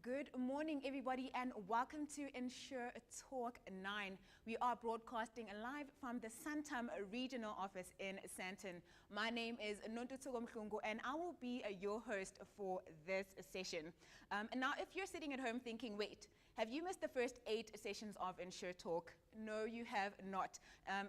Good morning, everybody, and welcome to InsureTalk9. We are broadcasting live from the Santam Regional Office in Sandton. My name is Nontutuko Mhlungu, and I will be your host for this session. And now, if you're sitting at home thinking, wait, have you missed the first 8 sessions of InsureTalk? No, you have not.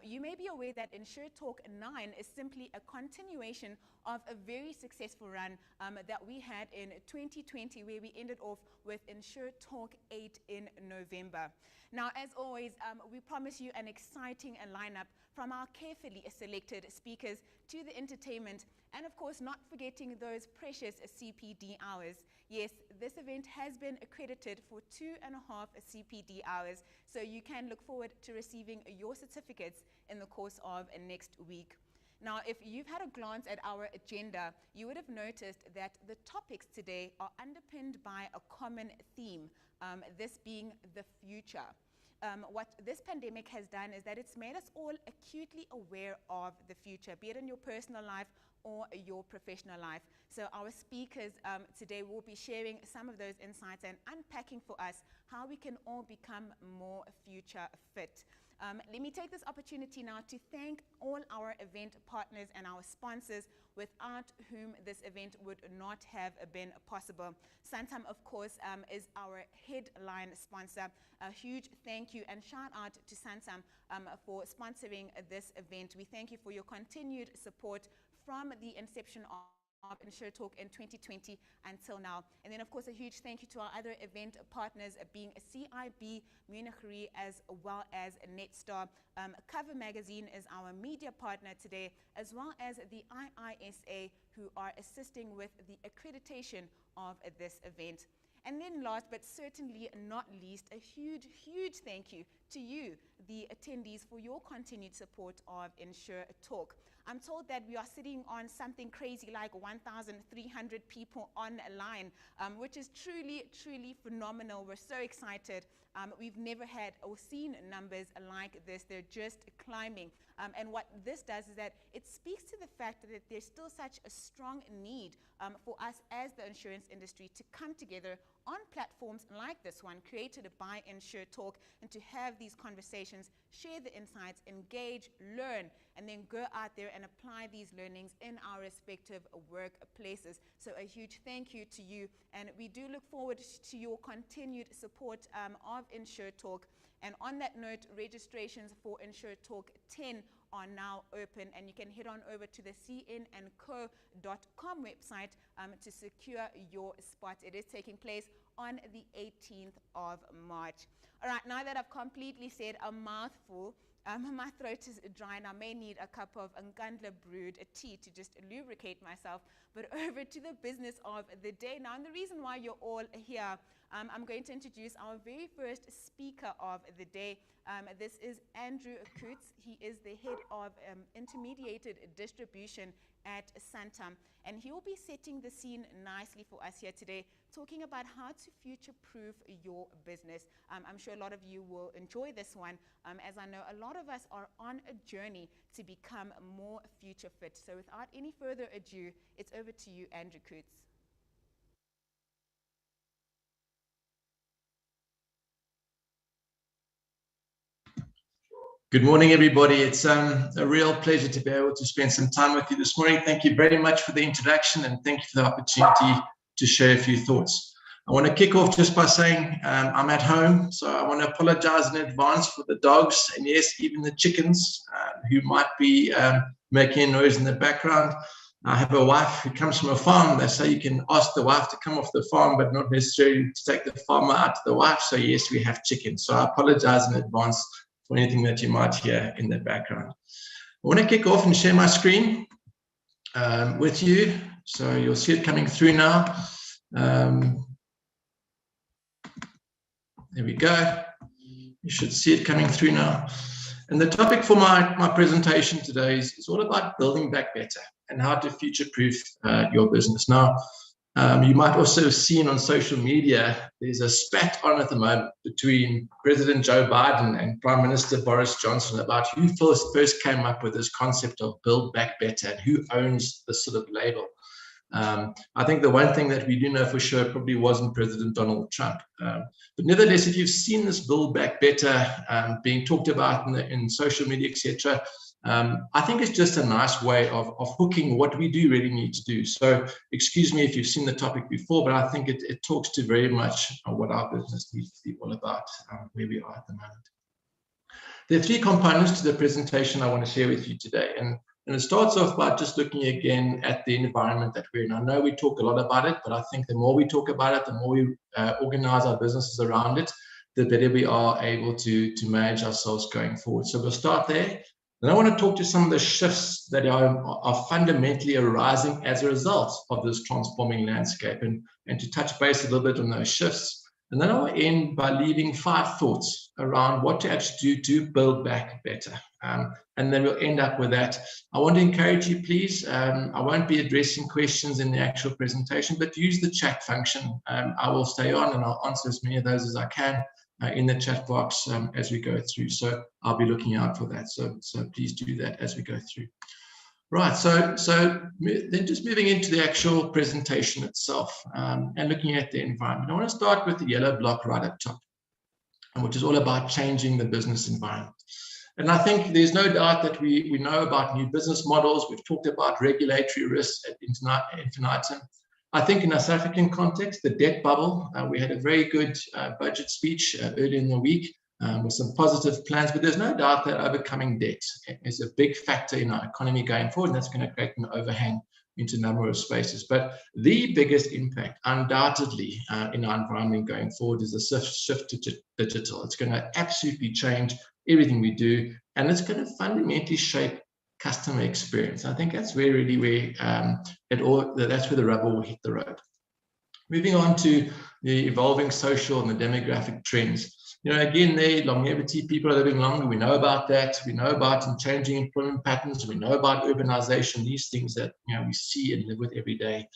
You may be aware that InsureTalk9 is simply a continuation of a very successful run that we had in 2020, where we ended off with InsureTalk8 in November. Now, as always, we promise you an exciting lineup from our carefully selected speakers to the entertainment, and of course, not forgetting those precious CPD hours. Yes, this event has been accredited for 2.5 CPD hours, so you can look forward to receiving your certificates in the course of next week. Now, if you've had a glance at our agenda, you would have noticed that the topics today are underpinned by a common theme, this being the future. What this pandemic has done is that it's made us all acutely aware of the future, be it in your personal life or your professional life. So our speakers today will be sharing some of those insights and unpacking for us how we can all become more future fit. Let me take this opportunity now to thank all our event partners and our sponsors, without whom this event would not have been possible. Santam, of course, is our headline sponsor. A huge thank you and shout out to Santam for sponsoring this event. We thank you for your continued support from the inception of InsureTalk in 2020 until now. And then, of course, a huge thank you to our other event partners, being CIB, Munich Re, as well as Netstar. Cover Magazine is our media partner today, as well as the IISA, who are assisting with the accreditation of this event. And then last but certainly not least, a huge thank you to you, the attendees, for your continued support of InsureTalk. I'm told that we are sitting on something crazy like 1,300 people online, which is truly phenomenal. We're so excited. We've never had or seen numbers like this. They're just climbing. And what this does is that it speaks to the fact that there's still such a strong need for us as the insurance industry to come together on platforms like this one, created by InsureTalk, and to have these conversations, share the insights, engage, learn, and then go out there and apply these learnings in our respective workplaces. So a huge thank you to you, and we do look forward to your continued support of InsureTalk. And on that note, registrations for InsureTalk 10 are now open, and you can head on over to the CN&CO.com website to secure your spot. It is taking place on the 18th of March. All right, now that I've completely said a mouthful, my throat is dry and I may need a cup of Nkandla brewed tea to just lubricate myself. But over to the business of the day now. And the reason why you're all here, I'm going to introduce our very first speaker of the day. This is Andrew Coutts. He is the head of intermediated distribution at Santam, and he will be setting the scene nicely for us here today, talking about how to future-proof your business. I'm sure a lot of you will enjoy this one, as I know a lot of us are on a journey to become more future fit. So without any further ado, it's over to you, Andrew Coutts. Good morning, everybody. It's a real pleasure to be able to spend some time with you this morning. Thank you very much for the introduction, and thank you for the opportunity to share a few thoughts. I want to kick off just by saying I'm at home, so I want to apologize in advance for the dogs, and yes, even the chickens who might be making noise in the background. I have a wife who comes from a farm. They say you can ask the wife to come off the farm, but not necessarily to take the farmer out to the wife. So yes, we have chickens. So I apologize in advance for anything that you might hear in the background. I want to kick off and share my screen with you. So you'll see it coming through now. There we go. You should see it coming through now. And the topic for my presentation today is all about building back better and how to future-proof your business. Now, you might also have seen on social media, there's a spat on at the moment between President Joe Biden and Prime Minister Boris Johnson about who first came up with this concept of build back better and who owns this sort of label. I think the one thing that we do know for sure probably wasn't President Donald Trump. But nevertheless, if you've seen this Build Back Better being talked about in social media, etc., I think it's just a nice way of hooking what we do really need to do. So excuse me if you've seen the topic before, but I think it talks to very much what our business needs to be all about, where we are at the moment. There are three components to the presentation I want to share with you today. And it starts off by just looking again at the environment that we're in. I know we talk a lot about it, but I think the more we talk about it, the more we organize our businesses around it, the better we are able to manage ourselves going forward. So we'll start there. Then I want to talk to some of the shifts that are fundamentally arising as a result of this transforming landscape, and to touch base a little bit on those shifts. And then I'll end by leaving 5 thoughts around what to actually do to build back better. And then we'll end up with that. I want to encourage you, please. I won't be addressing questions in the actual presentation, but use the chat function. I will stay on and I'll answer as many of those as I can in the chat box as we go through. So I'll be looking out for that. So please do that as we go through. Right, so then just moving into the actual presentation itself and looking at the environment. I want to start with the yellow block right up top, which is all about changing the business environment. And I think there's no doubt that we know about new business models. We've talked about regulatory risks at infinitum. I think in a South African context, the debt bubble, we had a very good budget speech earlier in the week. With some positive plans, but there's no doubt that overcoming debt is a big factor in our economy going forward, and that's going to create an overhang into a number of spaces. But the biggest impact, undoubtedly, in our environment going forward is the shift to digital. It's going to absolutely change everything we do, and it's going to fundamentally shape customer experience. I think that's really where that's where the rubber will hit the road. Moving on to the evolving social and the demographic trends. Again, there, longevity, people are living longer. We know about that. We know about changing employment patterns. We know about urbanization, these things that we see and live with every day.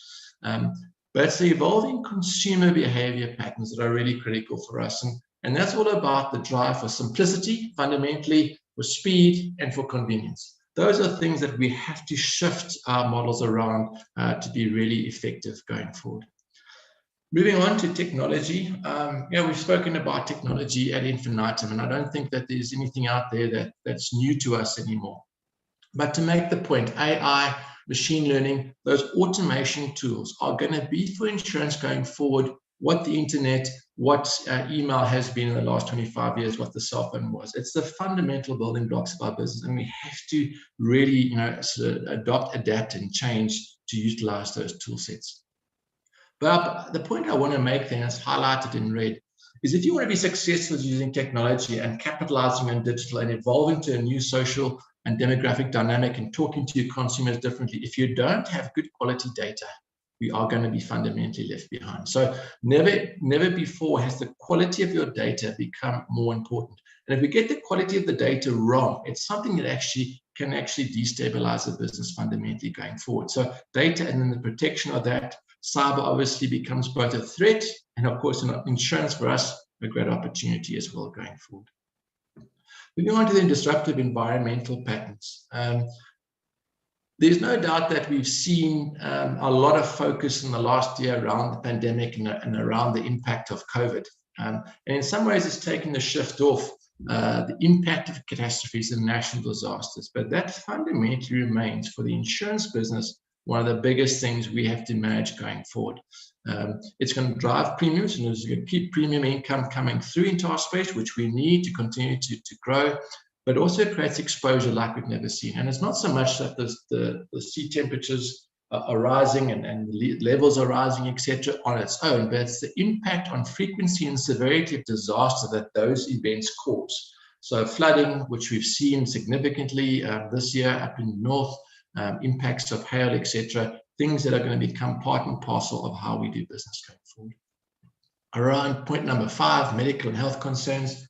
But it's the evolving consumer behavior patterns that are really critical for us. And that's all about the drive for simplicity, fundamentally, for speed and for convenience. Those are things that we have to shift our models around to be really effective going forward. Moving on to technology, we've spoken about technology ad infinitum, and I don't think that there's anything out there that's new to us anymore. But to make the point, AI, machine learning, those automation tools are going to be for insurance going forward what the internet, what email has been in the last 25 years, what the cell phone was. It's the fundamental building blocks of our business, and we have to really sort of adopt, adapt, and change to utilize those tool sets. But the point I want to make then, is highlighted in red, is if you want to be successful using technology and capitalizing on digital and evolving to a new social and demographic dynamic and talking to your consumers differently, if you don't have good quality data, we are going to be fundamentally left behind. So never before has the quality of your data become more important. And if we get the quality of the data wrong, it's something that can destabilize the business fundamentally going forward. So data and then the protection of that. Cyber obviously becomes both a threat and, of course, insurance for us, a great opportunity as well going forward. Moving on to the disruptive environmental patterns. There's no doubt that we've seen a lot of focus in the last year around the pandemic and around the impact of COVID. And in some ways, it's taken the shift off the impact of catastrophes and national disasters. But that fundamentally remains for the insurance business one of the biggest things we have to manage going forward. It's going to drive premiums, and it's going to keep premium income coming through into our space, which we need to continue to grow, but also creates exposure like we've never seen. And it's not so much that the sea temperatures are rising and levels are rising, etc., on its own, but it's the impact on frequency and severity of disaster that those events cause. So flooding, which we've seen significantly this year up in the north, impacts of hail, etc., things that are going to become part and parcel of how we do business going forward. Around point number 5, medical and health concerns.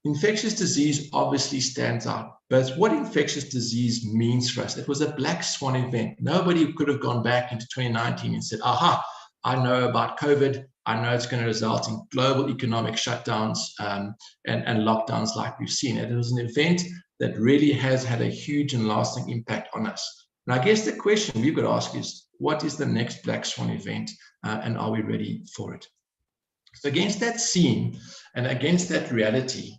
Infectious disease obviously stands out, but it's what infectious disease means for us. It was a black swan event. Nobody could have gone back into 2019 and said, aha, I know about COVID. I know it's going to result in global economic shutdowns and lockdowns like we've seen. It was an event that really has had a huge and lasting impact on us. And I guess the question we've got to ask is, what is the next black swan event, and are we ready for it? So against that scene and against that reality,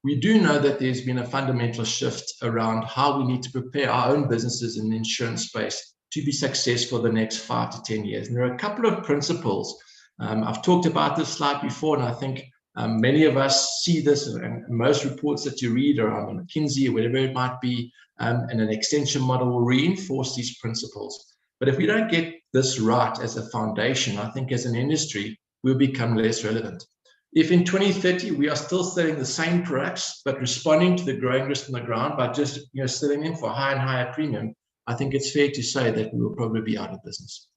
we do know that there's been a fundamental shift around how we need to prepare our own businesses in the insurance space to be successful the next 5 to 10 years. And there are a couple of principles. I've talked about this slide before, and I think many of us see this, and most reports that you read around McKinsey or whatever it might be, and an extension model will reinforce these principles. But if we don't get this right as a foundation, I think as an industry, we'll become less relevant. If in 2030 we are still selling the same products, but responding to the growing risk on the ground by just selling them for higher and higher premium, I think it's fair to say that we will probably be out of business.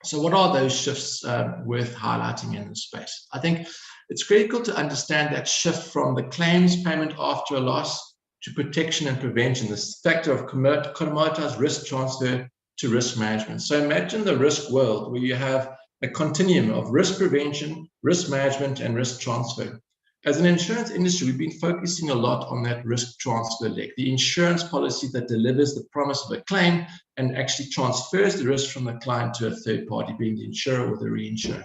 So what are those shifts worth highlighting in this space? I think it's critical to understand that shift from the claims payment after a loss to protection and prevention, this factor of commoditized risk transfer to risk management. So imagine the risk world where you have a continuum of risk prevention, risk management, and risk transfer. As an insurance industry, we've been focusing a lot on that risk transfer leg, the insurance policy that delivers the promise of a claim and actually transfers the risk from the client to a third party, being the insurer or the reinsurer.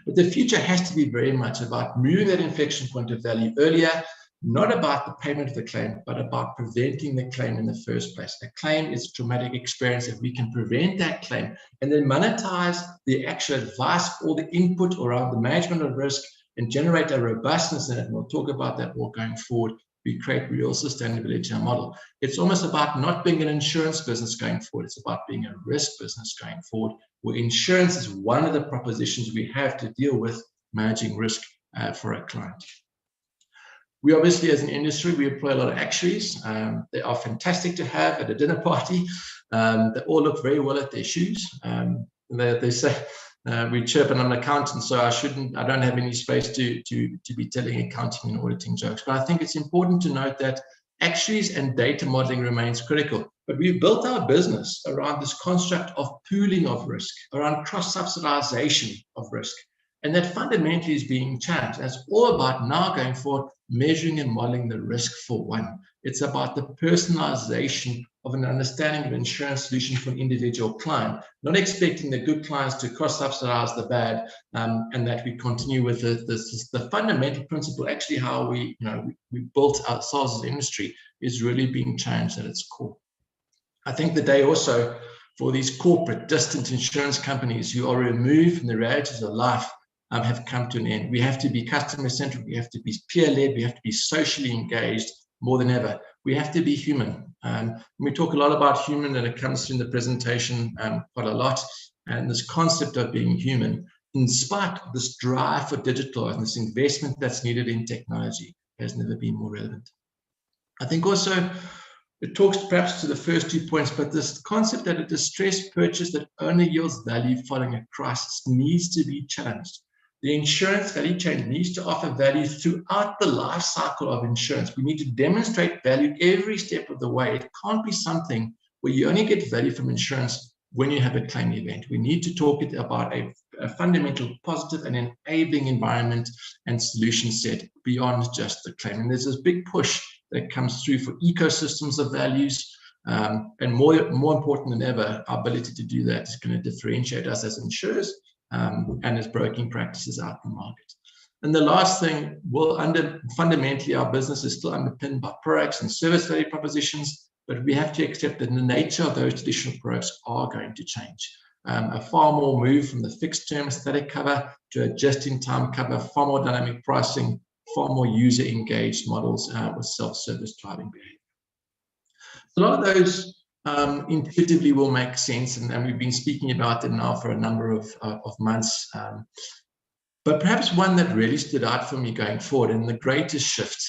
But the future has to be very much about moving that inflection point of value earlier, not about the payment of the claim, but about preventing the claim in the first place. A claim is a traumatic experience. If we can prevent that claim and then monetize the actual advice or the input around the management of risk and generate a robustness in it, and we'll talk about that more going forward, we create real sustainability in our model. It's almost about not being an insurance business going forward. It's about being a risk business going forward, where insurance is one of the propositions we have to deal with managing risk for a client. We obviously, as an industry, we employ a lot of actuaries. They are fantastic to have at a dinner party. They all look very well at their shoes. They say we chirp, and I'm an accountant, so I don't have any space to be telling accounting and auditing jokes. But I think it's important to note that actuaries and data modeling remains critical. But we've built our business around this construct of pooling of risk, around cross-subsidization of risk. And that fundamentally is being challenged. That's all about now going forward, measuring and modeling the risk for one. It's about the personalization of an understanding of insurance solution for an individual client, not expecting the good clients to cross-subsidize the bad, and that we continue with the fundamental principle. Actually, how we built ourselves as an industry is really being changed at its core. I think the day also for these corporate distant insurance companies who are removed from the realities of life have come to an end. We have to be customer-centric, we have to be peer-led, we have to be socially engaged more than ever. We have to be human. We talk a lot about human, and it comes through in the presentation quite a lot. And this concept of being human, in spite of this drive for digital and this investment that's needed in technology, has never been more relevant. I think also it talks perhaps to the first 2 points, but this concept that a distressed purchase that only yields value following a crisis needs to be challenged. The insurance value chain needs to offer value throughout the life cycle of insurance. We need to demonstrate value every step of the way. It can't be something where you only get value from insurance when you have a claim event. We need to talk about a fundamental positive and enabling environment and solution set beyond just the claim. And there's this big push that comes through for ecosystems of values. And more important than ever, our ability to do that is going to differentiate us as insurers and as broking practices out in the market. And the last thing, fundamentally, our business is still underpinned by products and service value propositions, but we have to accept that the nature of those traditional products are going to change. A far more move from the fixed term static cover to a just-in-time cover, far more dynamic pricing, far more user-engaged models with self-service driving behavior. A lot of those intuitively will make sense, and we've been speaking about them now for a number of months. But perhaps one that really stood out for me going forward, and the greatest shift,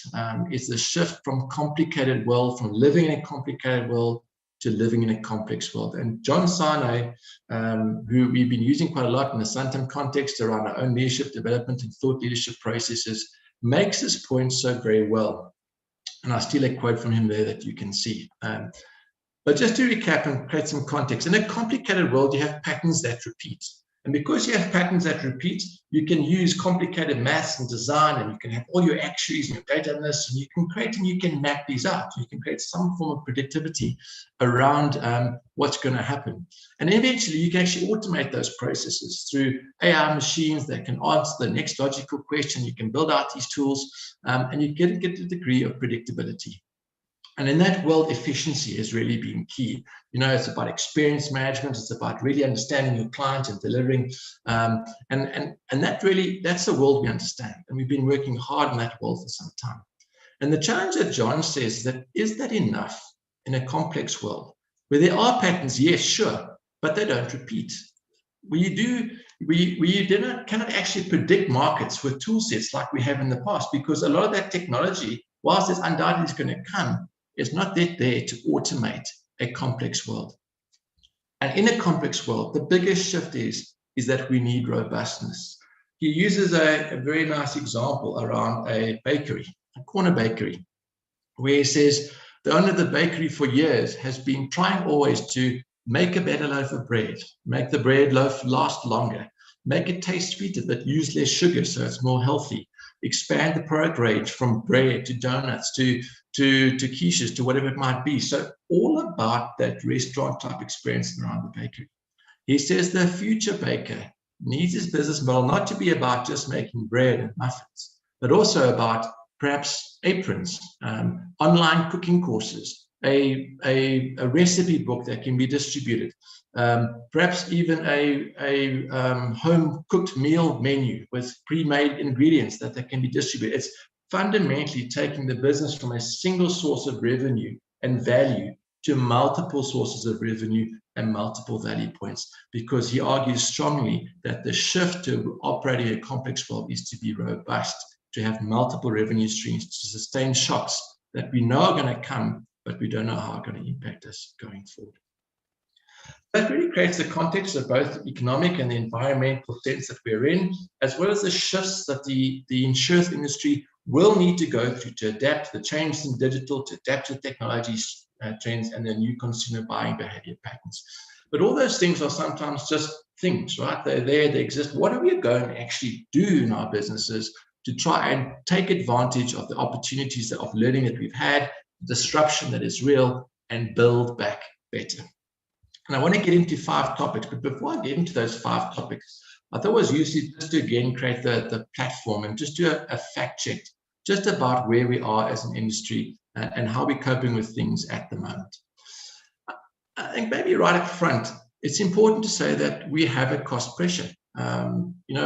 is the shift from complicated world, from living in a complicated world to living in a complex world. And John Sarno, who we've been using quite a lot in the Santam context around our own leadership development and thought leadership processes, makes this point so very well. And I'll steal a quote from him there that you can see. But just to recap and create some context, in a complicated world, you have patterns that repeat. And because you have patterns that repeat, you can use complicated maths and design, and you can have all your actuaries and your data analysts, and you can create and you can map these out. You can create some form of predictivity around what's going to happen. And eventually, you can actually automate those processes through AI machines that can answer the next logical question. You can build out these tools, and you get a degree of predictability. And in that world, efficiency has really been key. You know, it's about experience management. It's about really understanding your client and delivering. And that's the world we understand. And we've been working hard in that world for some time. And the challenge that John says is that enough in a complex world where there are patterns? Yes, sure, but they don't repeat. We cannot actually predict markets with tool sets like we have in the past, because a lot of that technology, whilst it's undoubtedly going to come, is not there to automate a complex world. And in a complex world, the biggest shift is that we need robustness. He uses a very nice example around a bakery, a corner bakery, where he says the owner of the bakery for years has been trying always to make a better loaf of bread, make the bread loaf last longer, make it taste sweeter, but use less sugar so it's more healthy, expand the product range from bread to donuts to quiches to whatever it might be. So all about that restaurant type experience around the bakery. He says the future baker needs his business model not to be about just making bread and muffins, but also about perhaps aprons, online cooking courses, a recipe book that can be distributed, perhaps even a home cooked meal menu with pre-made ingredients that can be distributed. It's fundamentally taking the business from a single source of revenue and value to multiple sources of revenue and multiple value points, because he argues strongly that the shift to operating a complex world is to be robust, to have multiple revenue streams, to sustain shocks that we know are going to come, but we don't know how are going to impact us going forward. That really creates the context of both the economic and the environmental sense that we're in, as well as the shifts that the insurance industry will need to go through to adapt to the changes in digital, to adapt to technology trends and the new consumer buying behavior patterns. But all those things are sometimes just things, right? They're there, they exist. What are we going to actually do in our businesses to try and take advantage of the opportunities of learning that we've had, disruption that is real, and build back better? And I want to get into 5 topics, but before I get into those 5 topics, I thought it was useful just to again create the platform and just do a fact check just about where we are as an industry and how we're coping with things at the moment. I think maybe right up front, it's important to say that we have a cost pressure.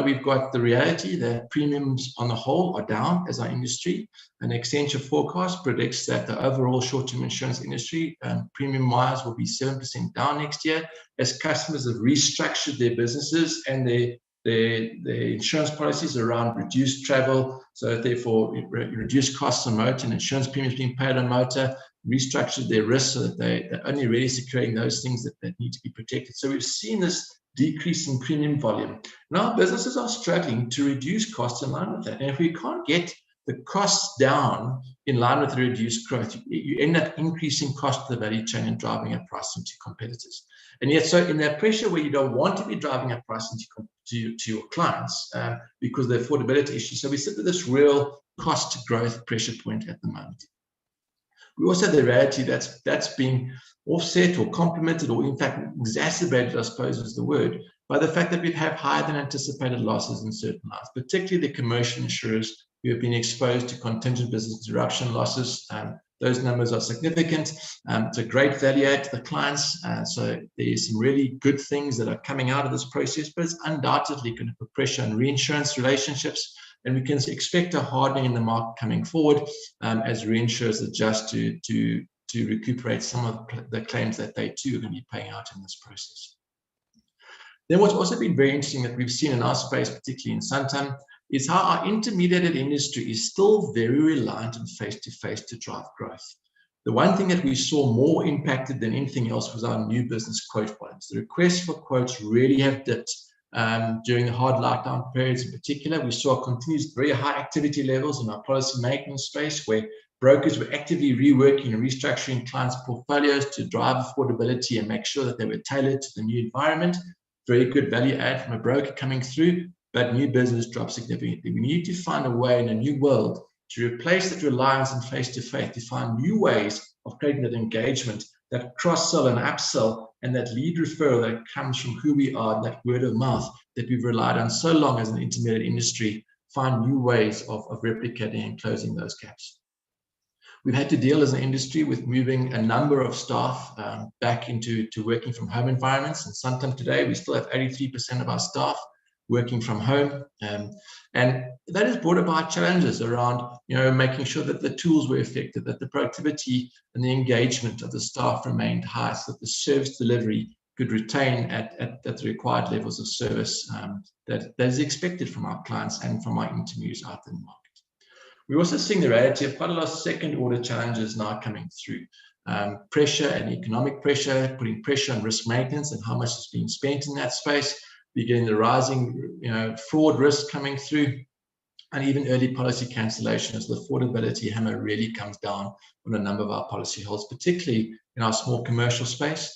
We've got the reality that premiums on the whole are down as our industry. An Accenture forecast predicts that the overall short-term insurance industry premium-wise will be 7% down next year as customers have restructured their businesses and their insurance policies around reduced travel, so therefore reduced costs on motor and insurance premiums being paid on motor, restructured their risks so that they're only really securing those things that need to be protected. So we've seen this decrease in premium volume. Now businesses are struggling to reduce costs in line with that. And if we can't get the costs down in line with the reduced growth, you end up increasing cost to the value chain and driving up pricing to competitors. And yet, so in that pressure where you don't want to be driving up pricing to your clients because of the affordability issue, so we sit with this real cost growth pressure point at the moment. We also have the reality that's being offset or complemented or in fact exacerbated, I suppose is the word, by the fact that we have higher than anticipated losses in certain lines, particularly the commercial insurers who have been exposed to contingent business interruption losses. Those numbers are significant. It's a great value add to the clients. So there's some really good things that are coming out of this process, but it's undoubtedly going to put pressure on reinsurance relationships. And we can expect a hardening in the market coming forward as reinsurers adjust to recuperate some of the claims that they too are going to be paying out in this process. Then what's also been very interesting that we've seen in our space, particularly in Santam, is how our intermediated industry is still very reliant on face-to-face to drive growth. The one thing that we saw more impacted than anything else was our new business quote volumes. The requests for quotes really have dipped during the hard lockdown periods in particular. We saw continuous very high activity levels in our policy maintenance space where brokers were actively reworking and restructuring clients' portfolios to drive affordability and make sure that they were tailored to the new environment. very good value add from a broker coming through, but new business drops significantly. We need to find a way in a new world to replace that reliance on face-to-face, to find new ways of creating that engagement, that cross-sell and upsell, and that lead referral that comes from who we are, that word of mouth that we've relied on so long as an intermediate industry, find new ways of replicating and closing those gaps. We've had to deal as an industry with moving a number of staff back into working from home environments. And sometimes today we still have 83% of our staff working from home. And that has brought about challenges around, making sure that the tools were effective, that the productivity and the engagement of the staff remained high, so that the service delivery could retain at the required levels of service that is expected from our clients and from our intermediaries out in the market. We're also seeing the reality of quite a lot of second-order challenges now coming through. Pressure and economic pressure, putting pressure on risk maintenance and how much is being spent in that space. We're getting the rising, fraud risk coming through, and even early policy cancellation as the affordability hammer really comes down on a number of our policy holds, particularly in our small commercial space.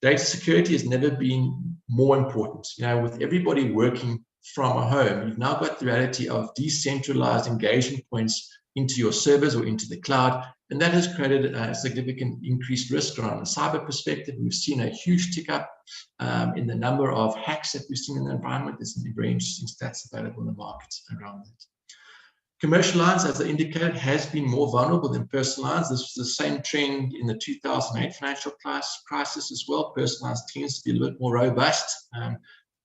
Data security has never been more important. With everybody working from a home, you've now got the reality of decentralized engagement points into your servers or into the cloud, and that has created a significant increased risk around the cyber perspective. We've seen a huge tick up in the number of hacks that we've seen in the environment. There's some very interesting stats available in the market around that. Commercial lines, as I indicated, has been more vulnerable than personal lines. This was the same trend in the 2008 financial crisis as well. Personal lines tends to be a little bit more robust,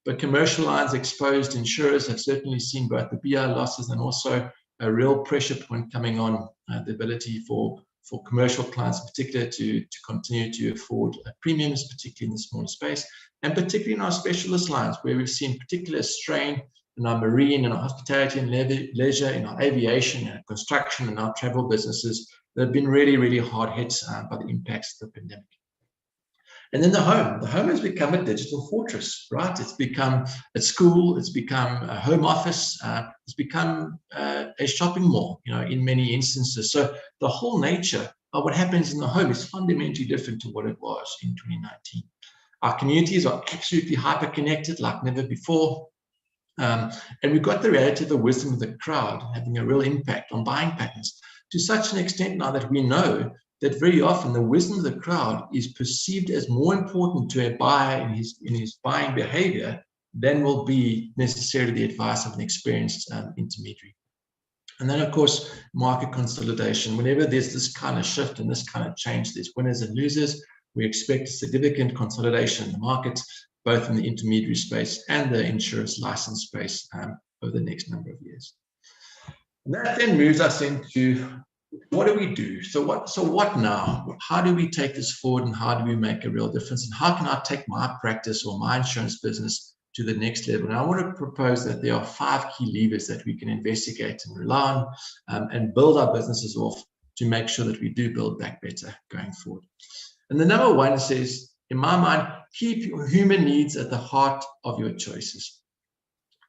but commercial lines exposed insurers have certainly seen both the BI losses and also a real pressure point coming on the ability for commercial clients in particular to continue to afford premiums, particularly in the smaller space, and particularly in our specialist lines, where we've seen particular strain in our marine and our hospitality and leisure, in our aviation and construction and our travel businesses that have been really, really hard hit by the impacts of the pandemic. And then the home. The home has become a digital fortress, right? It's become a school, it's become a home office, it's become a shopping mall, in many instances. So the whole nature of what happens in the home is fundamentally different to what it was in 2019. Our communities are absolutely hyper-connected like never before. And we've got the reality of the wisdom of the crowd having a real impact on buying patterns to such an extent now that we know that very often the wisdom of the crowd is perceived as more important to a buyer in his buying behavior than will be necessarily the advice of an experienced intermediary. And then, of course, market consolidation. Whenever there's this kind of shift and this kind of change, there's winners and losers. We expect significant consolidation in the market, both in the intermediary space and the insurance license space over the next number of years. And that then moves us into what do we do? So what now? How do we take this forward, and how do we make a real difference? And how can I take my practice or my insurance business to the next level? And I want to propose that there are 5 key levers that we can investigate and rely on and build our businesses off to make sure that we do build back better going forward. And the number one says, in my mind, keep your human needs at the heart of your choices.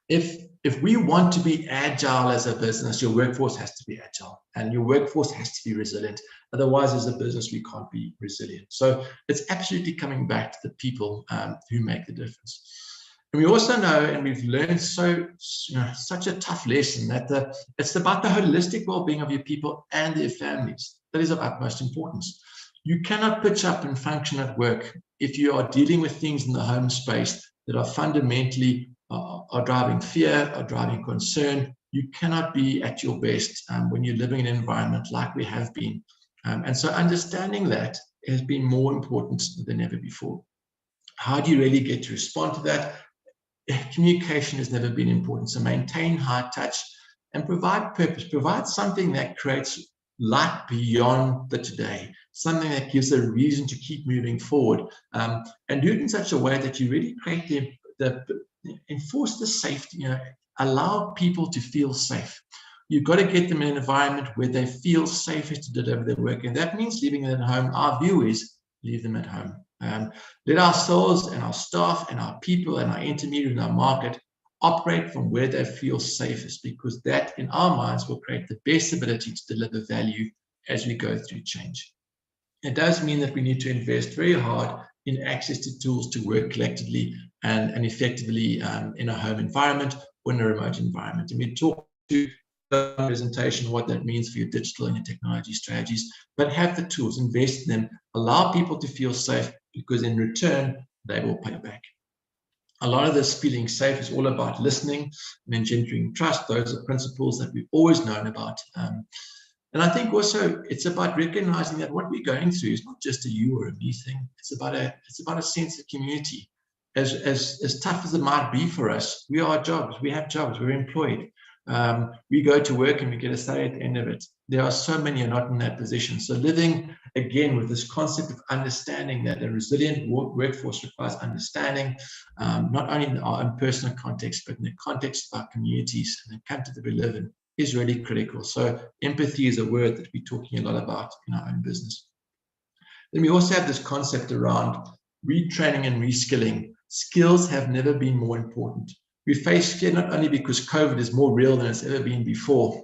If we want to be agile as a business, your workforce has to be agile and your workforce has to be resilient. Otherwise, as a business, we can't be resilient. So it's absolutely coming back to the people who make the difference. And we also know, and we've learned such a tough lesson, that it's about the holistic well-being of your people and their families. That is of utmost importance. You cannot pitch up and function at work if you are dealing with things in the home space that are fundamentally are driving fear, are driving concern. You cannot be at your best when you're living in an environment like we have been. And so understanding that has been more important than ever before. How do you really get to respond to that? Communication has never been important. So maintain high touch and provide purpose, provide something that creates light beyond the today, something that gives a reason to keep moving forward, and do it in such a way that you really create enforce the safety, allow people to feel safe. You've got to get them in an environment where they feel safer to deliver their work. And that means leaving them at home. Our view is leave them at home. Let ourselves and our staff and our people and our intermediaries in our market operate from where they feel safest, because that, in our minds, will create the best ability to deliver value as we go through change. It does mean that we need to invest very hard in access to tools to work collectively and effectively in a home environment or in a remote environment. And we talk to the presentation what that means for your digital and your technology strategies, but have the tools, invest in them, allow people to feel safe, because in return, they will pay back. A lot of this feeling safe is all about listening and engendering trust. Those are principles that we've always known about. And I think also it's about recognizing that what we're going through is not just a you or a me thing. It's about a sense of community. As tough as it might be for us, we have jobs, we're employed. We go to work and we get a salary at the end of it. There are so many who are not in that position. So living again with this concept of understanding that a resilient workforce requires understanding, not only in our own personal context, but in the context of our communities and the country that we live in, is really critical. So empathy is a word that we're talking a lot about in our own business. Then we also have this concept around retraining and reskilling. Skills have never been more important. We face fear not only because COVID is more real than it's ever been before,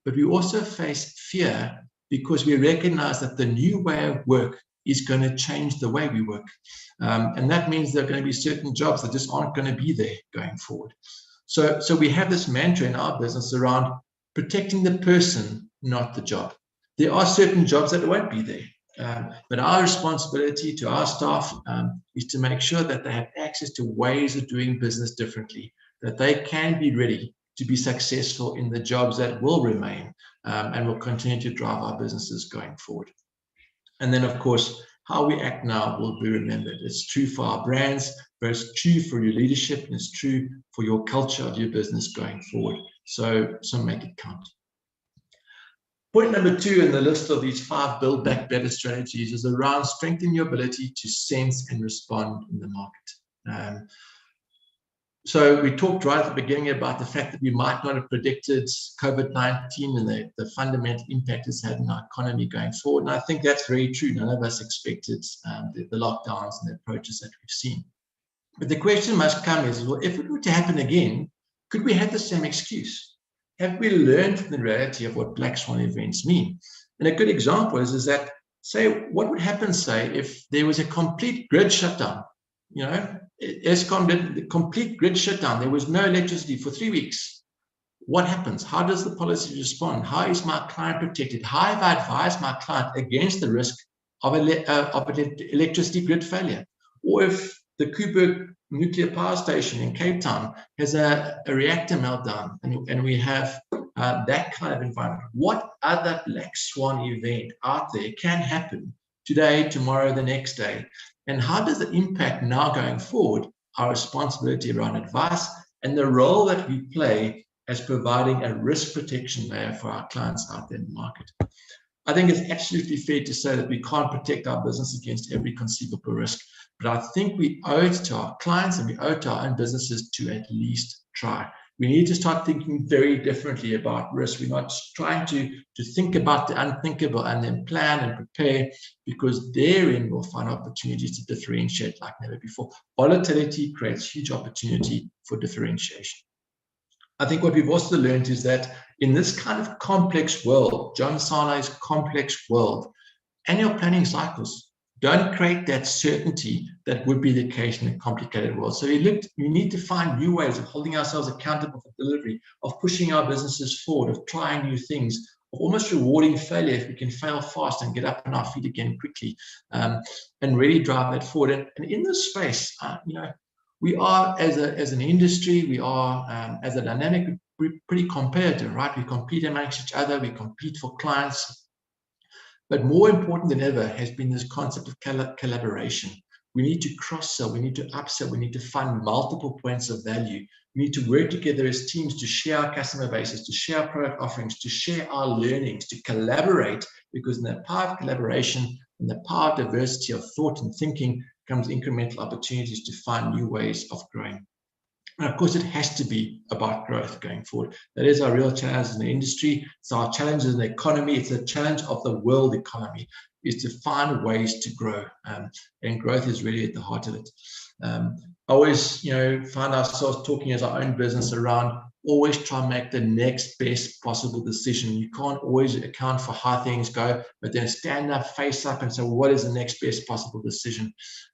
but we also face fear because we recognize that the new way of work is going to change the way we work. And that means there are going to be certain jobs that just aren't going to be there going forward. So we have this mantra in our business around protecting the person, not the job. There are certain jobs that won't be there. But our responsibility to our staff is to make sure that they have access to ways of doing business differently, that they can be ready to be successful in the jobs that will remain and will continue to drive our businesses going forward. And then, of course, how we act now will be remembered. It's true for our brands, but it's true for your leadership, and it's true for your culture of your business going forward. So make it count. Point number 2 in the list of these 5 build back better strategies is around strengthening your ability to sense and respond in the market. So we talked right at the beginning about the fact that we might not have predicted COVID-19 and the fundamental impact it's had on our economy going forward. And I think that's very true. None of us expected the lockdowns and the approaches that we've seen. But the question must come is, well, if it were to happen again, could we have the same excuse? Have we learned from the reality of what black swan events mean? And a good example is that, say, what would happen, say, if there was a complete grid shutdown? You know, Eskom did the complete grid shutdown. There was no electricity for 3 weeks. What happens? How does the policy respond? How is my client protected? How have I advised my client against the risk of electricity grid failure? Or if the Koeberg nuclear power station in Cape Town has a reactor meltdown and we have that kind of environment, what other black swan event out there can happen today, tomorrow, the next day? And how does it impact now going forward our responsibility around advice and the role that we play as providing a risk protection layer for our clients out there in the market? I think it's absolutely fair to say that we can't protect our business against every conceivable risk, but I think we owe it to our clients and we owe it to our own businesses to at least try. We need to start thinking very differently about risk. We're not trying to think about the unthinkable and then plan and prepare, because therein we'll find opportunities to differentiate like never before. Volatility creates huge opportunity for differentiation. I think what we've also learned is that in this kind of complex world, John Sarnay's complex world, annual planning cycles don't create that certainty that would be the case in a complicated world. So we need to find new ways of holding ourselves accountable for delivery, of pushing our businesses forward, of trying new things, of almost rewarding failure if we can fail fast and get up on our feet again quickly, and really drive that forward. And in this space, we are, as an industry, we are, as a dynamic, we're pretty competitive, right? We compete amongst each other, we compete for clients. But more important than ever has been this concept of collaboration. We need to cross-sell, we need to upsell, we need to find multiple points of value. We need to work together as teams to share our customer bases, to share our product offerings, to share our learnings, to collaborate, because in the power of collaboration and the power of diversity of thought and thinking comes incremental opportunities to find new ways of growing. And of course, it has to be about growth going forward. That is our real challenge in the industry. It's our challenge in the economy. It's a challenge of the world economy, is to find ways to grow. And growth is really at the heart of it. I always, find ourselves talking as our own business around always try and make the next best possible decision. You can't always account for how things go, but then stand up, face up and say, well, what is the next best possible decision?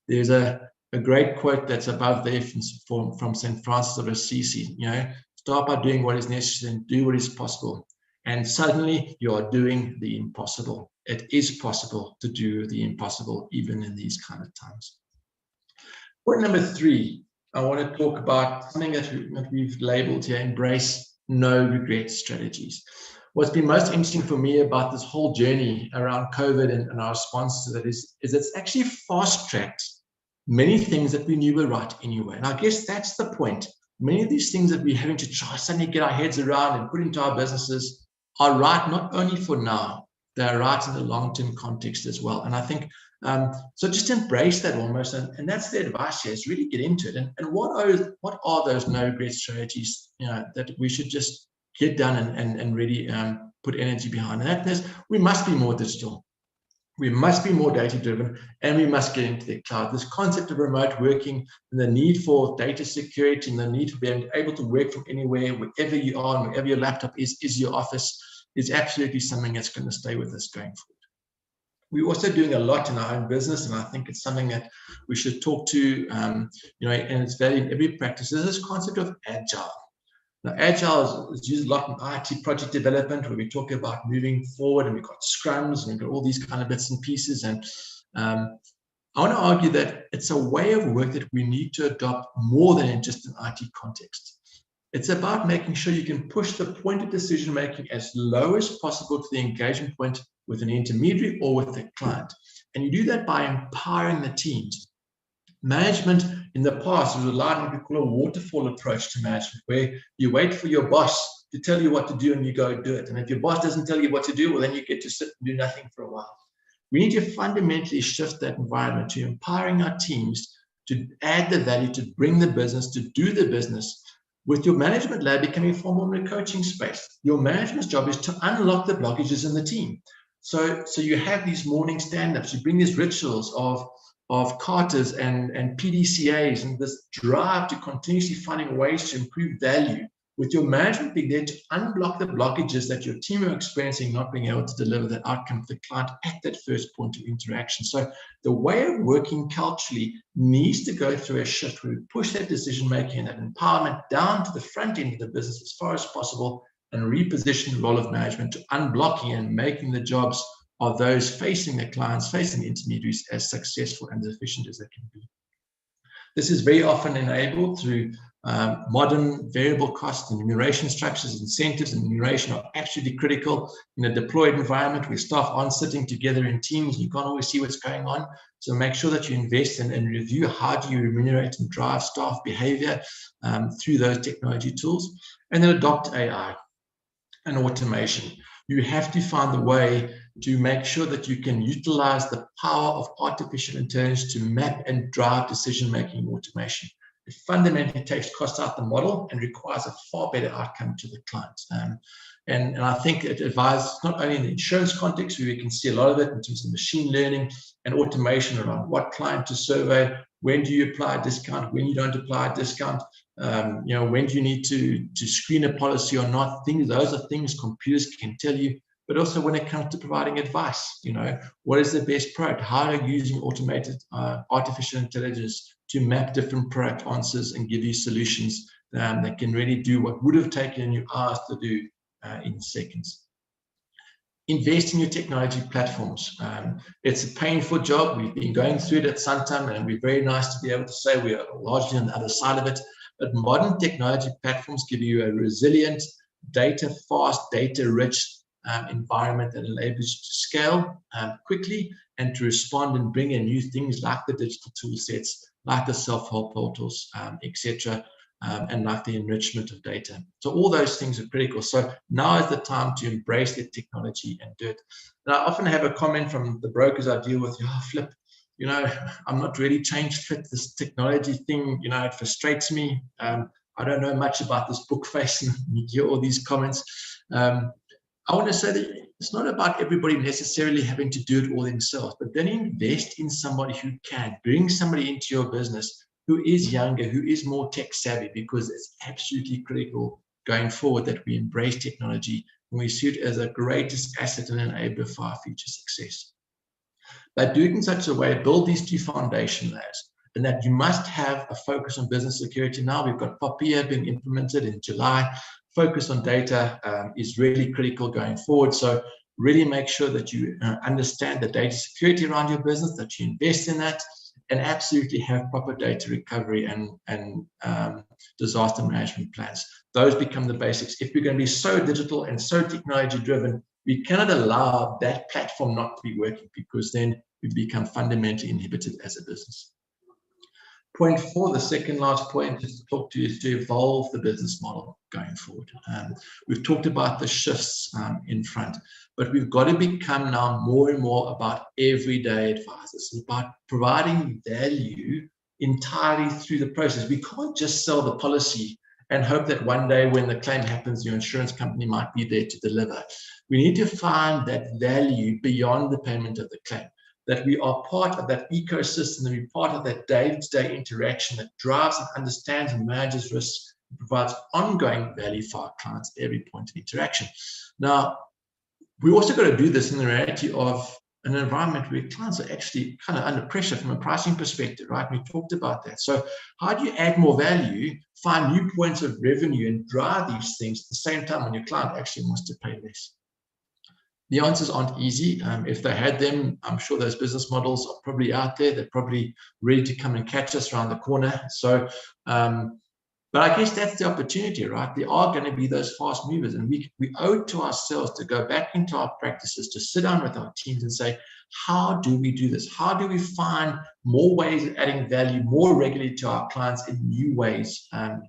There's a a great quote that's above there from St. Francis of Assisi, start by doing what is necessary and do what is possible. And suddenly you are doing the impossible. It is possible to do the impossible, even in these kind of times. Point number 3, I want to talk about something that we've labeled here, embrace no regret strategies. What's been most interesting for me about this whole journey around COVID and our response to that is it's actually fast-tracked many things that we knew were right anyway. And I guess that's the point. Many of these things that we're having to try suddenly get our heads around and put into our businesses are right not only for now, they're right in the long-term context as well. And I think, so just embrace that almost. And that's the advice here, is really get into it. And what are those no regret strategies, that we should just get done and really put energy behind? And that is, we must be more digital. We must be more data-driven, and we must get into the cloud. This concept of remote working and the need for data security and the need for being able to work from anywhere, wherever you are, and wherever your laptop is your office, is absolutely something that's going to stay with us going forward. We're also doing a lot in our own business, and I think it's something that we should talk to, and it's valued in every practice. There's this concept of agile. Now, agile is used a lot in IT project development, where we talk about moving forward, and we've got scrums, and we've got all these kind of bits and pieces. And I want to argue that it's a way of work that we need to adopt more than in just an IT context. It's about making sure you can push the point of decision making as low as possible to the engagement point with an intermediary or with the client. And you do that by empowering the teams. Management in the past was relied on what we call a waterfall approach to management, where you wait for your boss to tell you what to do and you go do it. And if your boss doesn't tell you what to do, well, then you get to sit and do nothing for a while. We need to fundamentally shift that environment to empowering our teams to add the value, to bring the business, to do the business, with your management lab becoming far more of a coaching space. Your management's job is to unlock the blockages in the team. So you have these morning stand-ups, you bring these rituals of Carters and PDCAs, and this drive to continuously finding ways to improve value, with your management being there to unblock the blockages that your team are experiencing, not being able to deliver that outcome to the client at that first point of interaction. So the way of working culturally needs to go through a shift where we push that decision-making and that empowerment down to the front end of the business as far as possible, and reposition the role of management to unblocking and making the jobs of those facing the clients, facing the intermediaries, as successful and as efficient as they can be. This is very often enabled through modern variable cost and remuneration structures. Incentives and remuneration are absolutely critical in a deployed environment where staff aren't sitting together in teams. You can't always see what's going on. So make sure that you invest and review how do you remunerate and drive staff behavior through those technology tools. And then adopt AI and automation. You have to find the way to make sure that you can utilize the power of artificial intelligence to map and drive decision-making automation. It fundamentally takes cost out the model and requires a far better outcome to the client. And I think it advises not only in the insurance context, where we can see a lot of it in terms of machine learning and automation around what client to survey, when do you apply a discount, when you don't apply a discount, when do you need to screen a policy or not. Those are things computers can tell you. But also when it comes to providing advice, what is the best product? How are you using automated artificial intelligence to map different product answers and give you solutions that can really do what would have taken you hours to do in seconds. Invest in your technology platforms. It's a painful job. We've been going through it at Santam, and we're very nice to be able to say we are largely on the other side of it. But modern technology platforms give you a resilient, data-fast, data-rich environment that enables you to scale quickly and to respond and bring in new things like the digital tool sets, like the self-help portals, etc., and like the enrichment of data. So all those things are critical. So now is the time to embrace the technology and do it. And I often have a comment from the brokers I deal with, Flip, I'm not really change fit. This technology thing, it frustrates me. I don't know much about this book face, and you hear all these comments. I want to say that it's not about everybody necessarily having to do it all themselves, but then invest in somebody who can. Bring somebody into your business who is younger, who is more tech savvy, because it's absolutely critical going forward that we embrace technology and we see it as a greatest asset and enabler for our future success. But do it in such a way, build these two foundation layers. and that you must have a focus on business security now. We've got POPIA being implemented in July. Focus on data is really critical going forward. So really make sure that you understand the data security around your business, that you invest in that, and absolutely have proper data recovery and disaster management plans. Those become the basics. If we're going to be so digital and so technology driven, we cannot allow that platform not to be working, because then we become fundamentally inhibited as a business. Point 4, the second last point is to talk to you, is to evolve the business model going forward. We've talked about the shifts in front, but we've got to become now more and more about everyday advisors. It's about providing value entirely through the process. We can't just sell the policy and hope that one day when the claim happens, your insurance company might be there to deliver. We need to find that value beyond the payment of the claim, that we are part of that ecosystem, that we're part of that day-to-day interaction that drives and understands and manages risks, and provides ongoing value for our clients at every point of interaction. Now, we also got to do this in the reality of an environment where clients are actually kind of under pressure from a pricing perspective, right? We talked about that. So how do you add more value, find new points of revenue, and drive these things at the same time when your client actually wants to pay less? The answers aren't easy. If they had them, I'm sure those business models are probably out there. They're probably ready to come and catch us around the corner. So, but I guess that's the opportunity, right? There are going to be those fast movers, and we owe it to ourselves to go back into our practices, to sit down with our teams and say, how do we do this? How do we find more ways of adding value more regularly to our clients in new ways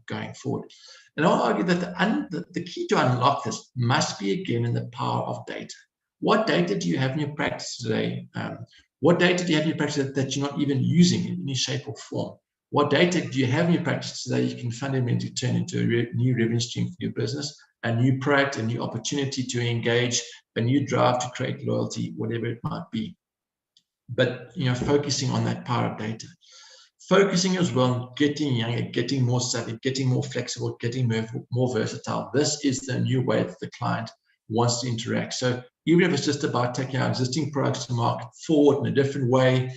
going forward? And I'll argue that the key to unlock this must be, again, in the power of data. What data do you have in your practice today? What data do you have in your practice that you're not even using in any shape or form? What data do you have in your practice today you can fundamentally turn into a new revenue stream for your business, a new product, a new opportunity to engage, a new drive to create loyalty, whatever it might be? But, focusing on that power of data. Focusing as well on getting younger, getting more savvy, getting more flexible, getting more versatile. This is the new way that the client wants to interact. So even if it's just about taking our existing products to market forward in a different way,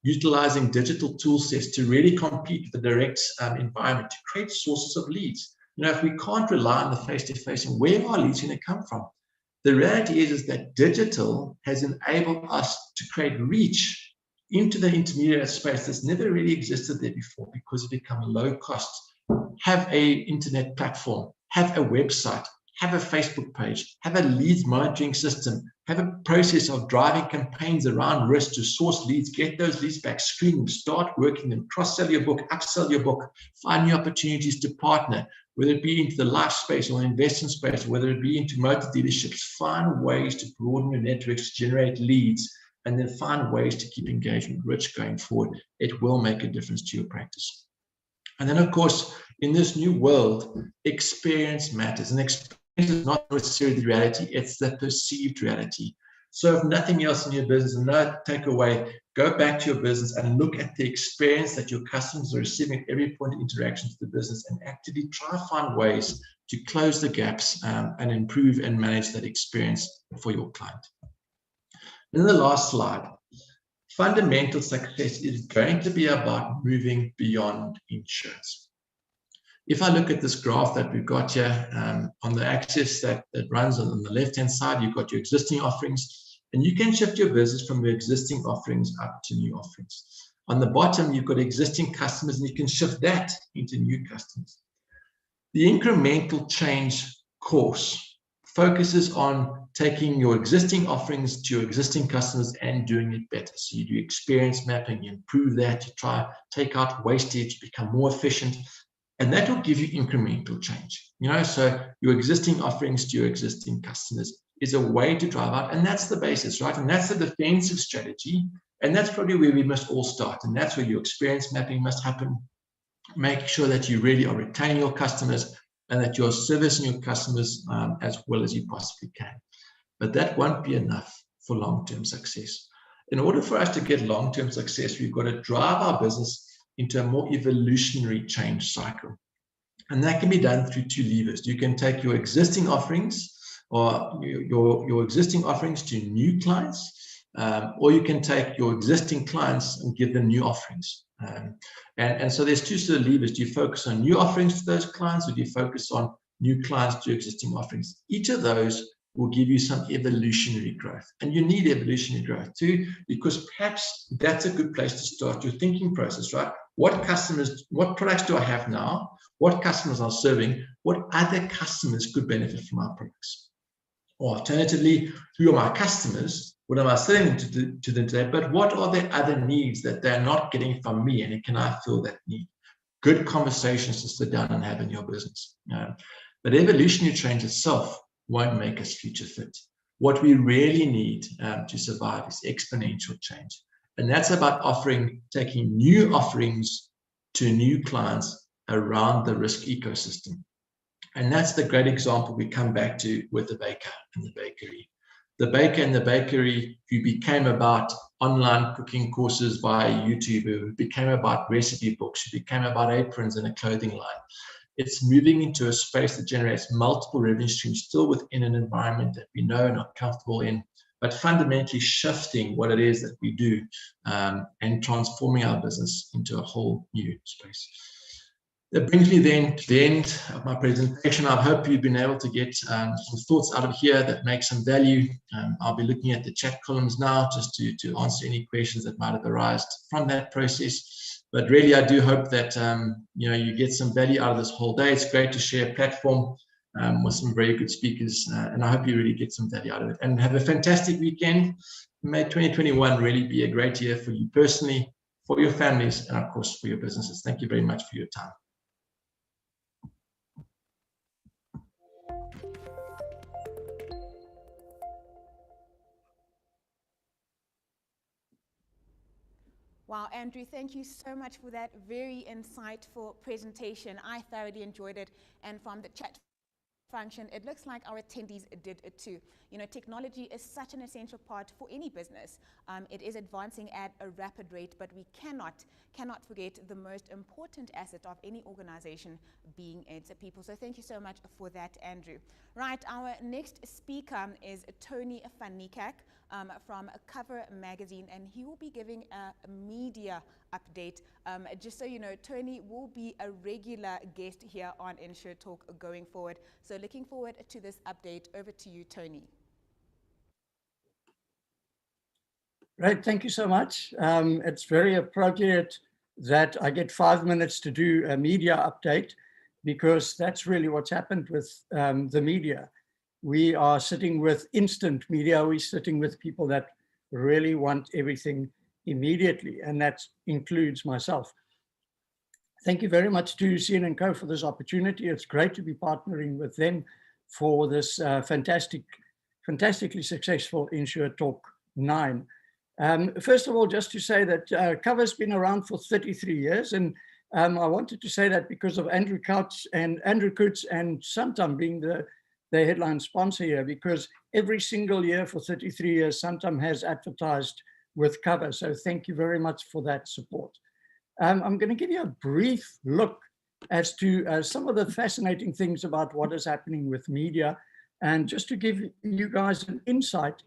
utilizing digital tool sets to really compete with the direct environment to create sources of leads. If we can't rely on the face-to-face, and where are leads going to come from? The reality is that digital has enabled us to create reach into the intermediate space that's never really existed there before, because it's become low cost. Have a internet platform, have a website, have a Facebook page, have a leads monitoring system, have a process of driving campaigns around risk to source leads, get those leads back, screen them, start working them, cross-sell your book, upsell your book, find new opportunities to partner, whether it be into the life space or investment space, whether it be into motor dealerships. Find ways to broaden your networks, generate leads, and then find ways to keep engagement rich going forward. It will make a difference to your practice. And then, of course, in this new world, experience matters. And experience is not necessarily the reality, it's the perceived reality. So if nothing else in your business, and no takeaway, go back to your business and look at the experience that your customers are receiving at every point of interaction with the business, and actively try to find ways to close the gaps and improve and manage that experience for your client. And then the last slide. Fundamental success is going to be about moving beyond insurance. If I look at this graph that we've got here, on the axis that runs on the left-hand side, you've got your existing offerings, and you can shift your business from your existing offerings up to new offerings. On the bottom, you've got existing customers, and you can shift that into new customers. The incremental change course focuses on taking your existing offerings to your existing customers and doing it better. So you do experience mapping, you improve that, you try to take out wastage, become more efficient, and that will give you incremental change. So your existing offerings to your existing customers is a way to drive out, and that's the basis, right? And that's the defensive strategy, and that's probably where we must all start, and that's where your experience mapping must happen. Make sure that you really are retaining your customers and that you're servicing your customers as well as you possibly can. But that won't be enough for long-term success. In order for us to get long-term success, we've got to drive our business into a more evolutionary change cycle. And that can be done through two levers. You can take your existing offerings or your existing offerings to new clients, or you can take your existing clients and give them new offerings. And so there's two sort of levers. Do you focus on new offerings to those clients, or do you focus on new clients to existing offerings? Each of those will give you some evolutionary growth. And you need evolutionary growth too, because perhaps that's a good place to start your thinking process, right? What products do I have now? What customers are serving? What other customers could benefit from our products? Or alternatively, who are my customers? What am I selling to them today? But what are the other needs that they're not getting from me? And can I fill that need? Good conversations to sit down and have in your business. But evolutionary change itself won't make us future fit. What we really need to survive is exponential change. And that's about taking new offerings to new clients around the risk ecosystem. And that's the great example we come back to with the baker and the bakery. The baker and the bakery who became about online cooking courses via YouTube, who became about recipe books, who became about aprons and a clothing line. It's moving into a space that generates multiple revenue streams, still within an environment that we know and are comfortable in, but fundamentally shifting what it is that we do and transforming our business into a whole new space. That brings me then to the end of my presentation. I hope you've been able to get some thoughts out of here that make some value. I'll be looking at the chat columns now just to answer any questions that might have arisen from that process. But really, I do hope that you get some value out of this whole day. It's great to share a platform with some very good speakers, and I hope you really get some value out of it. And have a fantastic weekend. May 2021 really be a great year for you personally, for your families, and of course for your businesses. Thank you very much for your time. Wow, Andrew, thank you so much for that very insightful presentation. I thoroughly enjoyed it, and from the chat function, it looks like our attendees did it too. You know, technology is such an essential part for any business. It is advancing at a rapid rate, but we cannot forget the most important asset of any organization being its people. So thank you so much for that, Andrew. Right, our next speaker is Tony van Niekerk from Cover Magazine, and he will be giving a media update. Just so you know, Tony will be a regular guest here on InsureTalk going forward. So looking forward to this update. Over to you, Tony. Great, thank you so much. It's very appropriate that I get 5 minutes to do a media update, because that's really what's happened with the media. We are sitting with instant media. We're sitting with people that really want everything immediately, and that includes myself. Thank you very much to CN&CO for this opportunity. It's great to be partnering with them for this fantastically successful InsureTalk9. First of all, just to say that Cover's been around for 33 years, and I wanted to say that because of Andrew Coutts and Santam being the headline sponsor here, because every single year for 33 years, Santam has advertised with Cover. So thank you very much for that support. I'm going to give you a brief look as to some of the fascinating things about what is happening with media, and just to give you guys an insight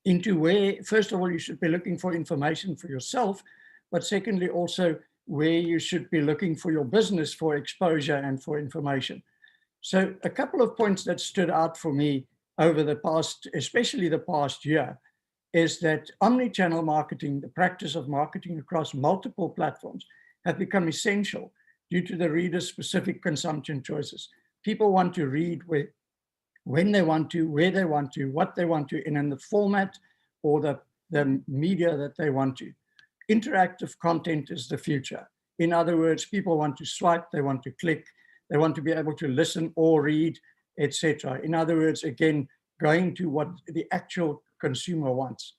into where, first of all, you should be looking for information for yourself, but secondly, also where you should be looking for your business for exposure and for information. So a couple of points that stood out for me over the past, especially the past year, is that omni-channel marketing, the practice of marketing across multiple platforms, have become essential due to the reader's specific consumption choices. People want to read when they want to, where they want to, what they want to, and in the format or the media that they want to. Interactive content is the future. In other words, people want to swipe, they want to click, they want to be able to listen or read, etc. In other words, again, going to what the actual consumer wants.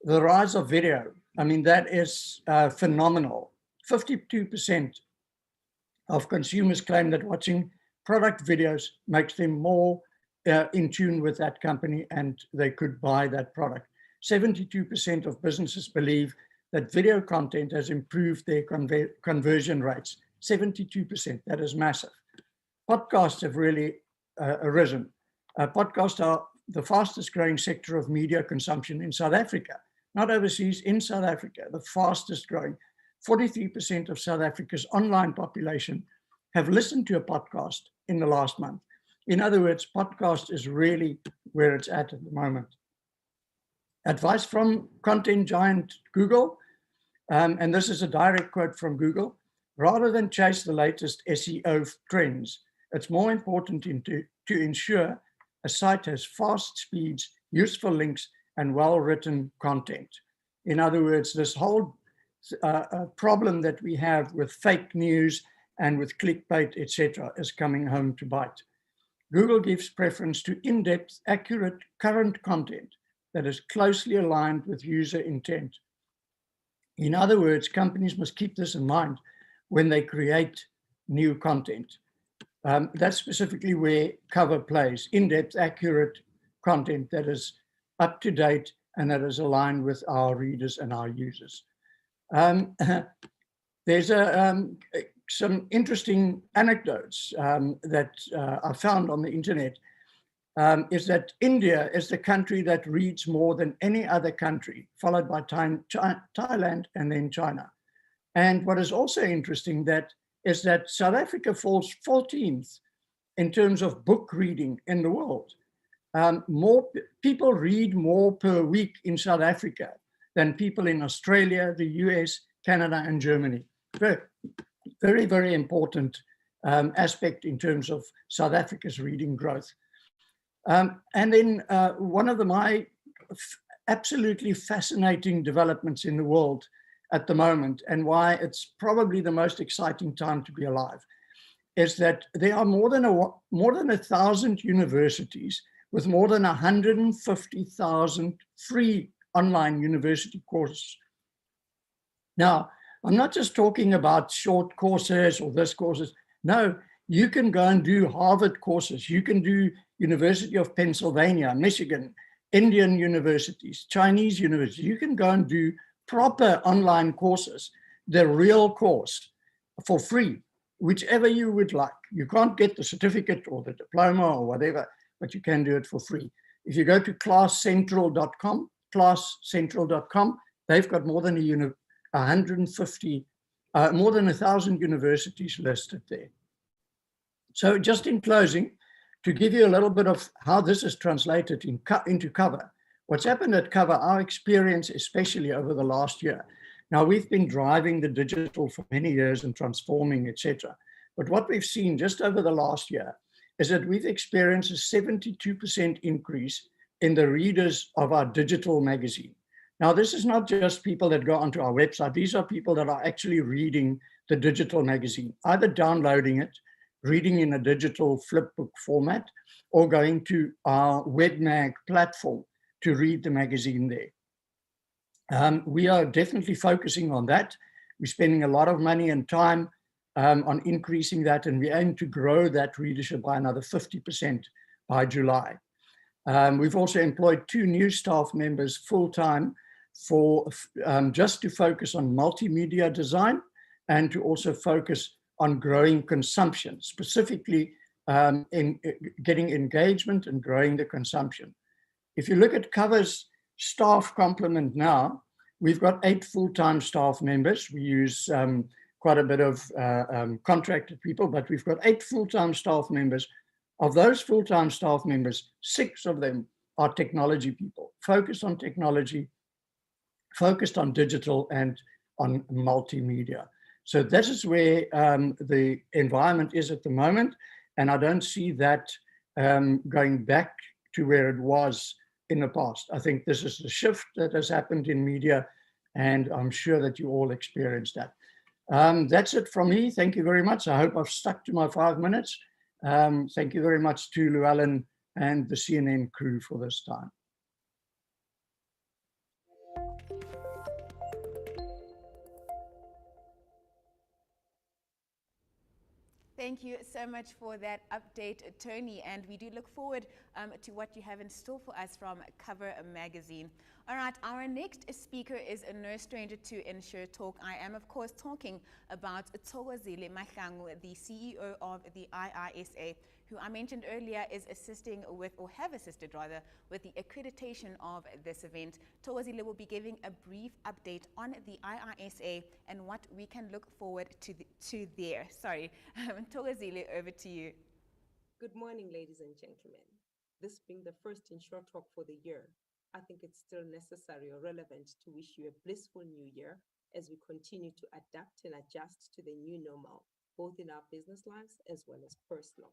The rise of video, I mean, that is phenomenal. 52% of consumers claim that watching product videos makes them more in tune with that company and they could buy that product. 72% of businesses believe that video content has improved their conversion rates. 72%, that is massive. Podcasts have really arisen. Podcasts are the fastest growing sector of media consumption in South Africa, not overseas, in South Africa, the fastest growing. 43% of South Africa's online population have listened to a podcast in the last month. In other words, podcast is really where it's at the moment. Advice from content giant Google, and this is a direct quote from Google: rather than chase the latest SEO trends, it's more important to ensure a site has fast speeds, useful links, and well-written content. In other words, this whole problem that we have with fake news and with clickbait, etc., is coming home to bite. Google gives preference to in-depth, accurate, current content that is closely aligned with user intent. In other words, companies must keep this in mind when they create new content. That's specifically where Cover plays: in-depth, accurate content that is up to date and that is aligned with our readers and our users. There's some interesting anecdotes that I found on the internet, is that India is the country that reads more than any other country, followed by Thailand and then China. And what is also interesting is that South Africa falls 14th in terms of book reading in the world. More people read more per week in South Africa than people in Australia, the US, Canada, and Germany. Very, very important aspect in terms of South Africa's reading growth. And then one of my absolutely fascinating developments in the world at the moment, and why it's probably the most exciting time to be alive, is that there are more than 1,000 universities with more than 150,000 free online university courses. Now, I'm not just talking about short courses or this courses. No, you can go and do Harvard courses. You can do University of Pennsylvania, Michigan, Indian universities, Chinese universities. You can go and do proper online courses, the real course, for free, whichever you would like. You can't get the certificate or the diploma or whatever, but you can do it for free. If you go to classcentral.com, they've got more than 1,000 universities listed there. So just in closing, to give you a little bit of how this is translated into Cover, what's happened at Cover, our experience, especially over the last year. Now, we've been driving the digital for many years and transforming, etc. But what we've seen just over the last year is that we've experienced a 72% increase in the readers of our digital magazine. Now, this is not just people that go onto our website. These are people that are actually reading the digital magazine, either downloading it, reading in a digital flipbook format, or going to our WebMag platform to read the magazine there. We are definitely focusing on that. We're spending a lot of money and time on increasing that, and we aim to grow that readership by another 50% by July. We've also employed 2 new staff members full-time for just to focus on multimedia design and to also focus on growing consumption, specifically in getting engagement and growing the consumption. If you look at Cover's staff complement now, we've got 8 full-time staff members. We use quite a bit of contracted people, but we've got 8 full-time staff members. Of those full-time staff members, 6 of them are technology people, focused on technology, focused on digital and on multimedia. So this is where the environment is at the moment, and I don't see that going back to where it was in the past. I think this is the shift that has happened in media, and I'm sure that you all experienced that. That's it from me. Thank you very much. I hope I've stuck to my 5 minutes. Thank you very much to Llewellyn and the CNN crew for this time. Thank you so much for that update, Tony, and we do look forward to what you have in store for us from Cover Magazine. All right, our next speaker is no stranger to InsureTalk. I am, of course, talking about Thokozile Mahlangu, the CEO of the IISA, who I mentioned earlier is assisting with, or have assisted rather, with the accreditation of this event. Thokozile will be giving a brief update on the IISA and what we can look forward to there. Sorry, Thokozile, over to you. Good morning, ladies and gentlemen. This being the first InsureTalk for the year, I think it's still necessary or relevant to wish you a blissful new year as we continue to adapt and adjust to the new normal, both in our business lives as well as personal.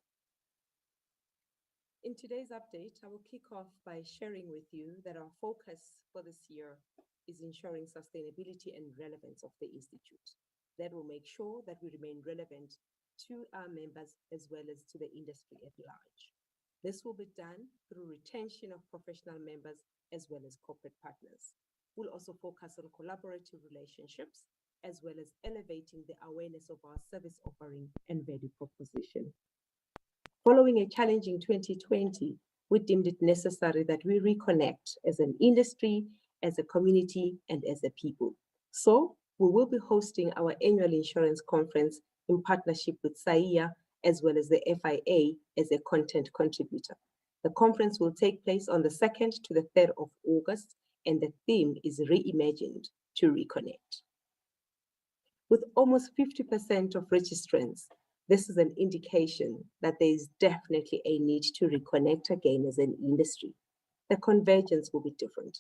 In today's update, I will kick off by sharing with you that our focus for this year is ensuring sustainability and relevance of the Institute. That will make sure that we remain relevant to our members as well as to the industry at large. This will be done through retention of professional members as well as corporate partners. We'll also focus on collaborative relationships as well as elevating the awareness of our service offering and value proposition. Following a challenging 2020, we deemed it necessary that we reconnect as an industry, as a community, and as a people. So we will be hosting our annual insurance conference in partnership with SAIA as well as the FIA as a content contributor. The conference will take place on the 2nd to the 3rd of August, and the theme is Reimagined to Reconnect. With almost 50% of registrants, this is an indication that there is definitely a need to reconnect again as an industry. The convergence will be different.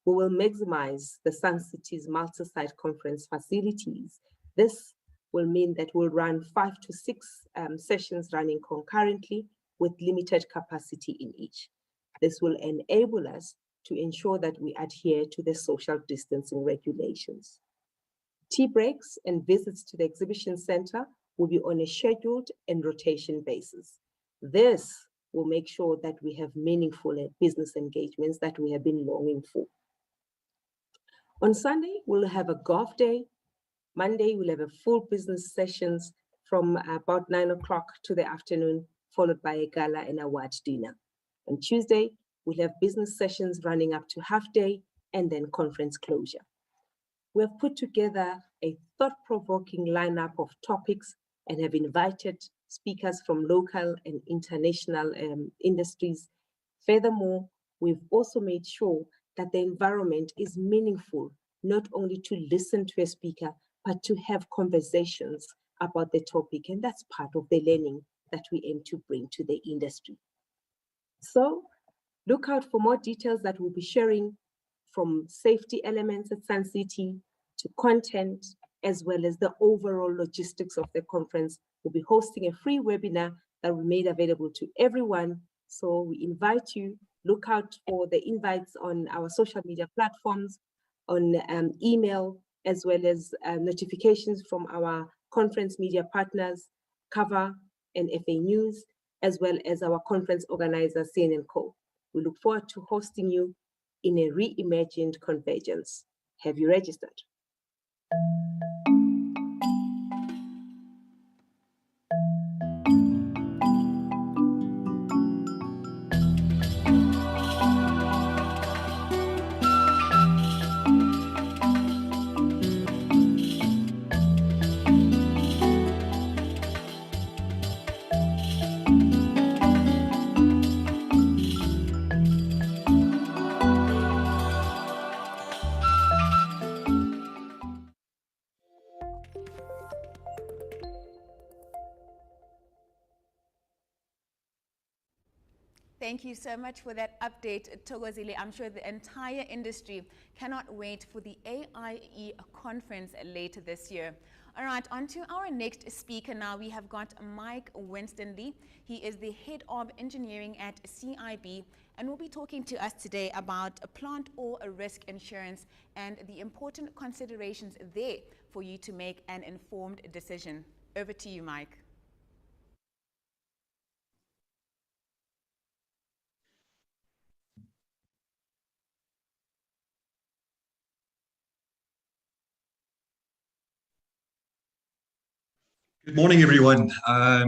We will maximize the Sun City's multi-site conference facilities. This will mean that we'll run 5 to 6 sessions running concurrently with limited capacity in each. This will enable us to ensure that we adhere to the social distancing regulations. Tea breaks and visits to the exhibition center will be on a scheduled and rotation basis. This will make sure that we have meaningful business engagements that we have been longing for. On Sunday, we'll have a golf day. Monday, we'll have a full business sessions from about 9 o'clock to the afternoon, followed by a gala and award dinner. On Tuesday, we'll have business sessions running up to half day and then conference closure. We have put together a thought-provoking lineup of topics and have invited speakers from local and international industries. Furthermore, we've also made sure that the environment is meaningful, not only to listen to a speaker, but to have conversations about the topic. And that's part of the learning that we aim to bring to the industry. So look out for more details that we'll be sharing, from safety elements at Sun City to content, as well as the overall logistics of the conference. We'll be hosting a free webinar that we made available to everyone. So we invite you, look out for the invites on our social media platforms, on email, as well as notifications from our conference media partners, Cover and FA News, as well as our conference organizer, CN&CO. We look forward to hosting you in a reimagined convergence. Have you registered? Thank you so much for that update, Thokozile. I'm sure the entire industry cannot wait for the AIE conference later this year. All right, on to our next speaker now. We have got Mike Winstanley. He is the head of engineering at CIB and will be talking to us today about plant or risk insurance and the important considerations there for you to make an informed decision. Over to you, Mike. Good morning, everyone. I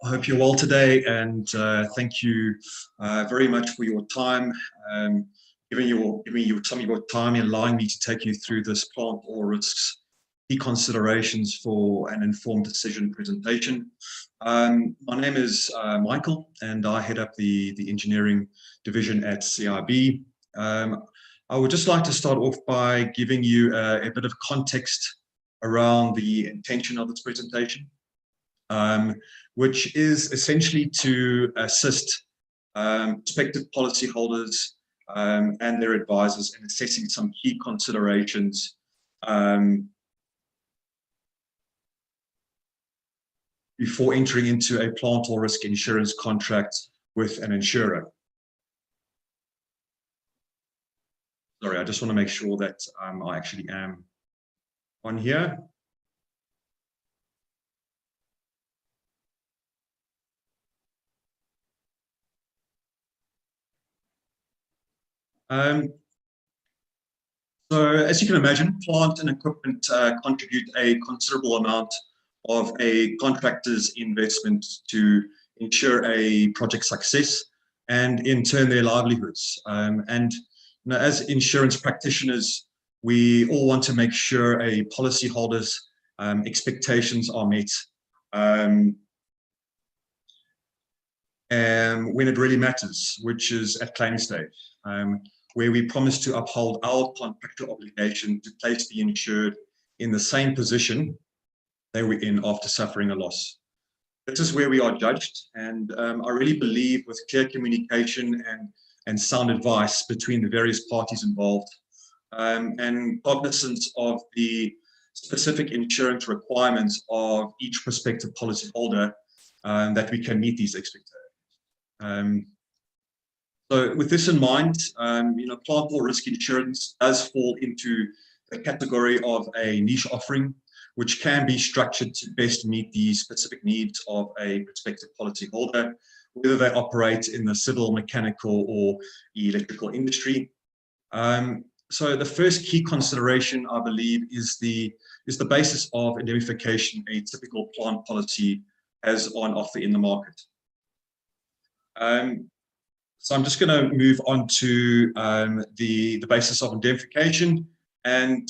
hope you're well today, and thank you very much for your time, giving you some of your time and allowing me to take you through this plant or risks, key considerations for an informed decision presentation. My name is Michael, and I head up the engineering division at CIB. I would just like to start off by giving you a bit of context around the intention of this presentation, which is essentially to assist prospective policyholders and their advisors in assessing some key considerations before entering into a plant or risk insurance contract with an insurer. Sorry, I just want to make sure that I actually am on here. So as you can imagine, plant and equipment contribute a considerable amount of a contractor's investment to ensure a project success and in turn their livelihoods. And you know, as insurance practitioners, we all want to make sure a policyholder's expectations are met when it really matters, which is at claim stage, where we promise to uphold our contractual obligation to place the insured in the same position they were in after suffering a loss. This is where we are judged, and I really believe with clear communication and sound advice between the various parties involved, and cognizance of the specific insurance requirements of each prospective policyholder, that we can meet these expectations. So with this in mind, you know, plant or risk insurance does fall into the category of a niche offering, which can be structured to best meet the specific needs of a prospective policyholder, whether they operate in the civil, mechanical, or electrical industry. So the first key consideration, I believe, is the basis of indemnification a typical plant policy has on offer in the market. So I'm just going to move on to the basis of indemnification, and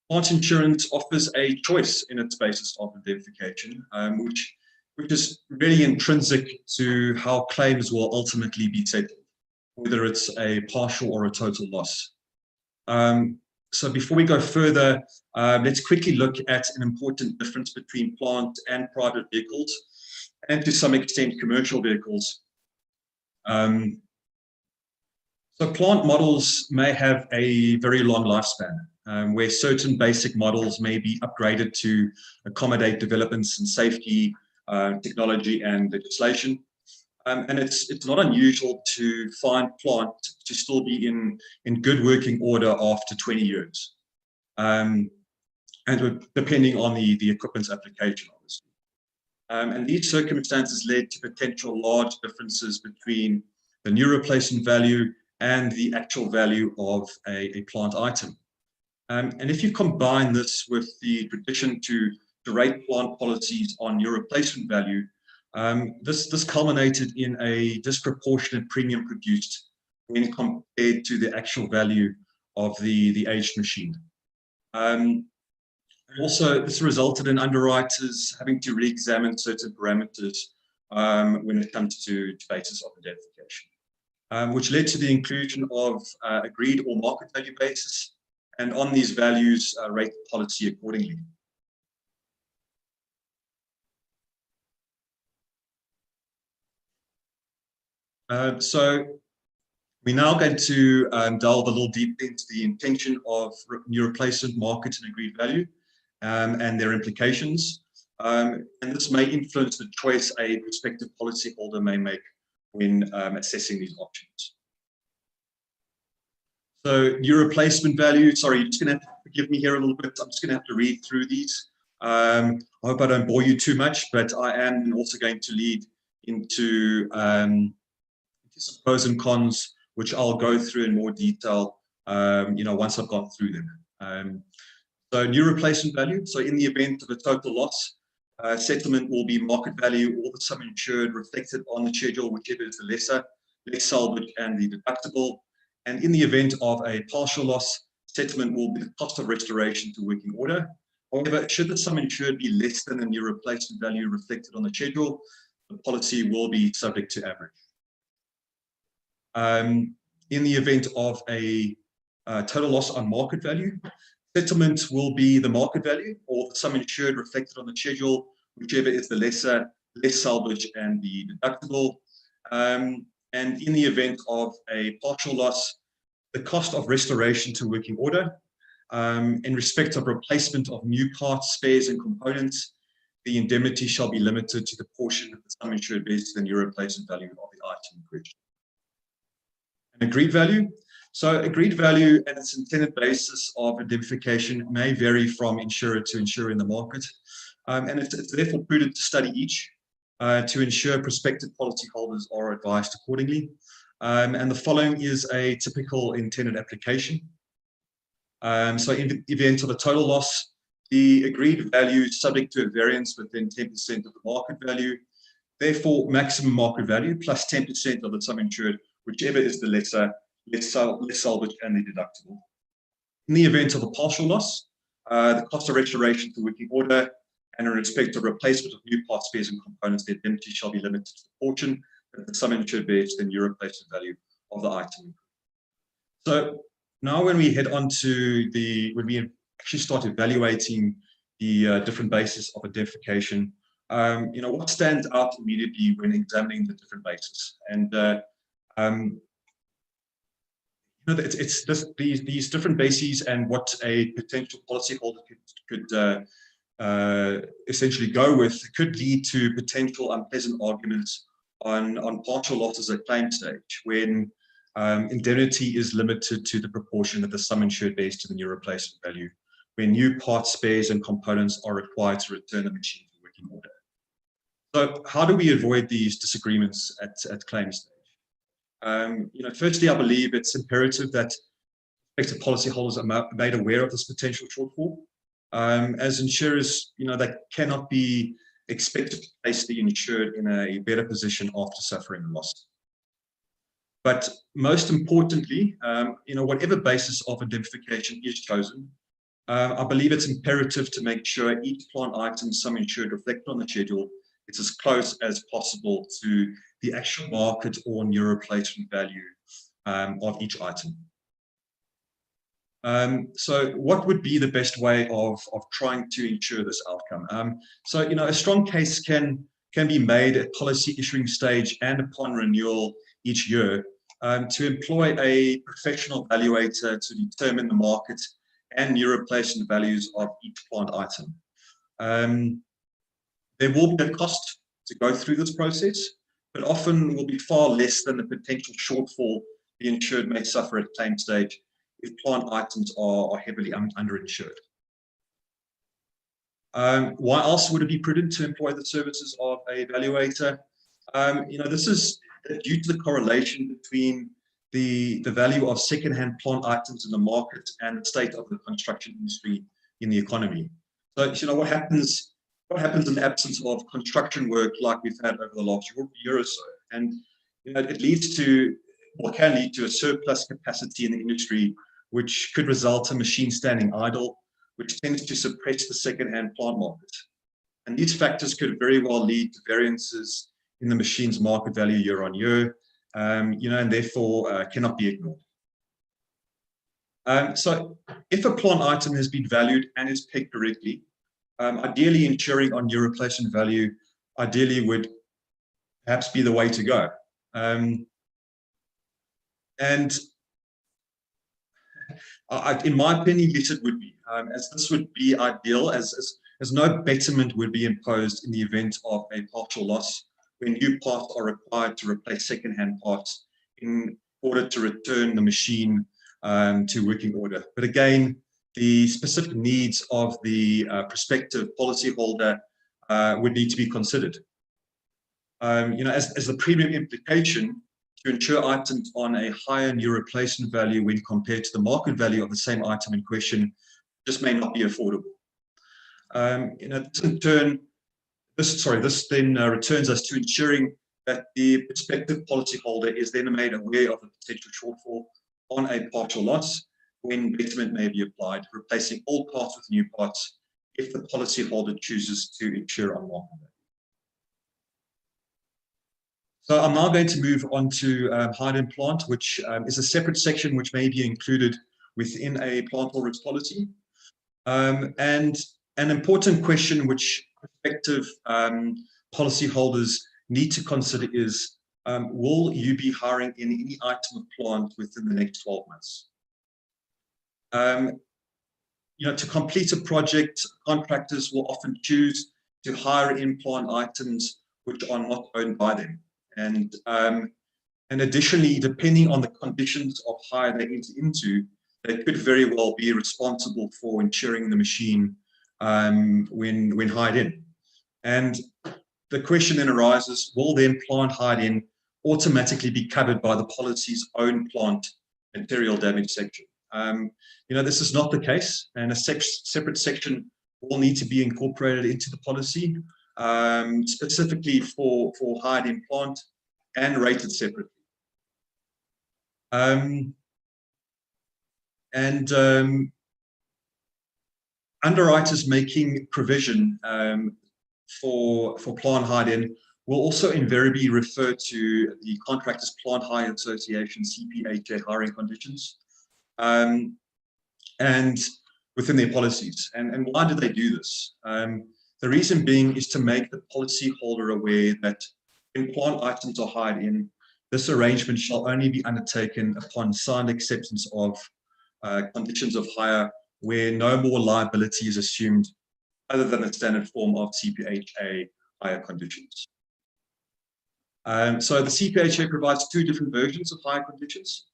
plant insurance offers a choice in its basis of indemnification, which is really intrinsic to how claims will ultimately be settled, whether it's a partial or a total loss. So before we go further, let's quickly look at an important difference between plant and private vehicles, and to some extent commercial vehicles. So plant models may have a very long lifespan, where certain basic models may be upgraded to accommodate developments in safety, technology and legislation. And it's not unusual to find plant to still be in good working order after 20 years. And depending on the equipment's application, obviously. And these circumstances led to potential large differences between the new replacement value and the actual value of a plant item. And if you combine this with the tradition to rate plant policies on new replacement value, this culminated in a disproportionate premium produced when compared to the actual value of the aged machine. Also, this resulted in underwriters having to re-examine certain parameters when it comes to basis of indemnification, which led to the inclusion of agreed or market value basis, and on these values rate the policy accordingly. So we're now going to delve a little deeper into the intention of new replacement market and agreed value, and their implications. And this may influence the choice a prospective policyholder may make when assessing these options. So new replacement value, sorry, you're just going to have to forgive me here a little bit. I'm just going to have to read through these. I hope I don't bore you too much, but I am also going to lead into some pros and cons, which I'll go through in more detail, you know, once I've gone through them. So new replacement value. So in the event of a total loss, settlement will be market value or the sum insured reflected on the schedule, whichever is the lesser, less salvage and the deductible. And in the event of a partial loss, settlement will be the cost of restoration to working order, However, should the sum insured be less than the new replacement value reflected on the schedule, the policy will be subject to average. In the event of a total loss on market value, settlement will be the market value or the sum insured reflected on the schedule, whichever is the lesser, less salvage and the deductible. And in the event of a partial loss, the cost of restoration to working order. In respect of replacement of new parts, spares and components, the indemnity shall be limited to the portion of the sum insured based on the new replacement value of the item in question. An agreed value. So agreed value and its intended basis of indemnification may vary from insurer to insurer in the market. And it's therefore prudent to study each to ensure prospective policyholders are advised accordingly. And the following is a typical intended application. So in the event of a total loss, the agreed value is subject to a variance within 10% of the market value. Therefore, maximum market value plus 10% of the sum insured, whichever is the lesser, less salvage and the deductible. In the event of a partial loss, the cost of restoration to working order and in respect of replacement of new parts, spares and components, the indemnity shall be limited to the portion that the sum insured bears the new replacement value of the item. So now when we head on to when we actually start evaluating the different bases of indemnification, what stands out immediately when examining the different bases? And it's these different bases and what a potential policyholder could essentially go with could lead to potential unpleasant arguments on partial losses at claim stage when indemnity is limited to the proportion that the sum insured bears to the new replacement value, when new parts, spares and components are required to return the machine to working order. So how do we avoid these disagreements at claim stage? Firstly, I believe it's imperative that prospective policyholders are made aware of this potential shortfall. As insurers, they cannot be expected to place the insured in a better position after suffering a loss. But most importantly, whatever basis of indemnification is chosen, I believe it's imperative to make sure each plant item sum insured reflected on the schedule is as close as possible to the actual market or new replacement value of each item. So what would be the best way of trying to ensure this outcome? A strong case can be made at policy issuing stage and upon renewal each year to employ a professional valuator to determine the market and new replacement values of each plant item. There will be a cost to go through this process, but often will be far less than the potential shortfall the insured may suffer at claim stage if plant items are heavily underinsured. Why else would it be prudent to employ the services of a valuator? This is due to the correlation between the value of second-hand plant items in the market and the state of the construction industry in the economy. So, what happens in the absence of construction work like we've had over the last year or so? And it leads to, or can lead to, a surplus capacity in the industry, which could result in machines standing idle, which tends to suppress the second-hand plant market. And these factors could very well lead to variances in the machine's market value year on year, and therefore cannot be ignored. So if a plant item has been valued and is pegged correctly, ideally insuring on new replacement value ideally would perhaps be the way to go. And in my opinion, yes, it would be, as this would be ideal, as no betterment would be imposed in the event of a partial loss when new parts are required to replace second-hand parts in order to return the machine to working order. But again, the specific needs of the prospective policyholder would need to be considered. As the premium implication, to insure items on a higher new replacement value when compared to the market value of the same item in question just may not be affordable. This then returns us to ensuring that the prospective policyholder is then made aware of the potential shortfall on a partial loss when betterment may be applied, replacing old parts with new parts if the policyholder chooses to insure on market day. So I'm now going to move on to hide-in plant, which is a separate section which may be included within a plant all risk policy. And an important question which prospective policyholders need to consider is, will you be hiring in any item of plant within the next 12 months? To complete a project, contractors will often choose to hire in plant items which are not owned by them. And additionally, depending on the conditions of hire they enter into, they could very well be responsible for insuring the machine when hired in. And the question then arises, will then plant hired in automatically be covered by the policy's own plant material damage section? This is not the case, and a separate section will need to be incorporated into the policy, specifically for hired in plant and rated separately. Underwriters making provision for plant hired in will also invariably refer to the Contractors Plant Hire Association CPHA hiring conditions and within their policies. And why do they do this? The reason being is to make the policyholder aware that when plant items are hired in, this arrangement shall only be undertaken upon signed acceptance of conditions of hire where no more liability is assumed other than the standard form of CPHA hire conditions. So the CPHA provides two different versions of hire conditions.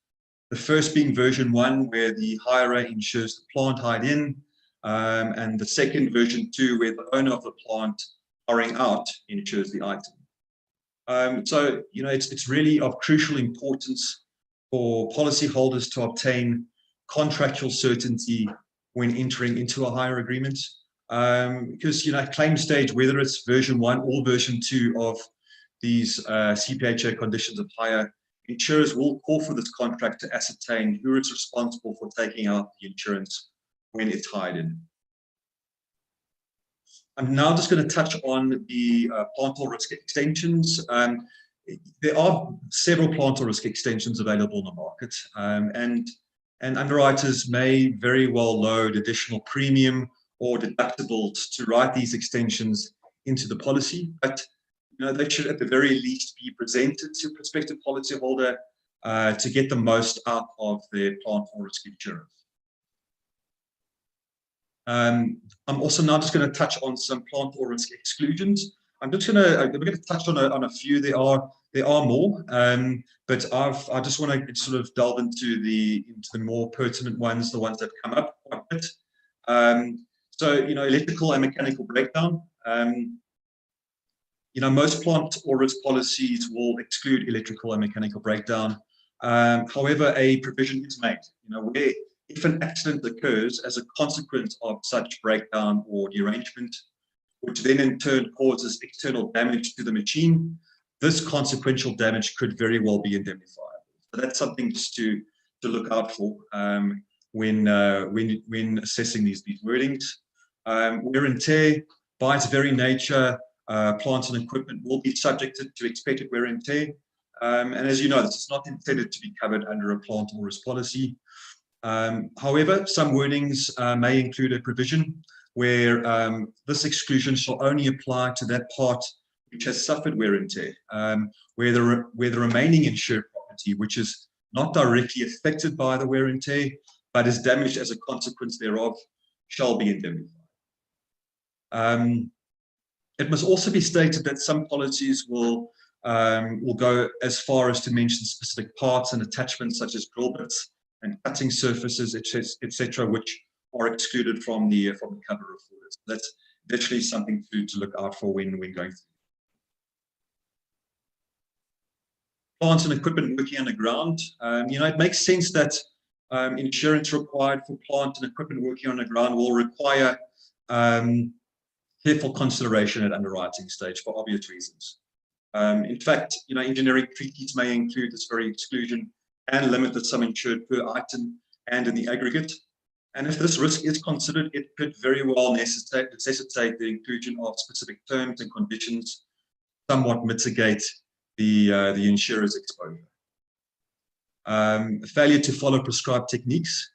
The first being version 1, where the hirer insures the plant hired in, and the second, version 2, where the owner of the plant hiring out insures the item. So, it's really of crucial importance for policyholders to obtain contractual certainty when entering into a hire agreement. Because, at claim stage, whether it's version 1 or version 2 of these CPHA conditions of hire, insurers will call for this contract to ascertain who is responsible for taking out the insurance when it's hired in. I'm now just going to touch on the plant all risk extensions. There are several plant all risk extensions available in the market, and underwriters may very well load additional premium or deductibles to write these extensions into the policy, but they should at the very least be presented to a prospective policyholder to get the most out of their plant all risk insurance. I'm also now just going to touch on some plant all risk exclusions. We're going to touch on a few. There are more, but I just want to sort of delve into the more pertinent ones, the ones that come up quite a bit. So electrical and mechanical breakdown. Most plant all risk policies will exclude electrical and mechanical breakdown. However, a provision is made, where if an accident occurs as a consequence of such breakdown or derangement, which then in turn causes external damage to the machine, this consequential damage could very well be indemnifiable. So that's something just to look out for when assessing these wordings. Wear and tear, by its very nature, plants and equipment will be subjected to expected wear and tear. And as you know, this is not intended to be covered under a plant all risk policy. However, some wordings may include a provision where this exclusion shall only apply to that part which has suffered wear and tear, where the remaining insured property, which is not directly affected by the wear and tear, but is damaged as a consequence thereof, shall be indemnified. It must also be stated that some policies will go as far as to mention specific parts and attachments such as drill bits and cutting surfaces, etc., which are excluded from the cover of orders. That's literally something to look out for when going through. Plants and equipment working underground. It makes sense that insurance required for plant and equipment working underground will require careful consideration at underwriting stage for obvious reasons. In fact, engineering treaties may include this very exclusion and limit the sum insured per item and in the aggregate. And if this risk is considered, it could very well necessitate the inclusion of specific terms and conditions, somewhat mitigate the insurer's exposure. Failure to follow prescribed techniques.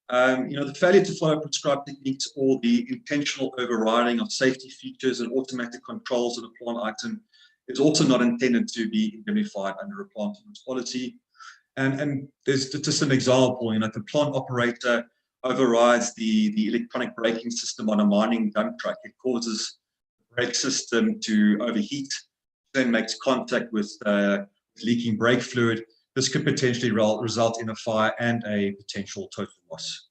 The failure to follow prescribed techniques or the intentional overriding of safety features and automatic controls of a plant item is also not intended to be indemnified under a plant insurance policy. And there's just an example, if a plant operator overrides the electronic braking system on a mining dump truck, it causes the brake system to overheat, then makes contact with leaking brake fluid. This could potentially result in a fire and a potential total loss.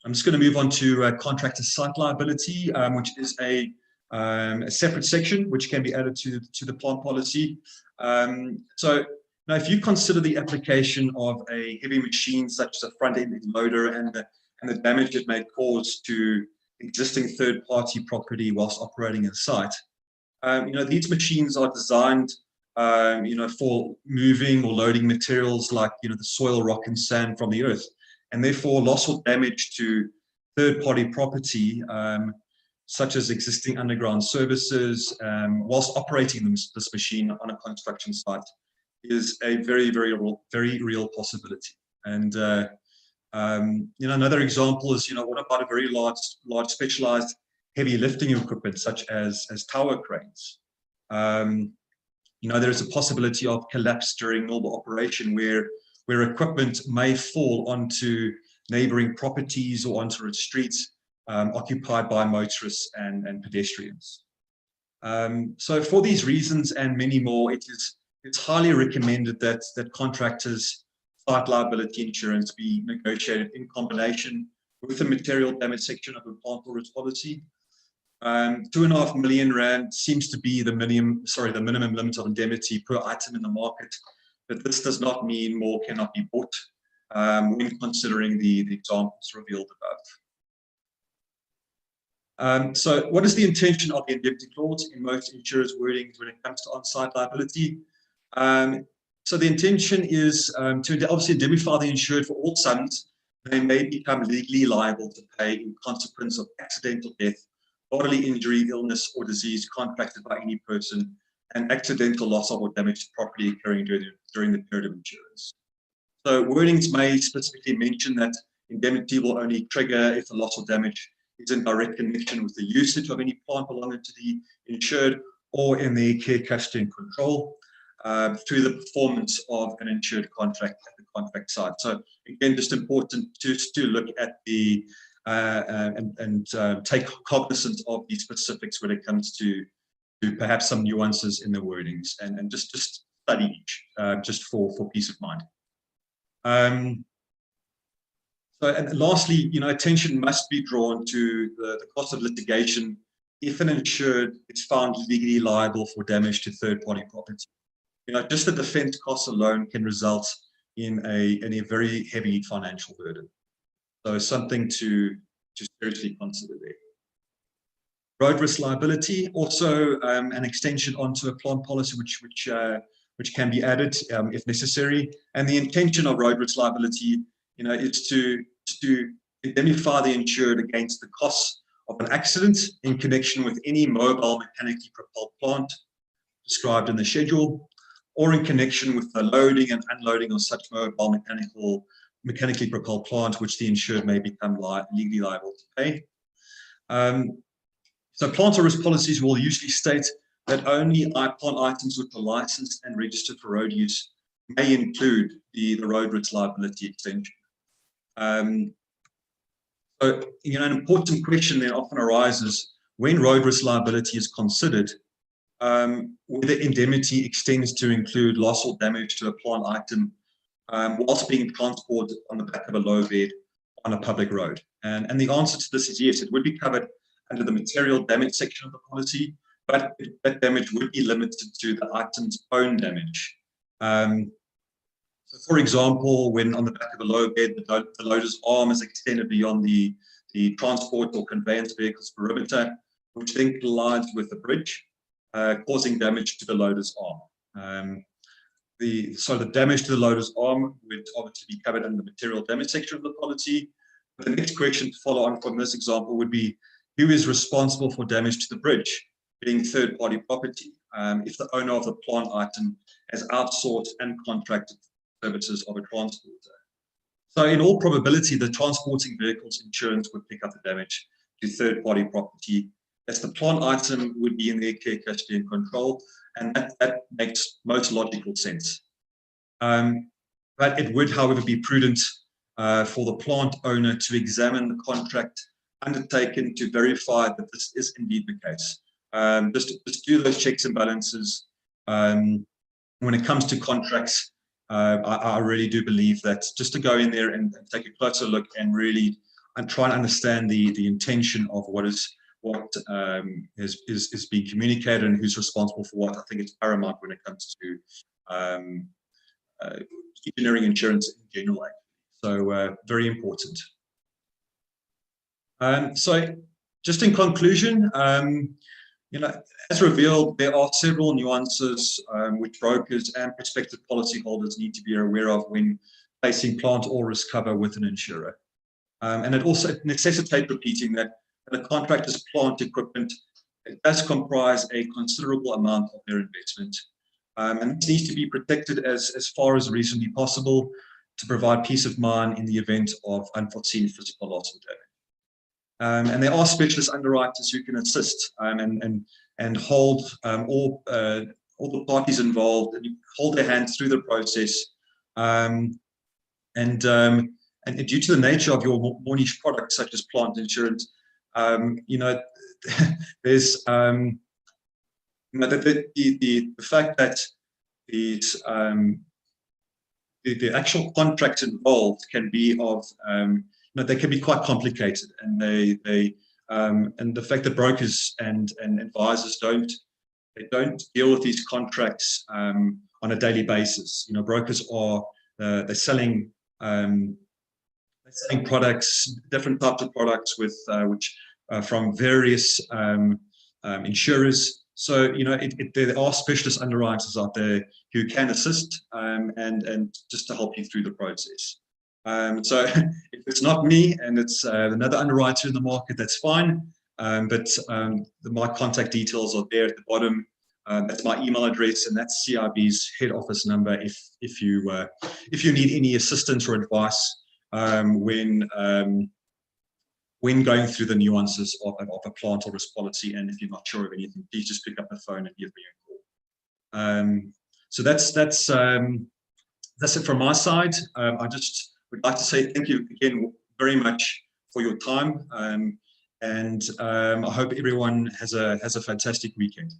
I'm just going to move on to contractor site liability, which is a separate section which can be added to the plant policy. So now, if you consider the application of a heavy machine such as a front-end loader and the damage it may cause to existing third-party property whilst operating a site, these machines are designed, for moving or loading materials like the soil, rock, and sand from the earth, and therefore loss or damage to third-party property, such as existing underground services, whilst operating this machine on a construction site, is a very, very real possibility. And another example is, what about a very large specialized heavy lifting equipment such as tower cranes? There is a possibility of collapse during normal operation where equipment may fall onto neighboring properties or onto its streets occupied by motorists and pedestrians. So for these reasons and many more, it's highly recommended that contractors' site liability insurance be negotiated in combination with the material damage section of a plant or its policy. 2.5 million rand seems to be the minimum limit of indemnity per item in the market, but this does not mean more cannot be bought when considering the examples revealed above. So what is the intention of the indemnity clause in most insurers' wordings when it comes to on-site liability? So the intention is to obviously indemnify the insured for all sums they may become legally liable to pay in consequence of accidental death, bodily injury, illness, or disease contracted by any person, and accidental loss of or damage to property occurring during the period of insurance. So wordings may specifically mention that indemnity will only trigger if the loss or damage is in direct connection with the usage of any plant belonging to the insured or in their care, custody, and control through the performance of an insured contract at the contract site. So again, just important to look at the and take cognizance of the specifics when it comes to perhaps some nuances in the wordings, and just study each just for peace of mind. So, and lastly, attention must be drawn to the cost of litigation if an insured is found legally liable for damage to third-party property. Just the defense costs alone can result in a very heavy financial burden. So something to seriously consider there. Road risk liability, also an extension onto a plant policy which can be added if necessary. And the intention of road risk liability, is to indemnify the insured against the costs of an accident in connection with any mobile mechanically propelled plant described in the schedule, or in connection with the loading and unloading of such mobile mechanically propelled plant, which the insured may become legally liable to pay. So plant or risk policies will usually state that only plant items which are licensed and registered for road use may include the road risk liability extension. So, an important question then often arises when road risk liability is considered, whether indemnity extends to include loss or damage to a plant item whilst being transported on the back of a low bed on a public road. And the answer to this is yes, it would be covered under the material damage section of the policy, but that damage would be limited to the item's own damage. So for example, when on the back of a low bed, the loader's arm is extended beyond the transport or conveyance vehicle's perimeter, which then collides with the bridge, causing damage to the loader's arm. the damage to the loader's arm would obviously be covered under the material damage section of the policy. But the next question to follow on from this example would be, who is responsible for damage to the bridge, being third-party property, if the owner of the plant item has outsourced and contracted services of a transporter? So in all probability, the transporting vehicle's insurance would pick up the damage to third-party property, as the plant item would be in their care, custody, and control, and that makes most logical sense. But it would, however, be prudent for the plant owner to examine the contract undertaken to verify that this is indeed the case. Just do those checks and balances. When it comes to contracts, I really do believe that just to go in there and take a closer look and really try and understand the intention of what is being communicated and who's responsible for what, I think it's paramount when it comes to engineering insurance in general. So very important. So just in conclusion, as revealed, there are several nuances which brokers and prospective policyholders need to be aware of when placing plant or risk cover with an insurer. And it also necessitates repeating that the contractor's plant equipment, it does comprise a considerable amount of their investment. And it needs to be protected as far as reasonably possible to provide peace of mind in the event of unforeseen physical loss or damage. And there are specialist underwriters who can assist and hold all the parties involved and hold their hands through the process. And due to the nature of your more niche products, such as plant insurance, there's the fact that the actual contracts involved can be of they can be quite complicated, and and the fact that brokers and advisors don't deal with these contracts on a daily basis. Brokers are they're selling products, different types of products with from various insurers. So there are specialist underwriters out there who can assist and just to help you through the process. So if it's not me and it's another underwriter in the market, that's fine. But my contact details are there at the bottom. That's my email address, and that's CIB's head office number if you need any assistance or advice when going through the nuances of a plant or risk policy. And if you're not sure of anything, please just pick up the phone and give me a call. So that's it from my side. I just would like to say thank you again very much for your time, and I hope everyone has a fantastic weekend.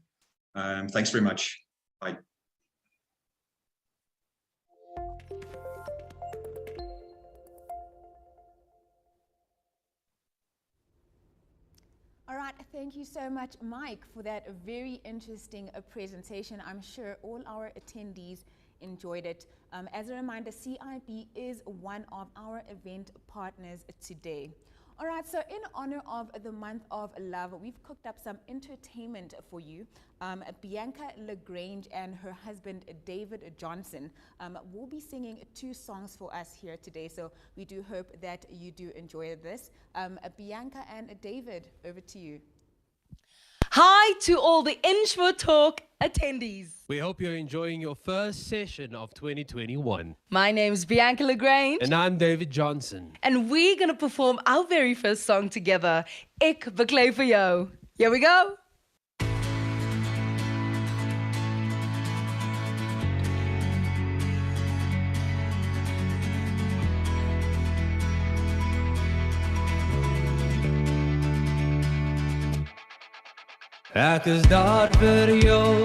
Thanks very much. Bye. All right, thank you so much, Mike, for that very interesting presentation. I'm sure all our attendees enjoyed it. As a reminder, CIB is one of our event partners today. All right, so in honor of the month of love, we've cooked up some entertainment for you. Bianca LaGrange and her husband, David Johnson, will be singing 2 songs for us here today. So we do hope that you do enjoy this. Bianca and David, over to you. Hi to all the InsureTalk attendees. We hope you're enjoying your first session of 2021. My name's Bianca LaGrange. And I'm David Johnson. And we're going to perform our very first song together, Ek Beklei vir jou. Here we go. Ek is daar vir jou.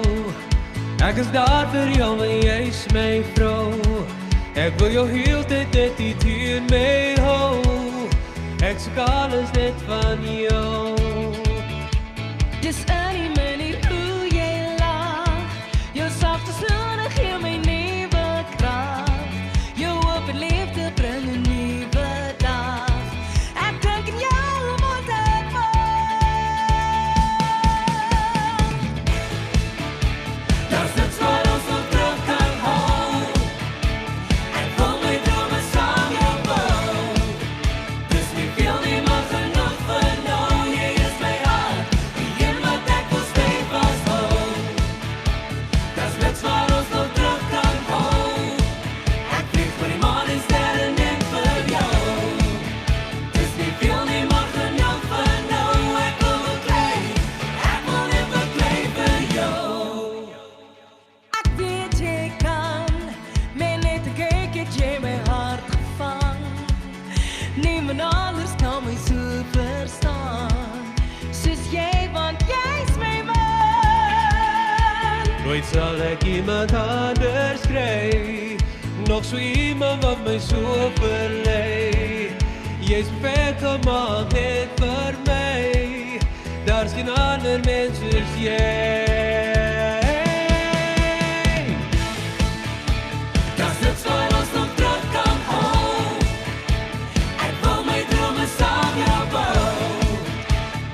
Ek is daar vir jou, want jy is my vrou. Ek wil jou heeltyd net hier teen my hou. Ek soek alles net van jou. Dis in die manier hoe jy lag. Jou sagte sinne gee my nuwe krag. Jou oop en liefde bring 'n nuwe dag. Ek dink in jou moet ek woon. Das is wat ons nog terug kan hou. Nooit sal ek iemand anders kry, nog so iemand wat my so verlei. Jy's perfek gemaak net vir my, daar's geen ander mens soos jy. Das niks wat ons nog terug kan hou, ek wil my drome saam jou bou.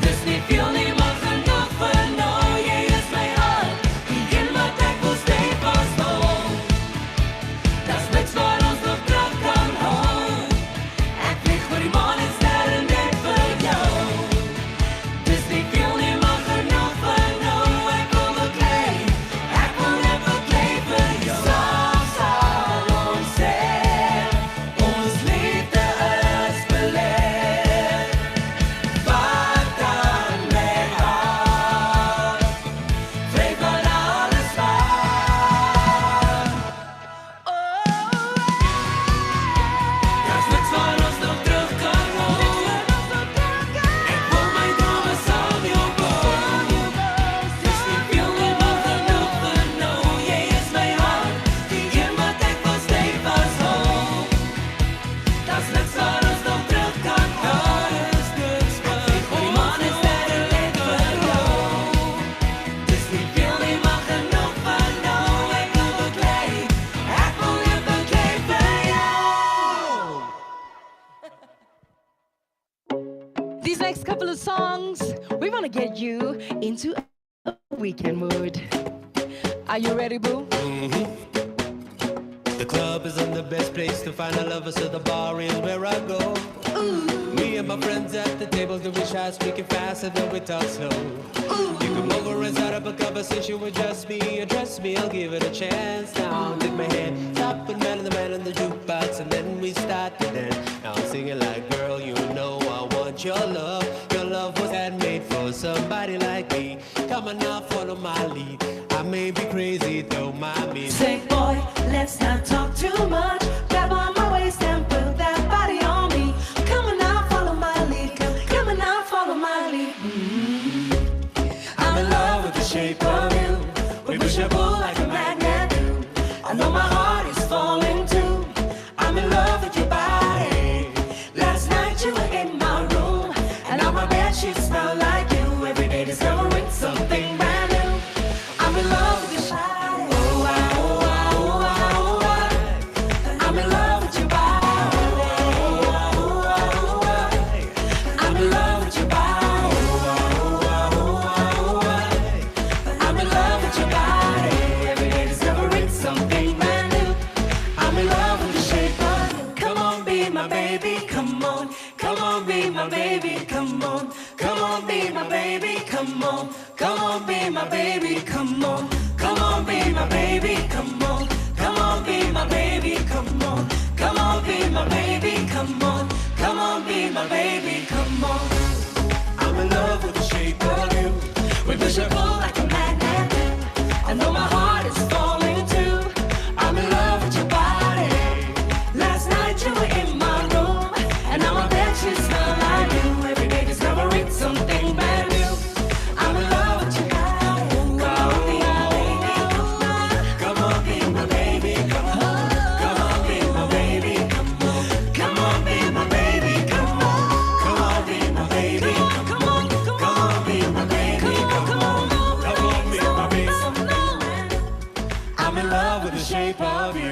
Dis nie veel nie, maar genoeg vir nou, jy is my hart, die een wat ek wil stevig hou. Das niks wat ons nog terug kan hou, ek vlieg vir die maan en sterre net vir jou. Dis nie veel nie, maar genoeg vir nou, ek wil beklei vir jou. Saam sal ons sê, ons liefde is belê. Wat aan my hart, vry van alles waar. Daar's niks wat ons nog terug kan hou, ek wil my drome saam jou bou. Dis nie veel nie, maar genoeg vir nou, jy is my hart, die een wat ek wil stevig hou. Daar's niks wat ons nog terug kan hou, ek vlieg vir die maan en sterre net vir jou. Dis nie veel nie, maar genoeg vir nou, ek wil beklei vir jou. These next couple of songs, we want to get you into a weekend mood. Are you ready, boo? The club isn't the best place to find a lover, so the bar is where I go. Me and my friends at the table doing shots, speaking faster than we talk slow. You come over and start up a conversation with just me, and trust me, I'll give it a chance. Now take my hand, stop and man in the jukebox, and then we start to dance. Now I'm singing like, girl, you know I want your love. Your love was handmade for somebody like me. Come on now, follow my lead. I may be crazy, don't mind me. Say, boy, let's not talk too much. Grab on my waist and put that body on me. Come on now, follow my lead. Come on now, follow my lead. I'm in love with the shape of you. We push and pull like a magnet do. I know my heart is falling too. I'm in love with your body. Last night you were in my room, and now my bed sheets smell like you. Every day discovering something brand new. I'm in love with your body. Oh, I, oh, I, oh, I, oh, I. I'm in love with your body. Oh, I, oh, I, oh, I. I'm in love with your body. Oh, I, oh, I, oh, I, oh, I. I'm in love with your body. Every day discovering something brand new. I'm in love with the shape of you. Come on, be my baby, come on. Come on, be my baby, come on. Come on, be my baby, come on. Come on, be my baby, come on. Come on, be my baby, come on. Come on, be my baby, come on. Come on, be my baby, come on. Come on, be my baby, come on. I'm in love with the shape of you. We push and pull like a magnet do. I know my heart is falling too. I'm in love with your body. Last night you were in my room, and now my bed sheets smell like you. Every day discovering something brand new. I'm in love with your body. Come on, be my baby, come on. Come on, be my baby, come on. Come on, be my baby, come on. Come on, be my baby, come on. Come on, be my baby, come on. Come on, be my baby. I'm in love with the shape of you.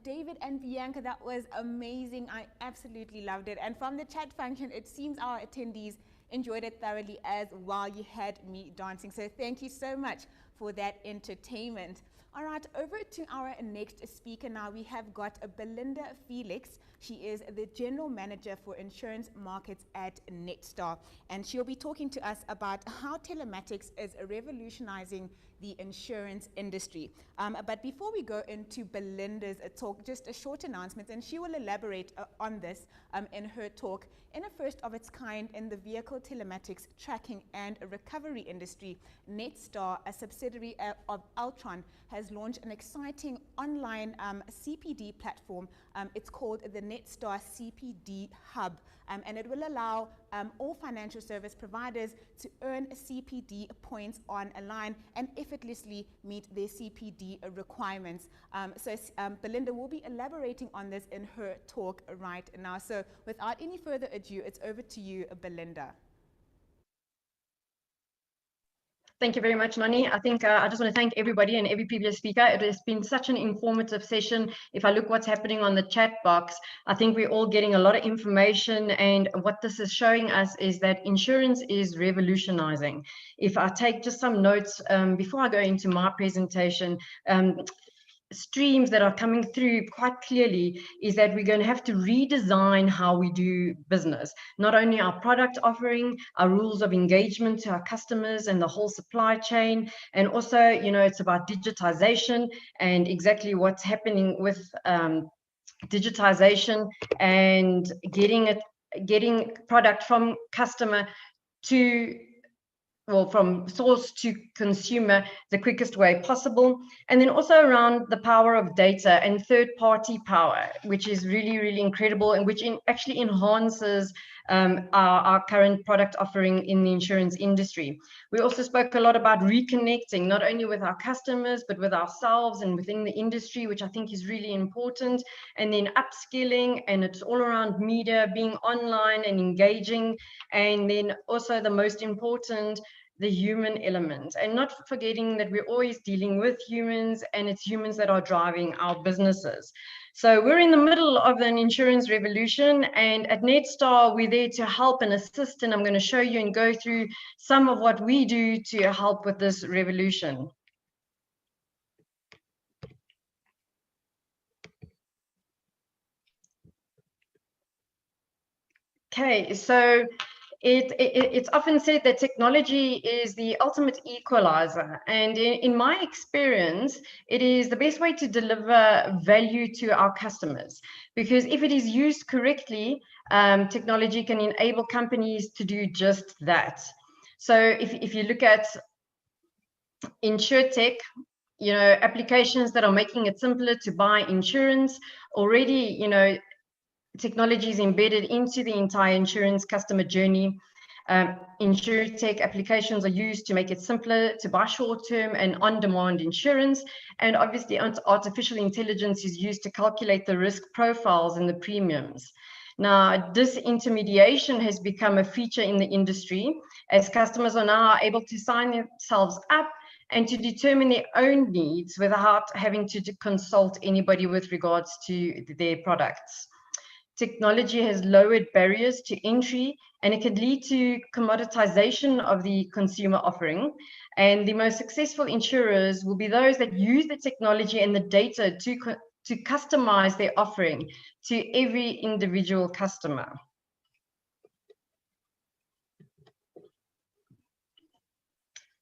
David and Bianca, that was amazing. I absolutely loved it. And from the chat function, it seems our attendees enjoyed it thoroughly as well. You had me dancing. So thank you so much for that entertainment. All right, over to our next speaker now. We have got Belinda Felix. She is the General Manager for Insurance Markets at Netstar. And she'll be talking to us about how telematics is revolutionizing the insurance industry. But before we go into Belinda's talk, just a short announcement, and she will elaborate on this in her talk. In a first of its kind in the vehicle telematics tracking and recovery industry, Netstar, a subsidiary of Altron, has launched an exciting online CPD platform. It's called the Netstar CPD Hub, and it will allow all financial service providers to earn CPD points online and effortlessly meet their CPD requirements. So Belinda will be elaborating on this in her talk right now. So without any further ado, it's over to you, Belinda. Thank you very much, Noni. I think I just want to thank everybody and every previous speaker. It has been such an informative session. If I look what's happening on the chat box, I think we're all getting a lot of information, and what this is showing us is that insurance is revolutionizing. If I take just some notes before I go into my presentation, streams that are coming through quite clearly is that we're going to have to redesign how we do business. Not only our product offering, our rules of engagement to our customers and the whole supply chain, and also, you know, it's about digitization and exactly what's happening with digitization and getting product from customer to, well, from source to consumer the quickest way possible. And then also around the power of data and third-party power, which is really, really incredible, and which actually enhances our current product offering in the insurance industry. We also spoke a lot about reconnecting, not only with our customers, but with ourselves and within the industry, which I think is really important. And then upskilling, and it's all around media, being online and engaging. And then also the most important, the human element, and not forgetting that we're always dealing with humans, and it's humans that are driving our businesses. So we're in the middle of an insurance revolution, and at Netstar, we're there to help and assist, and I'm going to show you and go through some of what we do to help with this revolution. Okay, so it's often said that technology is the ultimate equalizer, and in my experience, it is the best way to deliver value to our customers, because if it is used correctly, technology can enable companies to do just that. So if you look at InsureTech, you know, applications that are making it simpler to buy insurance already, you know, technology is embedded into the entire insurance customer journey. InsureTech applications are used to make it simpler to buy short-term and on-demand insurance. And obviously, artificial intelligence is used to calculate the risk profiles and the premiums. Now, disintermediation has become a feature in the industry, as customers are now able to sign themselves up and to determine their own needs without having to consult anybody with regards to their products. Technology has lowered barriers to entry, and it can lead to commoditization of the consumer offering. And the most successful insurers will be those that use the technology and the data to customize their offering to every individual customer.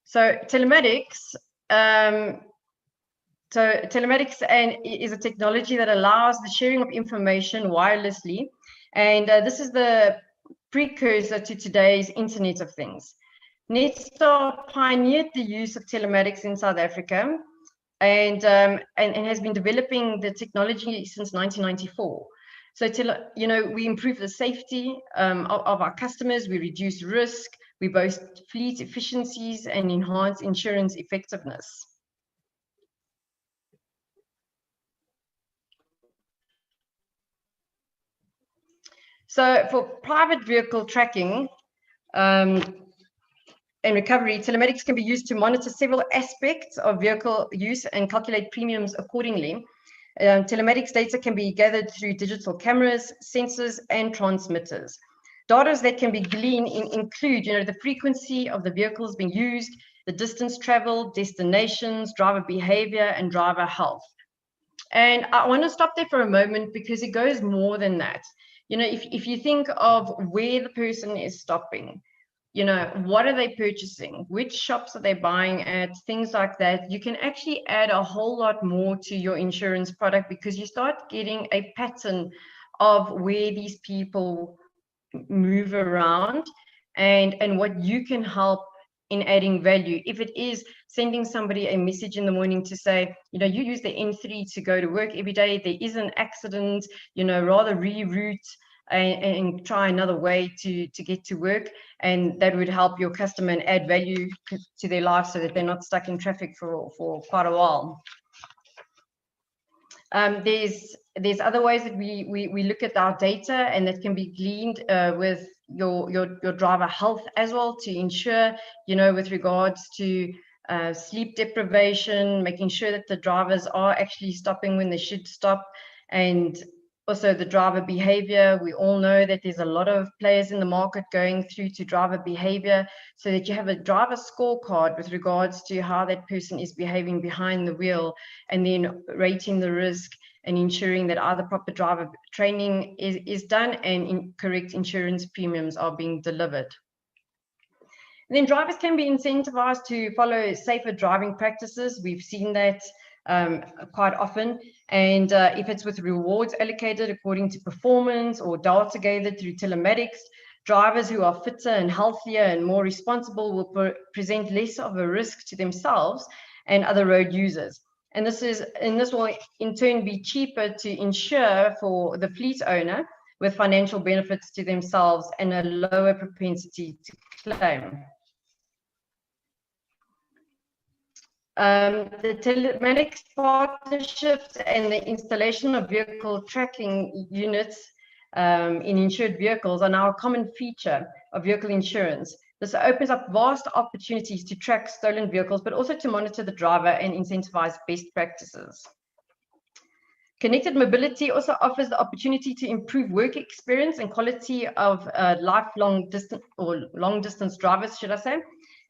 So telematics, is a technology that allows the sharing of information wirelessly. And this is the precursor to today's Internet of Things. Netstar pioneered the use of telematics in South Africa, and has been developing the technology since 1994. So, you know, we improve the safety of our customers, we reduce risk, we boost fleet efficiencies, and enhance insurance effectiveness. So for private vehicle tracking and recovery, telematics can be used to monitor several aspects of vehicle use and calculate premiums accordingly. Telematics data can be gathered through digital cameras, sensors, and transmitters. Data that can be gleaned include, you know, the frequency of the vehicles being used, the distance traveled, destinations, driver behavior, and driver health. And I want to stop there for a moment, because it goes more than that. You know, if you think of where the person is stopping, you know, what are they purchasing? Which shops are they buying at? Things like that. You can actually add a whole lot more to your insurance product because you start getting a pattern of where these people move around and what you can help in adding value. If it is sending somebody a message in the morning to say, you know, you use the N3 to go to work every day, there is an accident, you know, rather reroute and try another way to get to work, and that would help your customer and add value to their life so that they're not stuck in traffic for quite a while. There's other ways that we look at our data, and that can be gleaned with your driver health as well, to ensure, you know, with regards to sleep deprivation, making sure that the drivers are actually stopping when they should stop, and also the driver behavior. We all know that there's a lot of players in the market going through to driver behavior, so that you have a driver scorecard with regards to how that person is behaving behind the wheel, and then rating the risk and ensuring that either proper driver training is done and correct insurance premiums are being delivered. And then drivers can be incentivized to follow safer driving practices. We've seen that quite often, and if it's with rewards allocated according to performance or data gathered through telematics, drivers who are fitter and healthier and more responsible will present less of a risk to themselves and other road users. And this will in turn be cheaper to insure for the fleet owner, with financial benefits to themselves and a lower propensity to claim. The telematics partnerships and the installation of vehicle tracking units in insured vehicles are now a common feature of vehicle insurance. This opens up vast opportunities to track stolen vehicles, but also to monitor the driver and incentivize best practices. Connected mobility also offers the opportunity to improve work experience and quality of long distance drivers, should I say.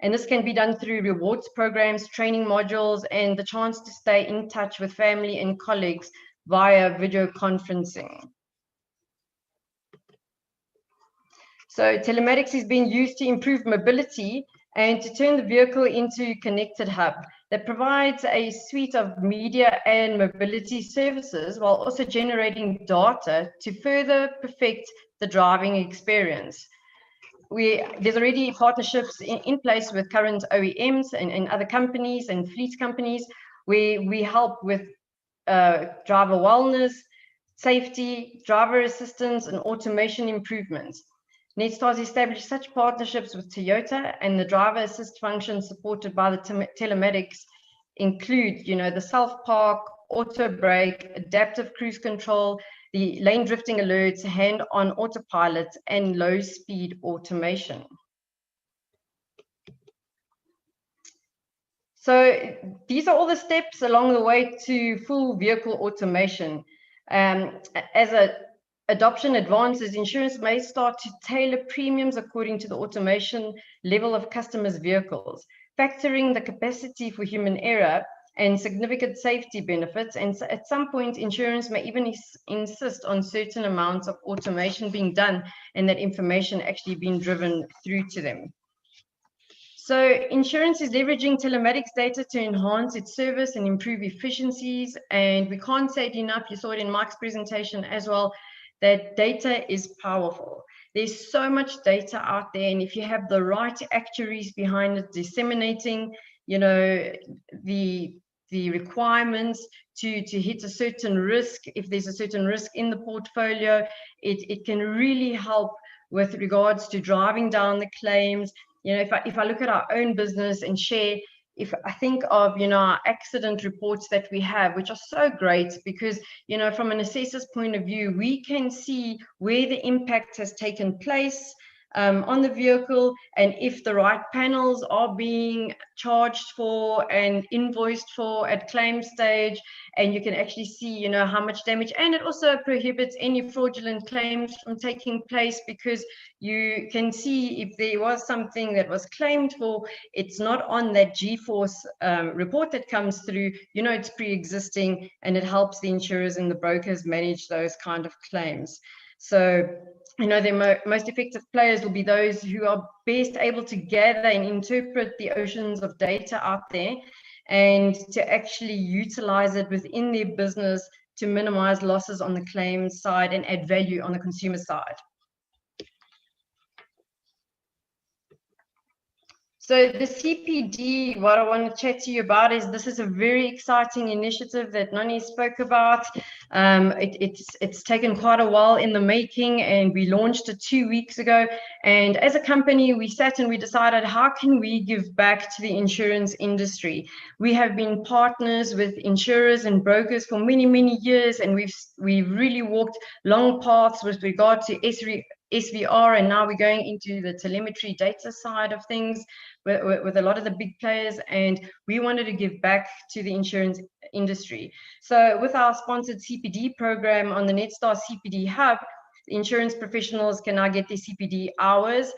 And this can be done through rewards programs, training modules, and the chance to stay in touch with family and colleagues via video conferencing. So telematics is being used to improve mobility and to turn the vehicle into a connected hub that provides a suite of media and mobility services, while also generating data to further perfect the driving experience. There's already partnerships in place with current OEMs and other companies and fleet companies, where we help with driver wellness, safety, driver assistance, and automation improvements. Netstar's established such partnerships with Toyota, and the driver assist functions supported by the telematics include, you know, the self-park, auto brake, adaptive cruise control, the lane drifting alerts, hand-on autopilot, and low-speed automation. So these are all the steps along the way to full vehicle automation. As adoption advances, insurance may start to tailor premiums according to the automation level of customers' vehicles, factoring the capacity for human error and significant safety benefits. And so at some point, insurance may even insist on certain amounts of automation being done and that information actually being driven through to them. So insurance is leveraging telematics data to enhance its service and improve efficiencies. And we can't say it enough, you saw it in Mike's presentation as well, that data is powerful. There's so much data out there, and if you have the right actuaries behind it, disseminating, you know, the requirements to hit a certain risk, if there's a certain risk in the portfolio, it can really help with regards to driving down the claims. You know, if I look at our own business and share, if I think of, you know, our accident reports that we have, which are so great because, you know, from an assessor's point of view, we can see where the impact has taken place on the vehicle, and if the right panels are being charged for and invoiced for at claim stage, and you can actually see, you know, how much damage. And it also prohibits any fraudulent claims from taking place, because you can see if there was something that was claimed for, it's not on that G-Force report that comes through, you know, it's pre-existing, and it helps the insurers and the brokers manage those kind of claims. So you know, the most effective players will be those who are best able to gather and interpret the oceans of data out there and to actually utilize it within their business to minimize losses on the claims side and add value on the consumer side. So the CPD, what I want to chat to you about is this is a very exciting initiative that Nani spoke about. It's taken quite a while in the making, and we launched it 2 weeks ago. And as a company, we sat and we decided, how can we give back to the insurance industry? We have been partners with insurers and brokers for many, many years, and we've really walked long paths with regard to SVR, and now we're going into the telemetry data side of things with a lot of the big players, and we wanted to give back to the insurance industry. So with our sponsored CPD program on the Netstar CPD Hub, insurance professionals can now get their CPD hours.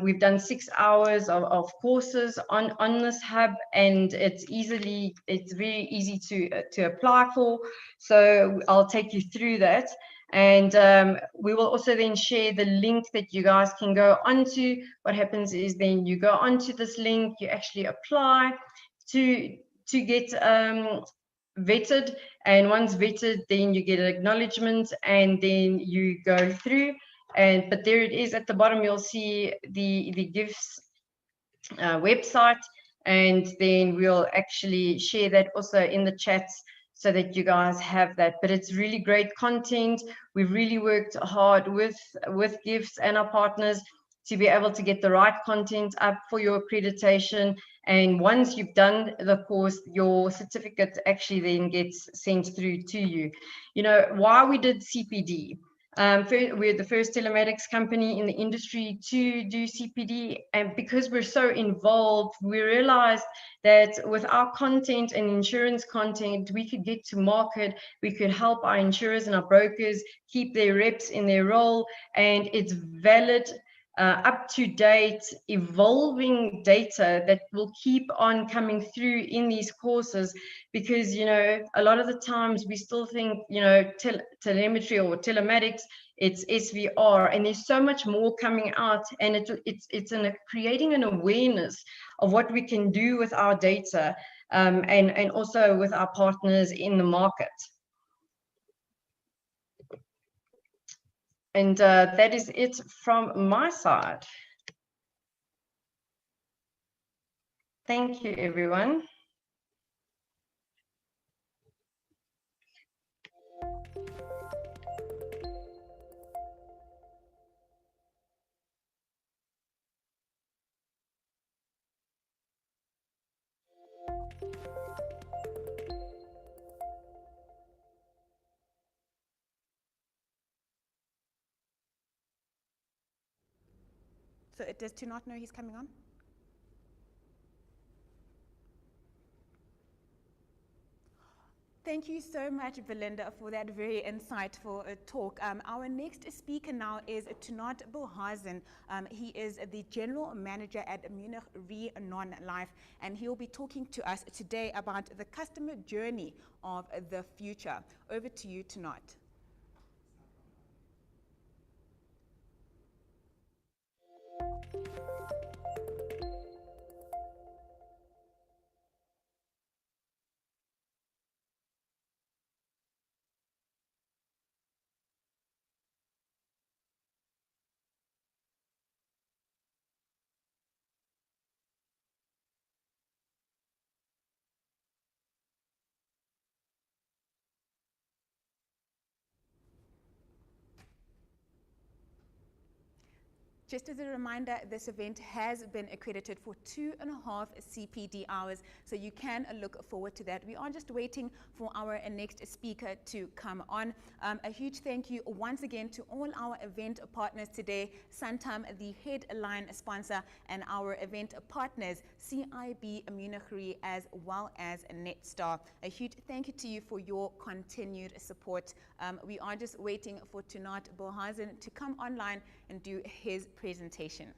We've done 6 hours of courses on this hub, and it's very easy to apply for. So I'll take you through that. And we will also then share the link that you guys can go onto. What happens is then you go onto this link, you actually apply to get vetted, and once vetted, then you get an acknowledgement, and then you go through. But there it is at the bottom. You'll see the gifts website, and then we'll actually share that also in the chats, so that you guys have that. But it's really great content. We've really worked hard with gifts and our partners to be able to get the right content up for your accreditation. And once you've done the course, your certificate actually then gets sent through to you. You know, why we did CPD. We're the first telematics company in the industry to do CPD, and because we're so involved, we realized that with our content and insurance content, we could get to market, we could help our insurers and our brokers keep their reps in their role, and it's valid, up-to-date, evolving data that will keep on coming through in these courses. Because, you know, a lot of the times we still think, you know, telemetry or telematics, it's SVR, and there's so much more coming out, and it's creating an awareness of what we can do with our data, and also with our partners in the market. And that is it from my side. Thank you, everyone. So does to not know he's coming on? Thank you so much, Belinda, for that very insightful talk. Our next speaker now is Tunat Bohazen. He is the General Manager at Munich Re Non-Life, and he will be talking to us today about the customer journey of the future. Over to you, Tunat. Just as a reminder, this event has been accredited for 2.5 CPD hours, so you can look forward to that. We are just waiting for our next speaker to come on. A huge thank you once again to all our event partners today, Santam, the headline sponsor, and our event partners, CIB Munich Re, as well as Netstar. A huge thank you to you for your continued support. We are just waiting for Tunat Bohazen to come online and do his presentation.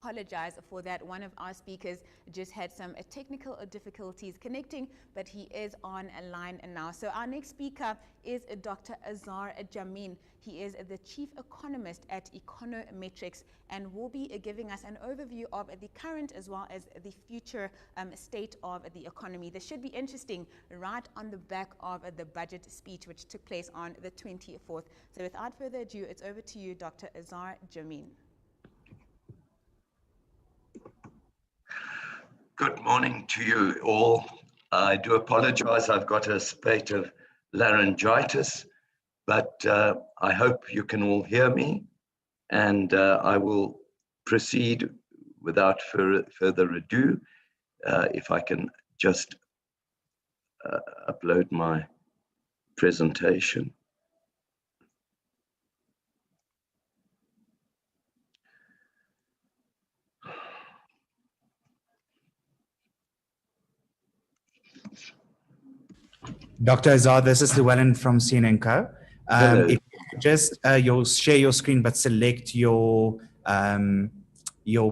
Apologize for that. One of our speakers just had some technical difficulties connecting, but he is on a line now. So our next speaker is Dr. Azar Jamin. He is the chief economist at Econometrics and will be giving us an overview of the current as well as the future state of the economy. This should be interesting right on the back of the budget speech, which took place on the 24th. So without further ado, it's over to you, Dr. Azar Jamin. Good morning to you all. I do apologize. I've got a spate of laryngitis, but I hope you can all hear me, and I will proceed without further ado. If I can just upload my presentation. Dr. Azar, this is Llewellyn from CN&CO. If you just you'll share your screen, but select your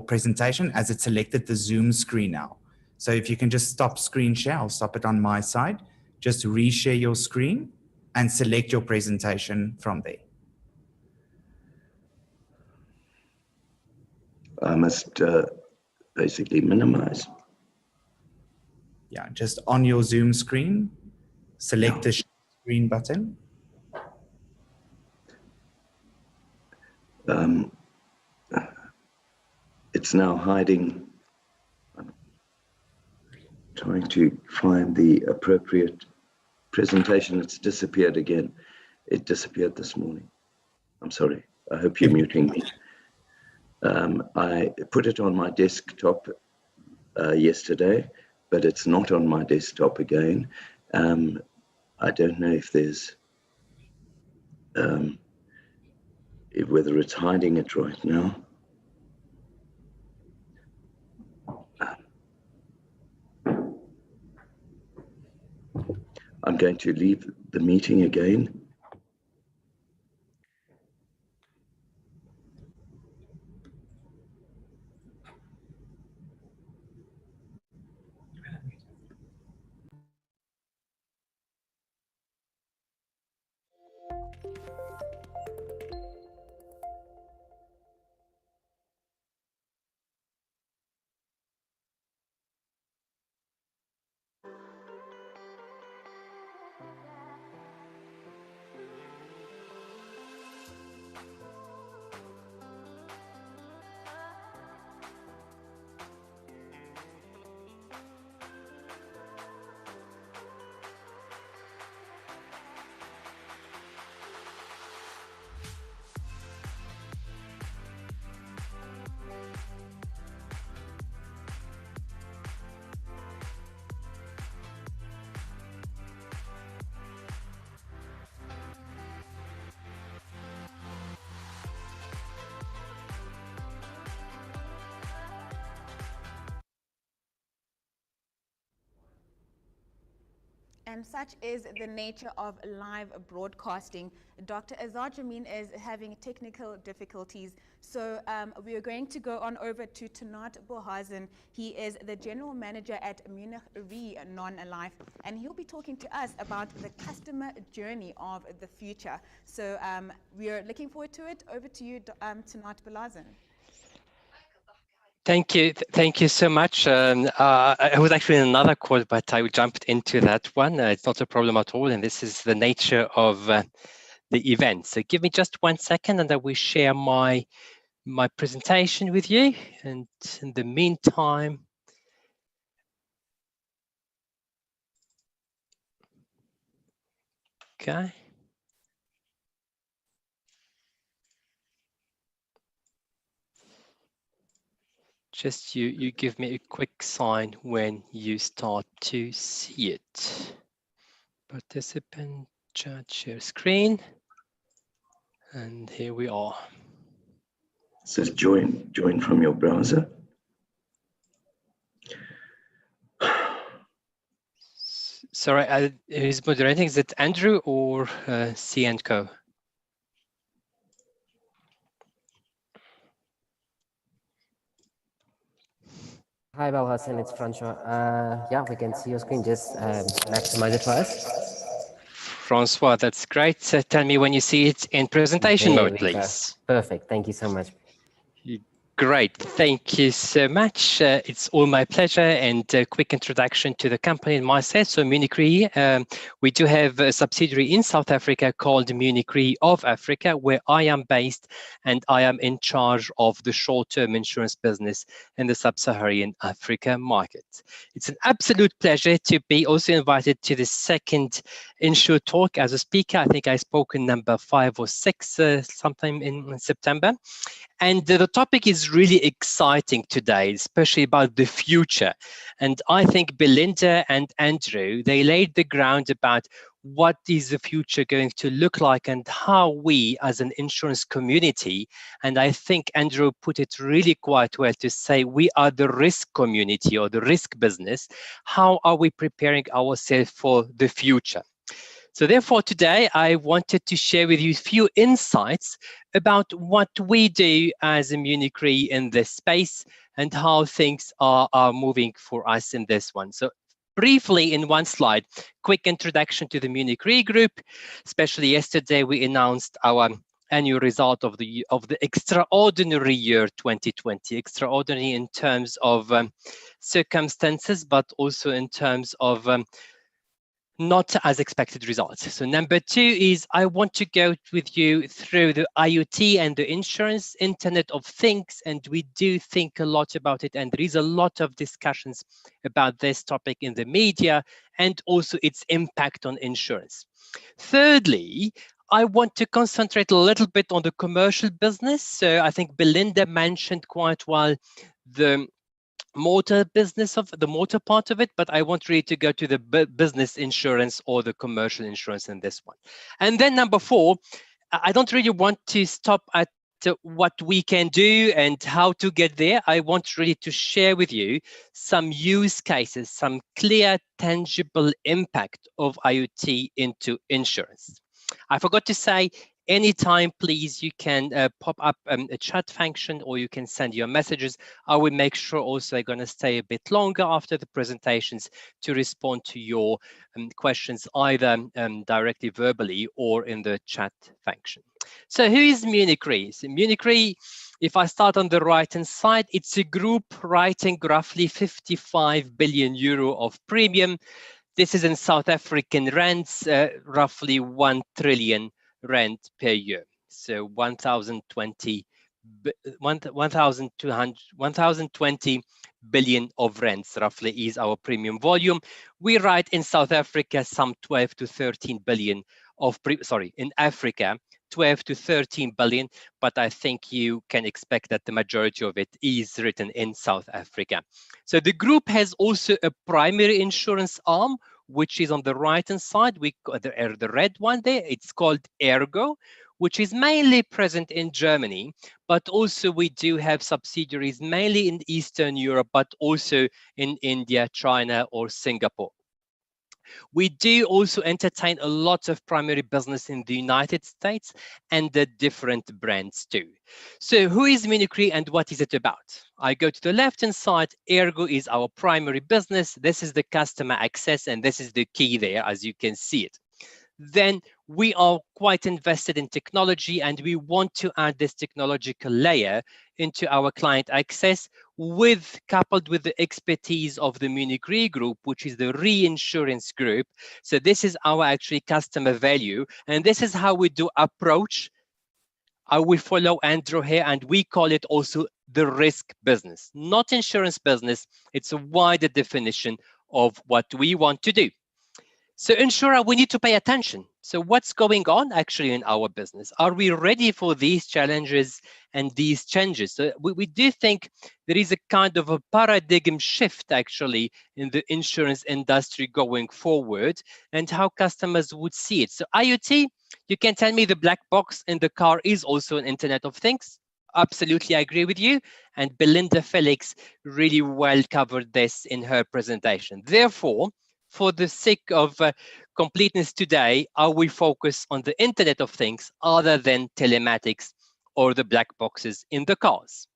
presentation as it's selected the Zoom screen now. So if you can just stop screen share, I'll stop it on my side. Just reshare your screen and select your presentation from there. I must basically minimize. Yeah, just on your Zoom screen, select the screen button. It's now hiding. I'm trying to find the appropriate presentation. It's disappeared again. It disappeared this morning. I'm sorry. I hope you're muting me. I put it on my desktop yesterday, but it's not on my desktop again. I don't know if there's whether it's hiding it right now. I'm going to leave the meeting again. And such is the nature of live broadcasting. Dr. Azar Jamin is having technical difficulties. So we are going to go on over to Tanat Bohazen. He is the general manager at Munich Re Non-Life, and he'll be talking to us about the customer journey of the future. So we are looking forward to it. Over to you, Tanat Bohazen. Thank you. Thank you so much. I was actually in another call, but I jumped into that one. It's not a problem at all. And this is the nature of the event. So give me just 1 second and I will share my presentation with you. And in the meantime, okay. Just you give me a quick sign when you start to see it. Participant chat, share screen. And here we are. It says join from your browser. Sorry, who's moderating? Is it Andrew or CN&CO? Hi, Bal Hassan, it's Francois. Yeah, we can see your screen. Just maximize it for us. Francois, that's great. Tell me when you see it in presentation There mode, we go. please. Perfect. Thank you so much. Great, thank you so much. It's all my pleasure, and a quick introduction to the company and myself. So Munich Re, we do have a subsidiary in South Africa called Munich Re of Africa, where I am based, and I am in charge of the short-term insurance business in the sub-Saharan Africa market. It's an absolute pleasure to be also invited to the second InsureTalk as a speaker. I think I spoke in number 5 or 6 sometime in September. And the topic is really exciting today, especially about the future. And I think Belinda and Andrew, they laid the ground about what is the future going to look like and how we as an insurance community, and I think Andrew put it really quite well to say we are the risk community or the risk business. How are we preparing ourselves for the future? So therefore, today, I wanted to share with you a few insights about what we do as a Munich Re in this space and how things are moving for us in this one. So briefly in one slide, quick introduction to the Munich Re Group. Especially yesterday, we announced our annual result of the extraordinary year 2020. Extraordinary in terms of circumstances, but also in terms of not as expected results. So number 2 is I want to go with you through the IoT and the insurance, Internet of Things, and we do think a lot about it, and there is a lot of discussions about this topic in the media and also its impact on insurance. Thirdly, I want to concentrate a little bit on the commercial business. So I think Belinda mentioned quite well the motor business of the motor part of it, but I want really to go to the business insurance or the commercial insurance in this one. And then number 4, I don't really want to stop at what we can do and how to get there. I want really to share with you some use cases, some clear, tangible impact of IoT into insurance. I forgot to say, anytime, please, you can pop up a chat function or you can send your messages. I will make sure also I'm going to stay a bit longer after the presentations to respond to your questions, either directly verbally or in the chat function. So who is Munich Re? So Munich Re, if I start on the right-hand side, it's a group writing roughly 55 billion euro of premium. This is in South African rands, roughly 1 trillion rand per year. So 1,020 billion of rands roughly is our premium volume. We write in South Africa some 12 to 13 billion of, in Africa, 12 to 13 billion, but I think you can expect that the majority of it is written in South Africa. So the group has also a primary insurance arm, which is on the right-hand side. The red one there, it's called ERGO, which is mainly present in Germany, but also we do have subsidiaries mainly in Eastern Europe, but also in India, China, or Singapore. We do also entertain a lot of primary business in the United States and the different brands too. So who is Munich Re and what is it about? I go to the left-hand side. Ergo is our primary business. This is the customer access, and this is the key there, as you can see it. Then we are quite invested in technology, and we want to add this technological layer into our client access coupled with the expertise of the Munich Re Group, which is the reinsurance group. So this is our actually customer value, and this is how we do approach. I will follow Andrew here, and we call it also the risk business, not insurance business. It's a wider definition of what we want to do. So insurer, we need to pay attention. So what's going on actually in our business? Are we ready for these challenges and these changes? So we do think there is a kind of a paradigm shift actually in the insurance industry going forward and how customers would see it. So IoT, you can tell me the black box in the car is also an Internet of Things. Absolutely, I agree with you. And Belinda Felix really well covered this in her presentation. Therefore, for the sake of completeness today, I will focus on the Internet of Things other than telematics or the black boxes in the cars.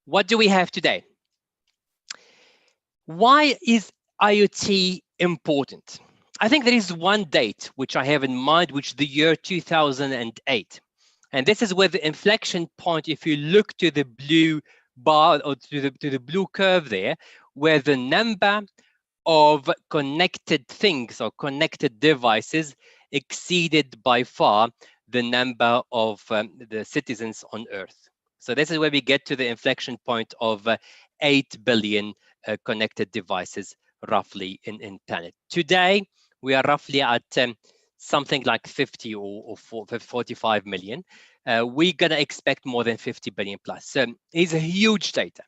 What do we have today? Why is IoT important? I think there is one date which I have in mind, which is the year 2008. And this is where the inflection point, if you look to the blue bar or to the blue curve there, where the number of connected things or connected devices exceeded by far the number of the citizens on Earth. So this is where we get to the inflection point of 8 billion connected devices roughly in planet. Today, we are roughly at something like 50 or 45 million. We're going to expect more than 50 billion plus. So it's a huge data.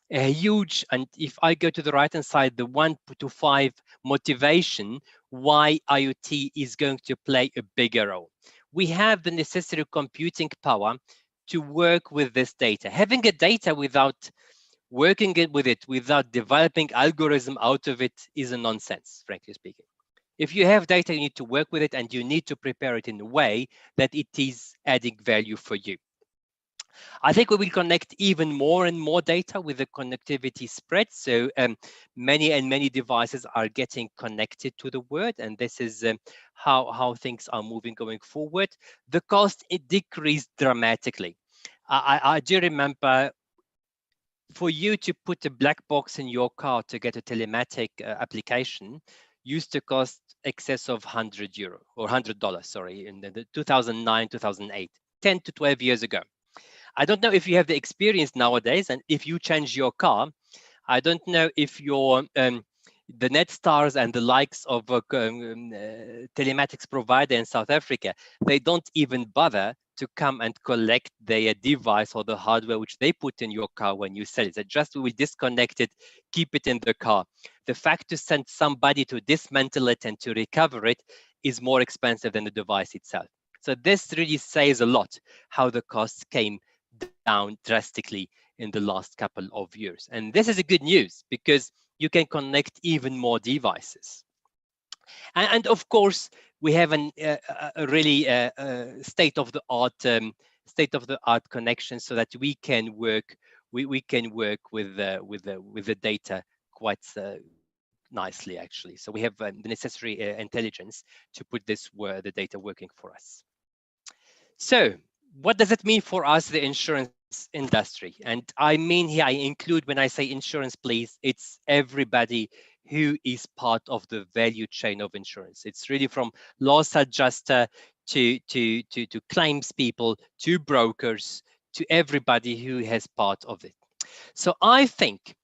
A huge, and if I go to the right hand side, the 1 to 5 motivation why IoT is going to play a bigger role. We have the necessary computing power to work with this data. Having a data without working with it, without developing algorithm out of it is a nonsense, frankly speaking. If you have data, you need to work with it and you need to prepare it in a way that it is adding value for you. I think we will connect even more and more data with the connectivity spread. So many devices are getting connected to the world, and this is how things are moving going forward. The cost, it decreased dramatically. I do remember for you to put a black box in your car to get a telematic application used to cost excess of €100 or $100, sorry, in the 2009, 2008, 10 to 12 years ago. I don't know if you have the experience nowadays, and if you change your car, I don't know if your the Netstars and the likes of telematics provider in South Africa, they don't even bother to come and collect their device or the hardware which they put in your car when you sell it. They just will disconnect it, keep it in the car. The fact to send somebody to dismantle it and to recover it is more expensive than the device itself. So this really says a lot how the costs came down drastically in the last couple of years. And this is a good news because you can connect even more devices. And of course, we have a really state-of-the-art connection so that we can work with the data quite nicely, actually. So we have the necessary intelligence to put the data working for us. So what does it mean for us, the insurance industry? And I mean here, I include, when I say insurance, please, it's everybody who is part of the value chain of insurance. It's really from loss adjuster to claims people, to brokers, to everybody who has part of it. So I think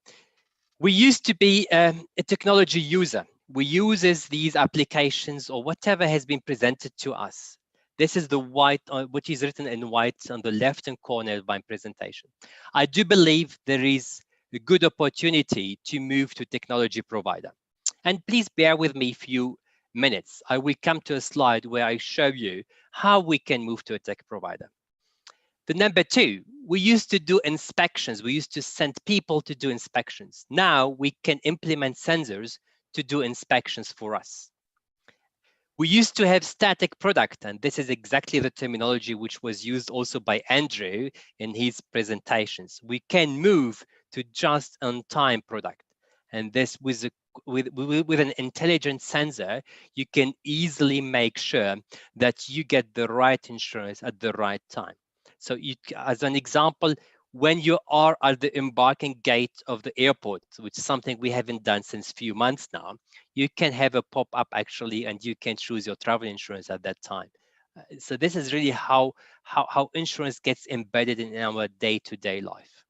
we used to be a technology user. We use these applications or whatever has been presented to us. This is the white, which is written in white on the left-hand corner of my presentation. I do believe there is a good opportunity to move to technology provider. And please bear with me a few minutes. I will come to a slide where I show you how we can move to a tech provider. The number two, we used to do inspections. We used to send people to do inspections. Now we can implement sensors to do inspections for us. We used to have static product, and this is exactly the terminology which was used also by Andrew in his presentations. We can move to just-on-time product, and this with an intelligent sensor, you can easily make sure that you get the right insurance at the right time. So as an example, when you are at the embarking gate of the airport, which is something we haven't done since a few months now, you can have a pop-up actually, and you can choose your travel insurance at that time. So this is really how insurance gets embedded in our day-to-day life.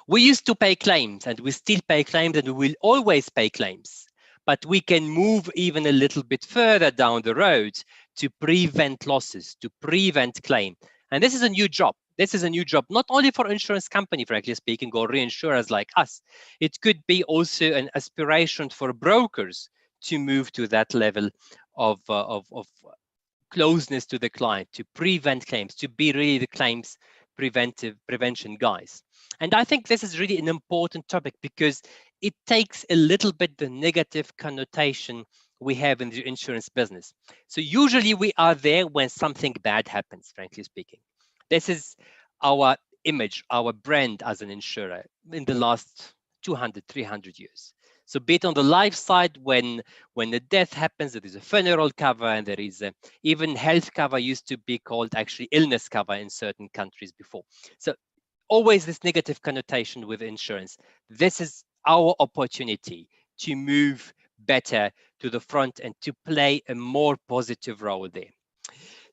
We used to pay claims, and we still pay claims, and we will always pay claims. But we can move even a little bit further down the road to prevent losses, to prevent claim. And this is a new job. This is a new job, not only for insurance company, frankly speaking, or reinsurers like us. It could be also an aspiration for brokers to move to that level of closeness to the client, to prevent claims, to be really the claims prevention guys. And I think this is really an important topic because it takes a little bit the negative connotation we have in the insurance business. So usually we are there when something bad happens, frankly speaking. This is our image, our brand as an insurer in the last 200, 300 years. So be it on the life side, when the death happens, there is a funeral cover, and there is even health cover used to be called actually illness cover in certain countries before. So always this negative connotation with insurance. This is our opportunity to move better to the front and to play a more positive role there.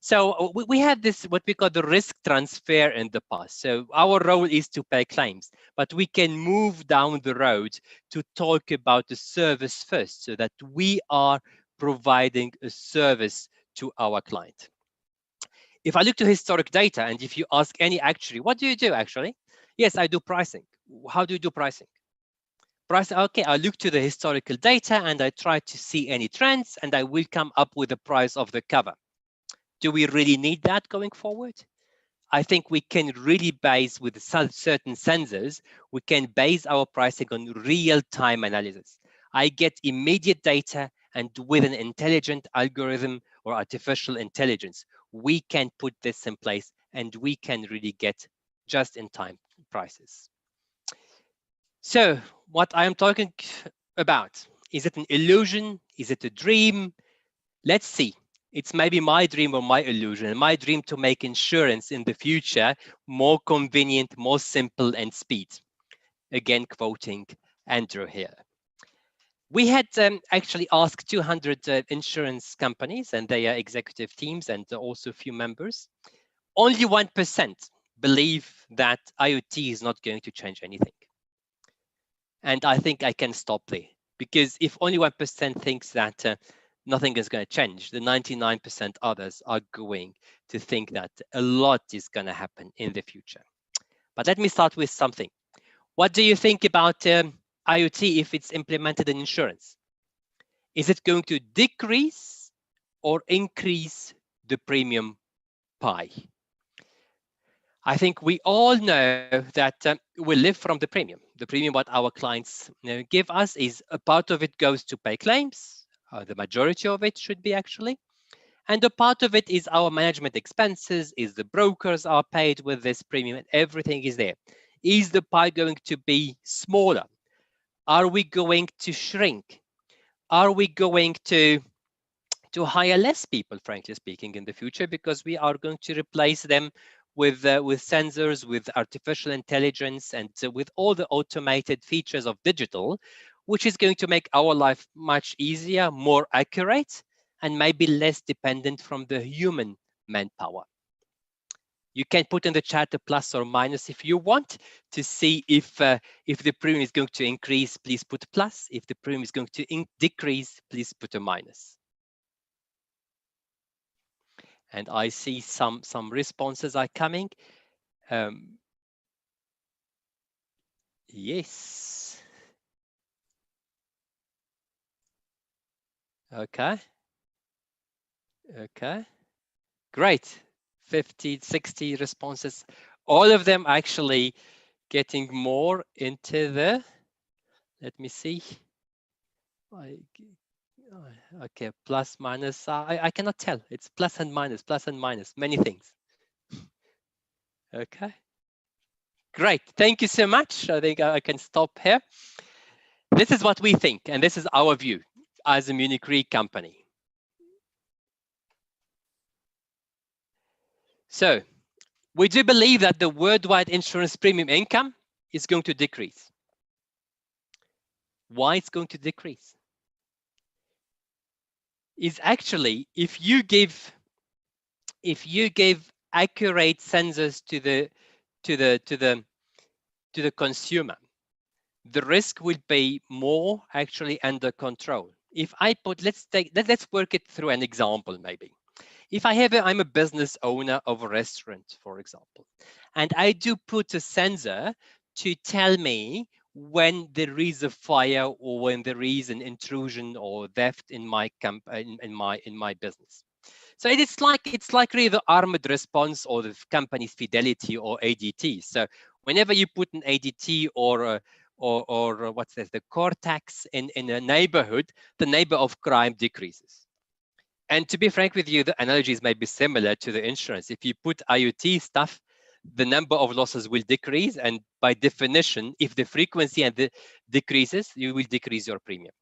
So we had this, what we call the risk transfer in the past. So our role is to pay claims, but we can move down the road to talk about the service first, so that we are providing a service to our client. If I look to historic data, and if you ask any actuary, what do you do actually? Yes, I do pricing. How do you do pricing? Pricing, okay, I look to the historical data and I try to see any trends, and I will come up with the price of the cover. Do we really need that going forward? I think we can really base, with certain sensors, we can base our pricing on real-time analysis. I get immediate data, and with an intelligent algorithm or artificial intelligence, we can put this in place and we can really get just-in-time prices. So what I am talking about, is it an illusion? Is it a dream? Let's see. It's maybe my dream or my illusion, and my dream to make insurance in the future more convenient, more simple, and speed. Again, quoting Andrew here. We had actually asked 200 insurance companies and their executive teams, and also a few members. Only 1% believe that IoT is not going to change anything. And I think I can stop there, because if only 1% thinks that nothing is going to change, the 99% others are going to think that a lot is going to happen in the future. But let me start with something. What do you think about IoT if it's implemented in insurance? Is it going to decrease or increase the premium pie? I think we all know that we live from the premium. The premium what our clients give us is a part of it goes to pay claims. The majority of it should be actually. And a part of it is our management expenses, is the brokers are paid with this premium, and everything is there. Is the pie going to be smaller? Are we going to shrink? Are we going to hire less people, frankly speaking, in the future, because we are going to replace them with sensors, with artificial intelligence, and with all the automated features of digital, which is going to make our life much easier, more accurate, and maybe less dependent from the human manpower. You can put in the chat a plus or minus if you want to see if the premium is going to increase, please put plus. If the premium is going to decrease, please put a minus. And I see some responses are coming. Yes. Okay. Okay. Great. 50, 60 responses. All of them actually getting more into the, let me see. Okay, plus, minus, I cannot tell. It's plus and minus, many things. Okay. Great, thank you so much. I think I can stop here. This is what we think, and this is our view as a Munich Re company. So we do believe that the worldwide insurance premium income is going to decrease. Why it's going to decrease? Is actually if you give accurate sensors to the consumer, the risk will be more actually under control. If I put, let's work it through an example maybe. If I'm a business owner of a restaurant, for example, and I do put a sensor to tell me when there is a fire or when there is an intrusion or theft in my business. So it's like really the armored response or the company's fidelity or ADT. So whenever you put an ADT or what's this, the Cortex in a neighborhood, the neighbor of crime decreases. And to be frank with you, the analogies may be similar to the insurance. If you put IoT stuff, the number of losses will decrease, and by definition, if the frequency decreases, you will decrease your premium.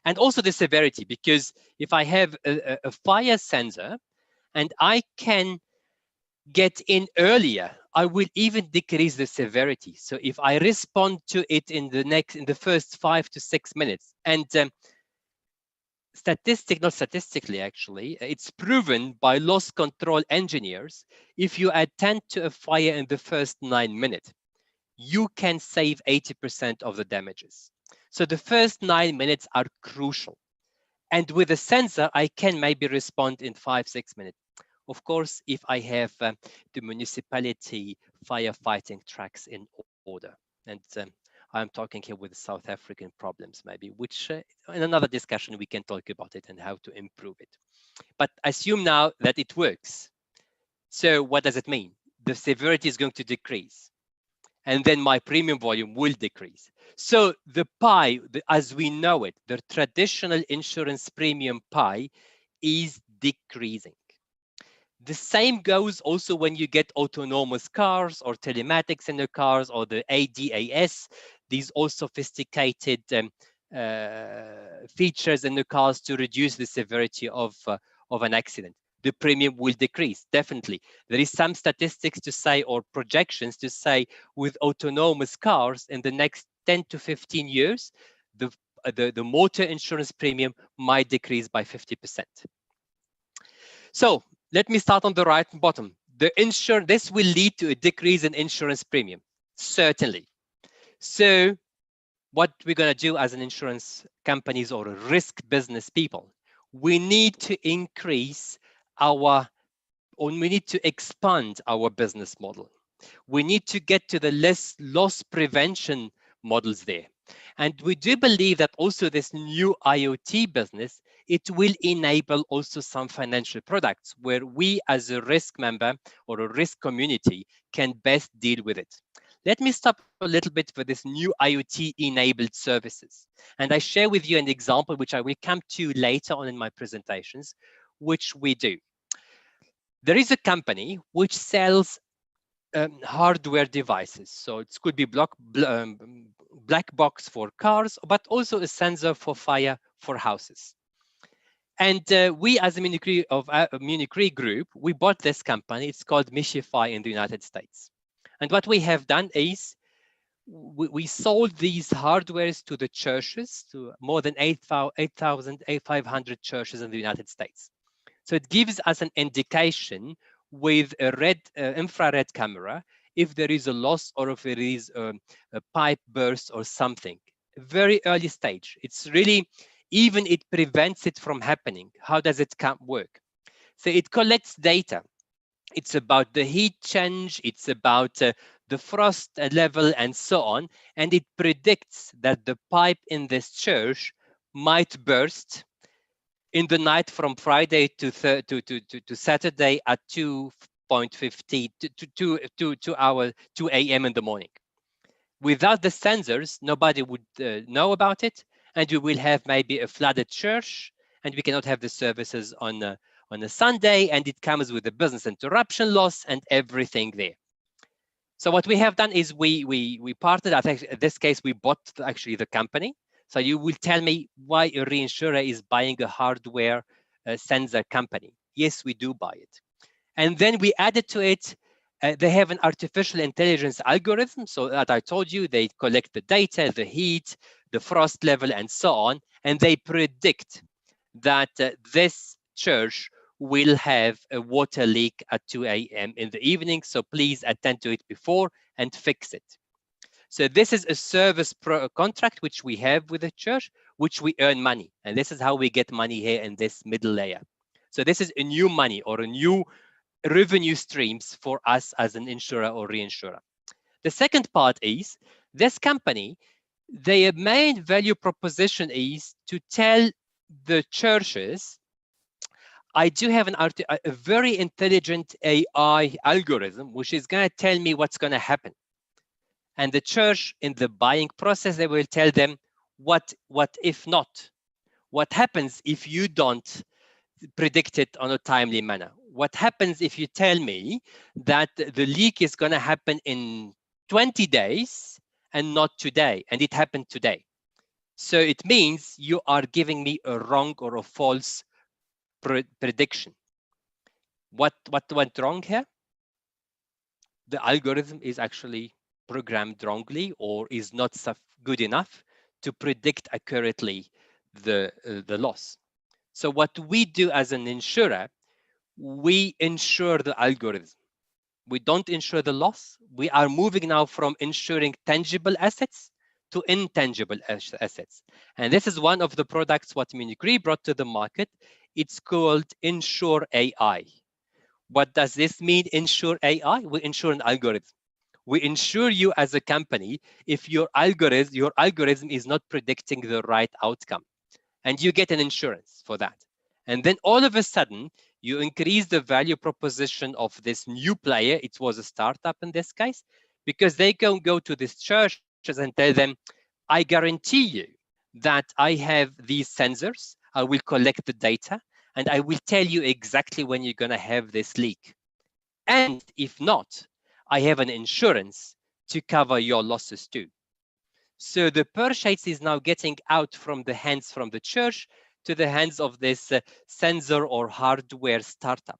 And also the severity, because if I have a fire sensor and I can get in earlier, I will even decrease the severity. So if I respond to it in the first 5 to 6 minutes, and not statistically actually, it's proven by loss control engineers, if you attend to a fire in the first 9 minutes, you can save 80% of the damages. So the first 9 minutes are crucial. And with a sensor, I can maybe respond in 5-6 minutes. Of course, if I have the municipality firefighting tracks in order. And I'm talking here with South African problems, maybe, which in another discussion, we can talk about it and how to improve it. But assume now that it works. So what does it mean? The severity is going to decrease. And then my premium volume will decrease. So the pie, as we know it, the traditional insurance premium pie is decreasing. The same goes also when you get autonomous cars or telematics in the cars or the ADAS, these all sophisticated features in the cars to reduce the severity of an accident. The premium will decrease, definitely. There is some statistics to say, or projections to say, with autonomous cars in the next 10 to 15 years, the motor insurance premium might decrease by 50%. So let me start on the right bottom. This will lead to a decrease in insurance premium, certainly. So what we're going to do as an insurance companies or risk business people, we need to increase we need to expand our business model. We need to get to the less loss prevention models there. And we do believe that also this new IoT business, it will enable also some financial products where we as a risk member or a risk community can best deal with it. Let me stop a little bit for this new IoT enabled services. And I share with you an example, which I will come to later on in my presentations, which we do. There is a company which sells hardware devices. So it could be black box for cars, but also a sensor for fire for houses. And we as a Munich Re group, we bought this company. It's called Mishify in the United States. And what we have done is we sold these hardwares to the churches, to more than 8,500 churches in the United States. So it gives us an indication with a infrared camera if there is a loss or if there is a pipe burst or something. Very early stage. It's really, even it prevents it from happening. How does it work? So it collects data. It's about the heat change, it's about the frost level and so on, and it predicts that the pipe in this church might burst in the night from Friday to Saturday at 2:50 to 2 a.m. in the morning. Without the sensors, nobody would know about it, and you will have maybe a flooded church, and we cannot have the services on a Sunday, and it comes with a business interruption loss and everything there. So what we have done is we partnered. I think in this case we bought actually the company. So you will tell me why a reinsurer is buying a hardware sensor company. Yes, we do buy it. And then we added to it, they have an artificial intelligence algorithm. So that I told you, they collect the data, the heat, the frost level, and so on. And they predict that this church will have a water leak at 2 a.m. in the evening. So please attend to it before and fix it. So this is a service contract which we have with the church, which we earn money. And this is how we get money here in this middle layer. So this is a new money or a new revenue streams for us as an insurer or reinsurer. The second part is this company, their main value proposition is to tell the churches, I do have a very intelligent AI algorithm, which is going to tell me what's going to happen. And the church in the buying process, they will tell them what if not? What happens if you don't predict it on a timely manner? What happens if you tell me that the leak is going to happen in 20 days and not today, and it happened today? So it means you are giving me a wrong or a false prediction. What went wrong here? The algorithm is actually programmed wrongly or is not good enough to predict accurately the loss. So what we do as an insurer, we insure the algorithm. We don't insure the loss. We are moving now from insuring tangible assets to intangible assets. And this is one of the products what Munich Re brought to the market. It's called Insure AI. What does this mean, Insure AI? We insure an algorithm. We insure you as a company if your algorithm is not predicting the right outcome. And you get an insurance for that. And then all of a sudden, you increase the value proposition of this new player. It was a startup in this case, because they can go to these churches and tell them, I guarantee you that I have these sensors. I will collect the data and I will tell you exactly when you're going to have this leak. And if not, I have an insurance to cover your losses too. So the purchase is now getting out from the hands from the church to the hands of this sensor or hardware startup.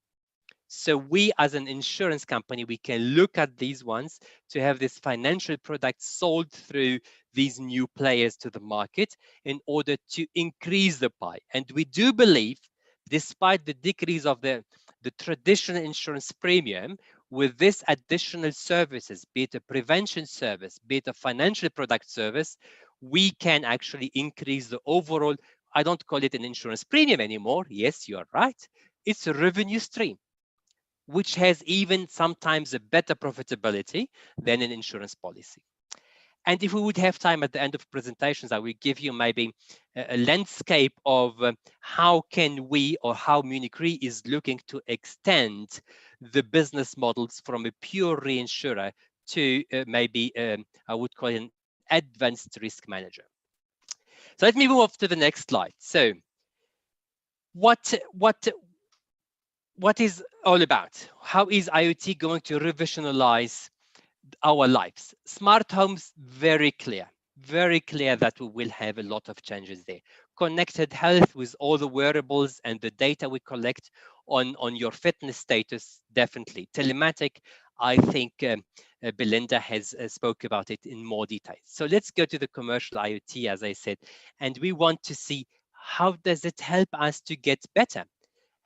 So we as an insurance company, we can look at these ones to have this financial product sold through these new players to the market in order to increase the pie. And we do believe, despite the decrease of the traditional insurance premium, with this additional services, be it a prevention service, be it a financial product service, we can actually increase the overall, I don't call it an insurance premium anymore. Yes, you are right. It's a revenue stream, which has even sometimes a better profitability than an insurance policy. And if we would have time at the end of presentations, I will give you maybe a landscape of how can we, or how Munich Re is looking to extend the business models from a pure reinsurer to maybe, I would call it an advanced risk manager. So let me move on to the next slide. So what is all about? How is IoT going to revolutionize our lives? Smart homes, very clear that we will have a lot of changes there. Connected health with all the wearables and the data we collect on your fitness status, definitely. Telematic, I think Belinda has spoke about it in more detail. So let's go to the commercial IoT, as I said, and we want to see how does it help us to get better?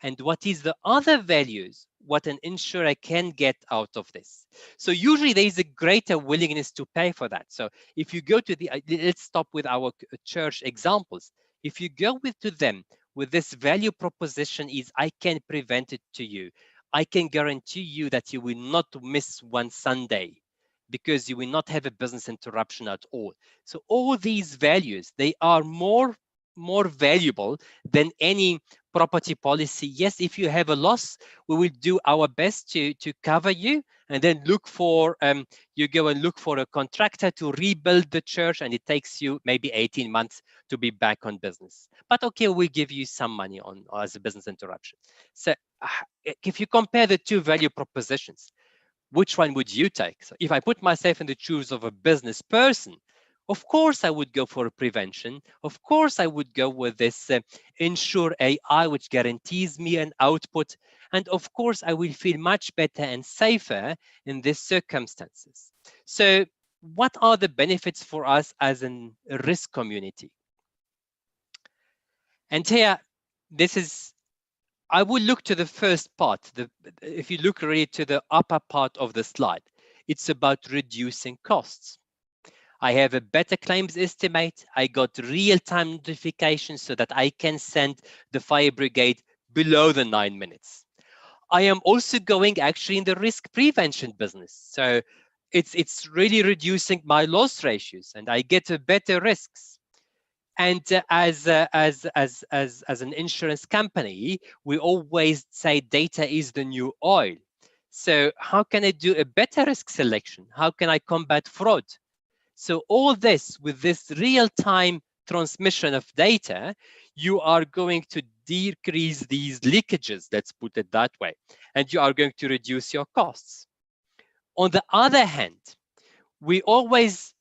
And what is the other values, what an insurer can get out of this? So usually there is a greater willingness to pay for that. So if you go to the, let's stop with our church examples. If you go to them with this value proposition is, I can prevent it to you. I can guarantee you that you will not miss one Sunday because you will not have a business interruption at all. So all these values, they are more valuable than any property policy. Yes, if you have a loss, we will do our best to cover you, and then look for you go and look for a contractor to rebuild the church, and it takes you maybe 18 months to be back on business. But okay, we'll give you some money on as a business interruption. So if you compare the two value propositions, which one would you take? So if I put myself in the shoes of a business person, of course, I would go for a prevention. Of course, I would go with this Insure AI, which guarantees me an output. And of course, I will feel much better and safer in these circumstances. So what are the benefits for us as a risk community? And here, this is, I will look to the first part. If you look really to the upper part of the slide, it's about reducing costs. I have a better claims estimate. I got real-time notifications so that I can send the fire brigade below the 9 minutes. I am also going actually in the risk prevention business. So it's really reducing my loss ratios, and I get better risks. And as an insurance company, we always say data is the new oil. So how can I do a better risk selection? How can I combat fraud? So all this, with this real-time transmission of data, you are going to decrease these leakages, let's put it that way, and you are going to reduce your costs. On the other hand, we always,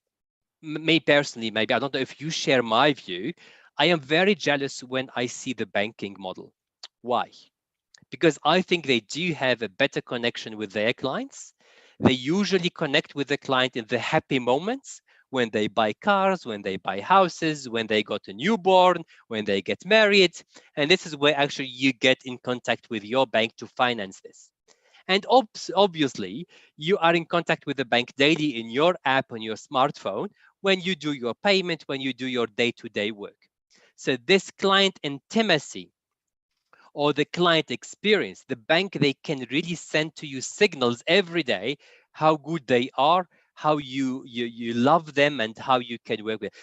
me personally, maybe, I don't know if you share my view, I am very jealous when I see the banking model. Why? Because I think they do have a better connection with their clients. They usually connect with the client in the happy moments, when they buy cars, when they buy houses, when they got a newborn, when they get married. And this is where actually you get in contact with your bank to finance this. And obviously, you are in contact with the bank daily in your app on your smartphone when you do your payment, when you do your day-to-day work. So this client intimacy or the client experience, the bank, they can really send to you signals every day how good they are, how you love them, and how you can work with.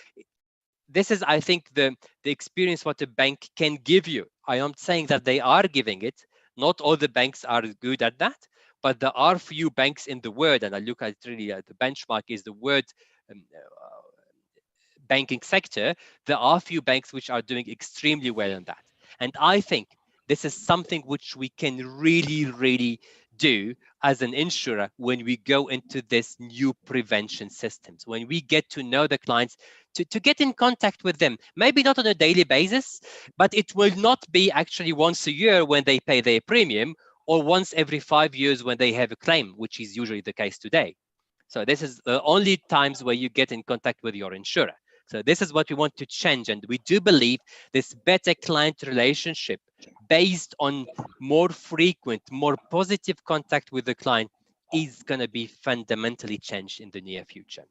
This is, I think, the experience what a bank can give you. I am saying that they are giving it. Not all the banks are good at that, but there are few banks in the world, and I look at really the benchmark is the world banking sector. There are few banks which are doing extremely well in that. And I think this is something which we can really do as an insurer when we go into this new prevention systems, when we get to know the clients, to get in contact with them, maybe not on a daily basis, but it will not be actually once a year when they pay their premium, or once every 5 years when they have a claim, which is usually the case today. So this is the only times where you get in contact with your insurer. So this is what we want to change. And we do believe this better client relationship based on more frequent, more positive contact with the client is going to be fundamentally changed in the near future.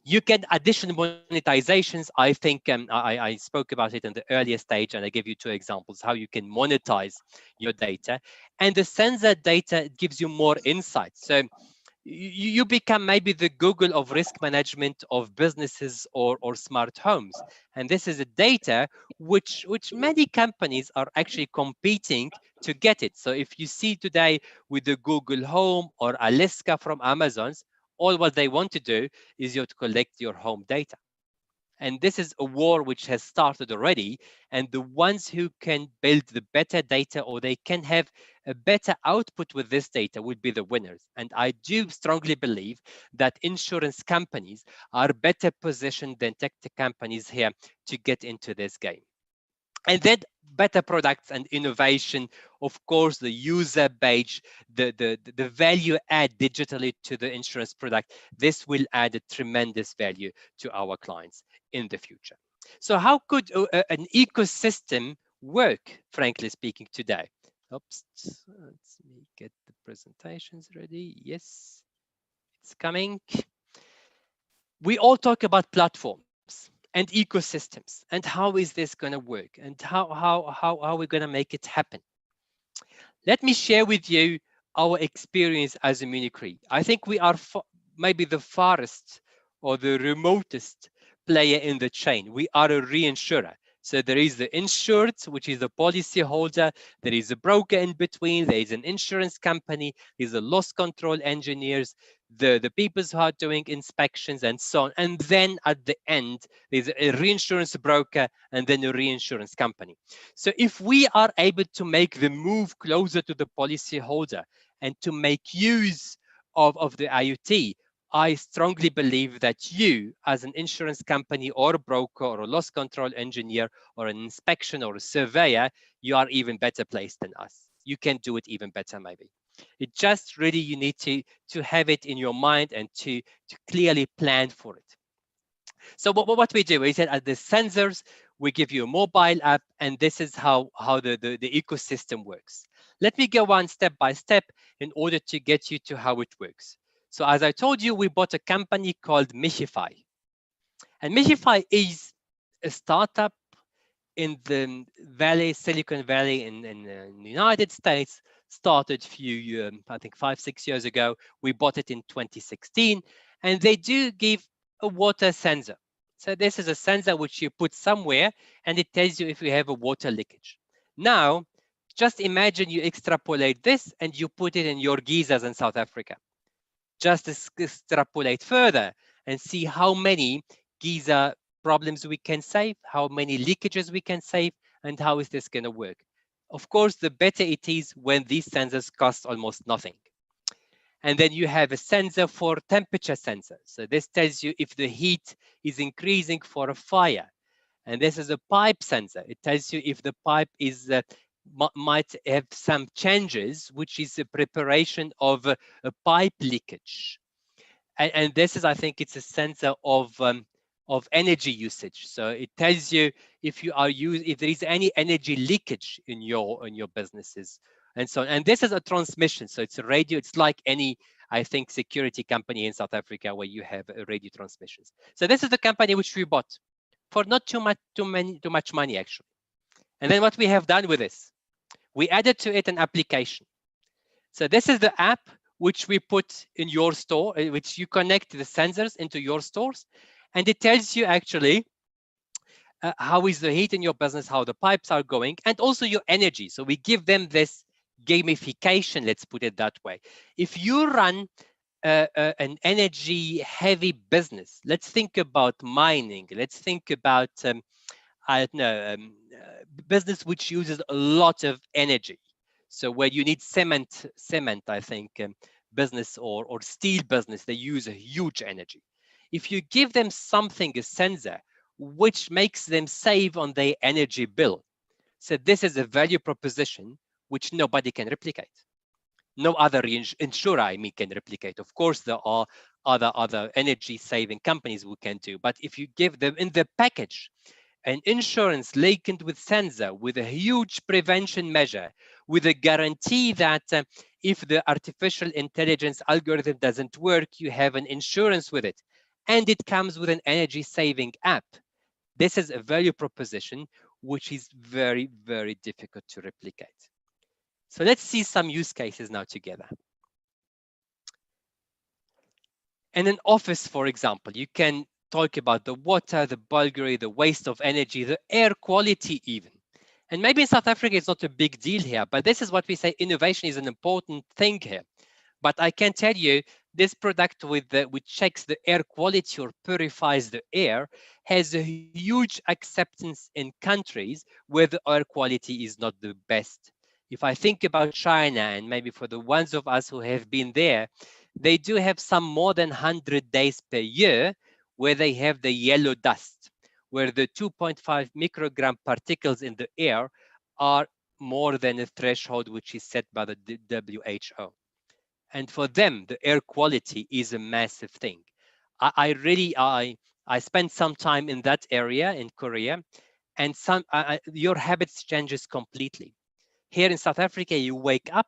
You get additional monetizations. I think I spoke about it in the earlier stage, and I gave you 2 examples how you can monetize your data. And the sensor data gives you more insights. So you become maybe the Google of risk management of businesses or smart homes. And this is a data which many companies are actually competing to get it. So if you see today with the Google Home or Alexa from Amazon's, all what they want to do is to collect your home data. And this is a war which has started already. And the ones who can build the better data, or they can have a better output with this data, would be the winners. And I do strongly believe that insurance companies are better positioned than tech companies here to get into this game. And then better products and innovation, of course, the user base, the value add digitally to the insurance product. This will add a tremendous value to our clients in the future. So how could an ecosystem work, frankly speaking, today? Oops, let me get the presentations ready. Yes, it's coming. We all talk about platforms and ecosystems, and how is this going to work, and how are we going to make it happen? Let me share with you our experience as a Munich Re. I think we are maybe the farthest or the remotest player in the chain. We are a reinsurer. So there is the insured, which is the policy holder. There is a broker in between. There is an insurance company. There's a loss control engineers, the people who are doing inspections and so on. And then at the end, there's a reinsurance broker and then a reinsurance company. So if we are able to make the move closer to the policy holder and to make use of the IoT, I strongly believe that you, as an insurance company or a broker or a loss control engineer or an inspection or a surveyor, you are even better placed than us. You can do it even better, maybe. It just really, you need to have it in your mind and to clearly plan for it. So what we do is that at the sensors, we give you a mobile app, and this is how the ecosystem works. Let me go on step by step in order to get you to how it works. So as I told you, we bought a company called Michify. And Michify is a startup in the Silicon Valley in the United States, started I think 5-6 years ago. We bought it in 2016, and they do give a water sensor. So this is a sensor which you put somewhere, and it tells you if you have a water leakage. Now, just imagine you extrapolate this and you put it in your geysers in South Africa. Just extrapolate further and see how many geyser problems we can save, how many leakages we can save, and how is this going to work? Of course, the better it is when these sensors cost almost nothing. And then you have a sensor for temperature sensor. So this tells you if the heat is increasing for a fire. And this is a pipe sensor. It tells you if the pipe is might have some changes, which is a preparation of a pipe leakage. And this is, I think, it's a sensor of energy usage. So it tells you if you are if there is any energy leakage in your businesses and so on. And this is a transmission. So it's a radio. It's like any, I think, security company in South Africa where you have radio transmissions. So this is the company which we bought for not too much money, actually. And then what we have done with this, we added to it an application. So this is the app which we put in your store, which you connect the sensors into your stores. And it tells you actually how is the heat in your business, how the pipes are going, and also your energy. So we give them this gamification, let's put it that way. If you run an energy heavy business, let's think about mining, let's think about I don't know, business which uses a lot of energy. So where you need cement, I think, business or steel business, they use a huge energy. If you give them something, a sensor, which makes them save on their energy bill, so this is a value proposition which nobody can replicate. No other insurer, I mean, can replicate. Of course, there are other energy saving companies who can do, but if you give them in the package an insurance linked with sensor, with a huge prevention measure, with a guarantee that if the artificial intelligence algorithm doesn't work, you have an insurance with it, and it comes with an energy saving app. This is a value proposition which is very, very difficult to replicate. So let's see some use cases now together. In an office, for example, you can talk about the water, the bulgari, the waste of energy, the air quality even. And maybe in South Africa, it's not a big deal here, but this is what we say innovation is an important thing here. But I can tell you this product which checks the air quality or purifies the air has a huge acceptance in countries where the air quality is not the best. If I think about China, and maybe for the ones of us who have been there, they do have some more than 100 days per year where they have the yellow dust, where the 2.5 microgram particles in the air are more than a threshold which is set by the WHO. And for them, the air quality is a massive thing. I spent some time in that area in Korea, and your habits changes completely. Here in South Africa, you wake up,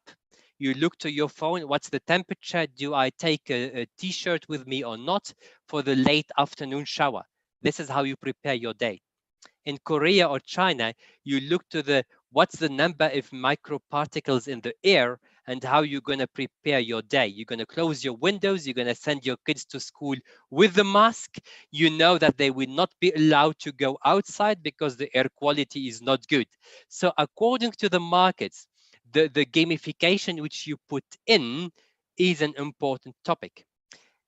you look to your phone, what's the temperature? Do I take a t-shirt with me or not for the late afternoon shower? This is how you prepare your day. In Korea or China, you look to what's the number of microparticles in the air and how you're going to prepare your day. You're going to close your windows. You're going to send your kids to school with the mask. You know that they will not be allowed to go outside because the air quality is not good. So according to the markets, the gamification which you put in is an important topic.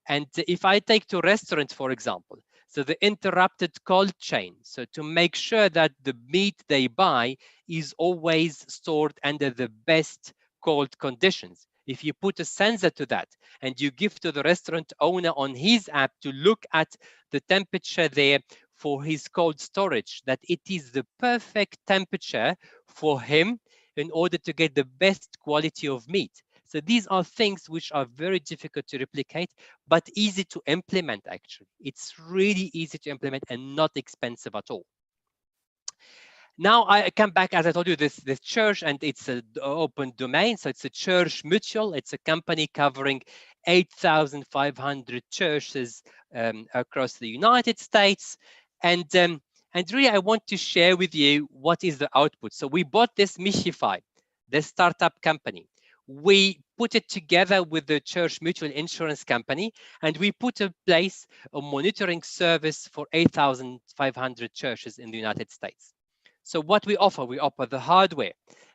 And if I take to restaurants, for example, so the interrupted cold chain, so to make sure that the meat they buy is always stored under the best cold conditions. If you put a sensor to that and you give to the restaurant owner on his app to look at the temperature there for his cold storage, that it is the perfect temperature for him in order to get the best quality of meat. So these are things which are very difficult to replicate, but easy to implement, actually. It's really easy to implement and not expensive at all. Now I come back, as I told you, this church, and it's an open domain. So it's a church mutual. It's a company covering 8,500 churches across the United States. And really, I want to share with you what is the output. So we bought this Mishify, this startup company. We put it together with the church mutual insurance company, and we put in place a monitoring service for 8,500 churches in the United States. So what we offer the hardware.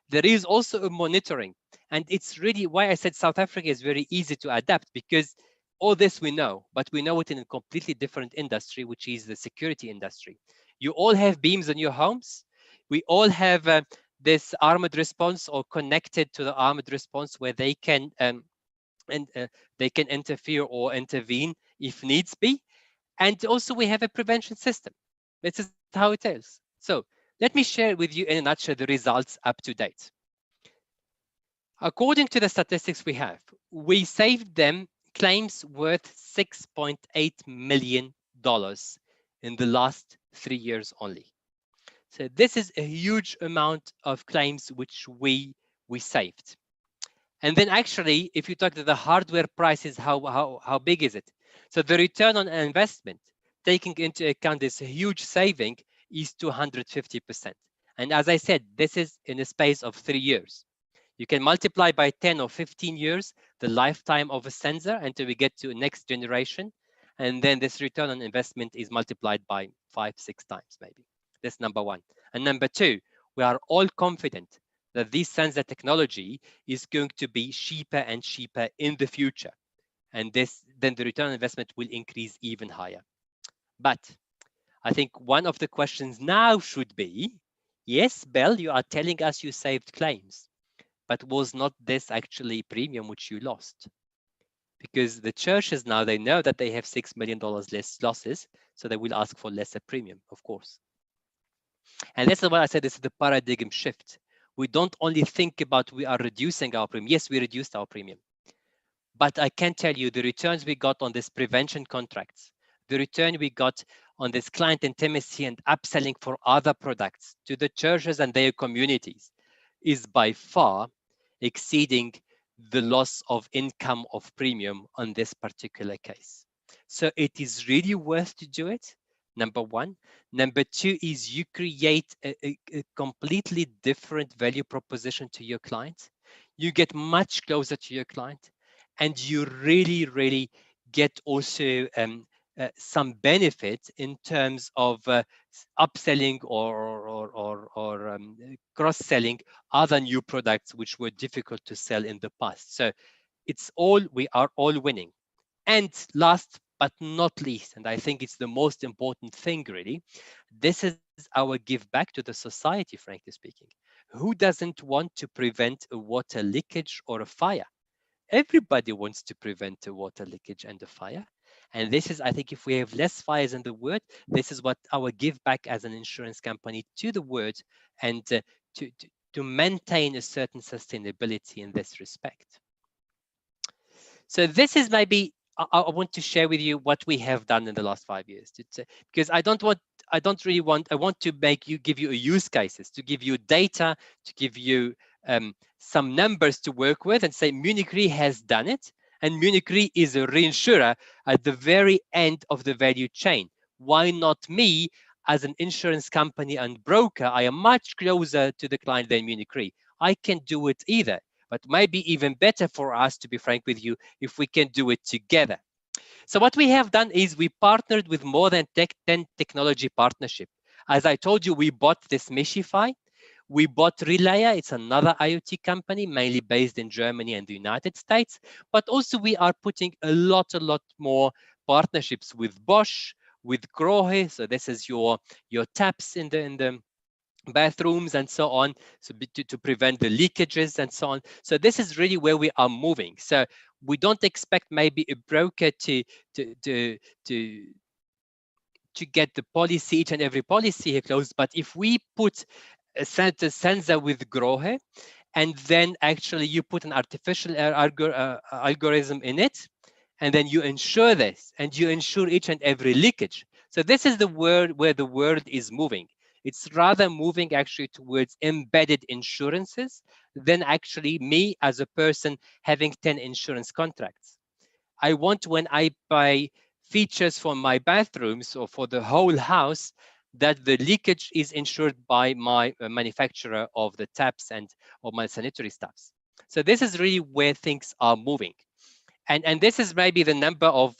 There is also a monitoring, and it's really why I said South Africa is very easy to adapt, because all this we know, but we know it in a completely different industry, which is the security industry. You all have beams in your homes. We all have this armored response or connected to the armored response where they can interfere or intervene if needs be. And also we have a prevention system. This is how it is. So let me share with you in a nutshell the results up to date. According to the statistics we have, we saved them claims worth $6.8 million in the last 3 years only. So this is a huge amount of claims which we saved. And then actually, if you talk to the hardware prices, how big is it? So the return on investment, taking into account this huge saving, is 250%. And as I said, this is in a space of 3 years. You can multiply by 10 or 15 years the lifetime of a sensor until we get to next generation. And then this return on investment is multiplied by 5, 6 times maybe. That's number one. And number two, we are all confident that this sensor technology is going to be cheaper and cheaper in the future. And then the return on investment will increase even higher. But I think one of the questions now should be, yes, Bell, you are telling us you saved claims, but was not this actually premium which you lost? Because the churches now, they know that they have $6 million less losses, so they will ask for lesser premium, of course. And that's what I said, this is the paradigm shift. We don't only think about we are reducing our premium. Yes, we reduced our premium. But I can tell you the returns we got on this prevention contracts, the return we got on this client intimacy and upselling for other products to the churches and their communities is by far exceeding the loss of income of premium on this particular case. So it is really worth to do it, number one. Number two is you create a completely different value proposition to your client. You get much closer to your client, and you really get also some benefit in terms of upselling or cross-selling other new products which were difficult to sell in the past. So we are all winning. And last but not least, and I think it's the most important thing really, this is our give back to the society, frankly speaking. Who doesn't want to prevent a water leakage or a fire? Everybody wants to prevent a water leakage and a fire. And this is, I think, if we have less fires in the world, this is what our give back as an insurance company to the world, and to maintain a certain sustainability in this respect. So this is maybe, I want to share with you what we have done in the last 5 years, because I want to give you a use cases, to give you data, to give you some numbers to work with and say Munich Re has done it. And Munich Re is a reinsurer at the very end of the value chain. Why not me as an insurance company and broker? I am much closer to the client than Munich Re. I can do it either, but maybe even better for us, to be frank with you, if we can do it together. So what we have done is we partnered with more than 10 technology partnership. As I told you, we bought this Meshify. We bought Relayer. It's another IoT company, mainly based in Germany and the United States. But also we are putting a lot more partnerships with Bosch, with Grohe. So this is your taps in the bathrooms and so on, so to prevent the leakages and so on. So this is really where we are moving. So we don't expect maybe a broker to get the policy, each and every policy here closed, but if we put a sensor with Grohe, and then actually you put an artificial algorithm in it, and then you insure this, and you insure each and every leakage. So this is the world where the world is moving. It's rather moving actually towards embedded insurances than actually me as a person having 10 insurance contracts. I want, when I buy features for my bathrooms or for the whole house, that the leakage is insured by my manufacturer of the taps and of my sanitary stuffs. So this is really where things are moving. And this is maybe the number of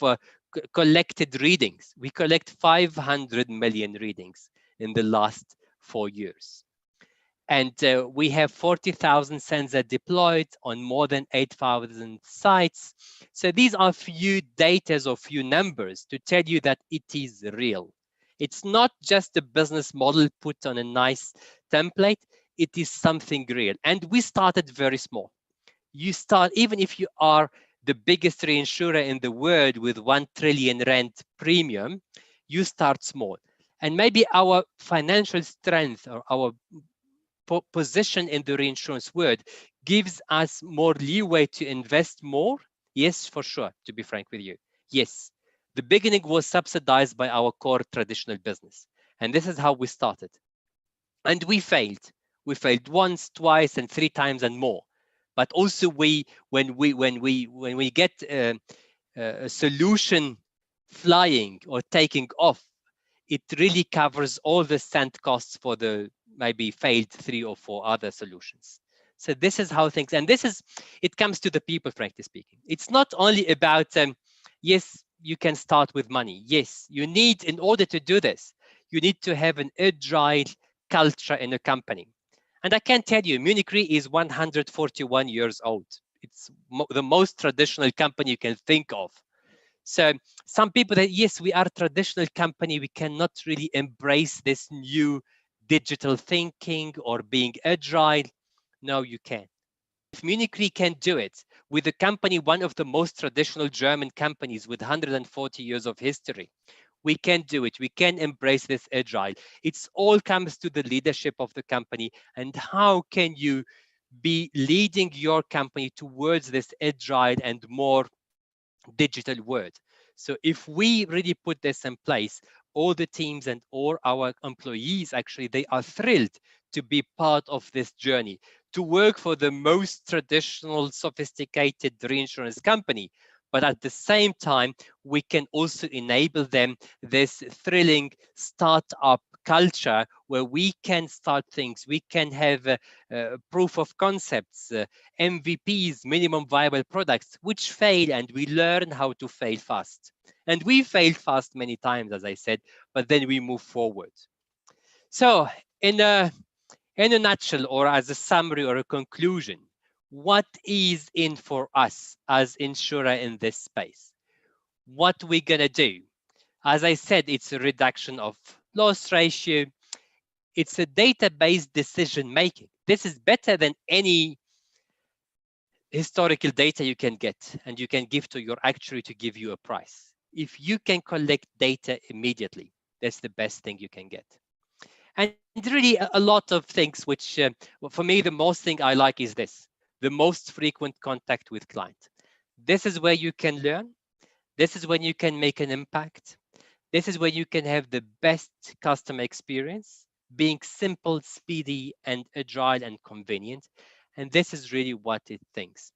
collected readings. We collect 500 million readings in the last 4 years. And we have 40,000 sensors deployed on more than 8,000 sites. So these are few data or few numbers to tell you that it is real. It's not just a business model put on a nice template. It is something real. And we started very small. You start, even if you are the biggest reinsurer in the world with 1 trillion rand premium, you start small. And maybe our financial strength or our position in the reinsurance world gives us more leeway to invest more. Yes, for sure, to be frank with you. Yes, the beginning was subsidized by our core traditional business. And this is how we started. And we failed. We failed once, twice, and 3 times and more. But also when we get a solution flying or taking off, it really covers all the sunk costs for the maybe failed 3 or 4 other solutions. So this is how things, and it comes to the people, frankly speaking. It's not only about, yes, you can start with money. Yes, you need, in order to do this, you need to have an agile culture in a company. And I can tell you, Munich Re is 141 years old. It's the most traditional company you can think of. So some people that, yes, we are a traditional company, we cannot really embrace this new digital thinking or being agile. No, you can. If Munich Re can do it with a company, one of the most traditional German companies with 140 years of history, we can do it. We can embrace this agile. It's all comes to the leadership of the company and how can you be leading your company towards this agile and more digital world. So if we really put this in place, all the teams and all our employees, actually, they are thrilled to be part of this journey, to work for the most traditional, sophisticated reinsurance company. But at the same time, we can also enable them this thrilling startup culture where we can start things, we can have proof of concepts, MVPs, minimum viable products, which fail, and we learn how to fail fast. And we failed fast many times, as I said, but then we move forward. So in a nutshell, or as a summary or a conclusion, what is in for us as insurer in this space? What we're gonna do? As I said, it's a reduction of loss ratio. It's a data-based decision making. This is better than any historical data you can get and you can give to your actuary to give you a price. If you can collect data immediately, that's the best thing you can get. And really a lot of things which, for me, the most thing I like is this, the most frequent contact with client. This is where you can learn. This is when you can make an impact. This is where you can have the best customer experience, being simple, speedy, and agile and convenient. And this is really what it thinks.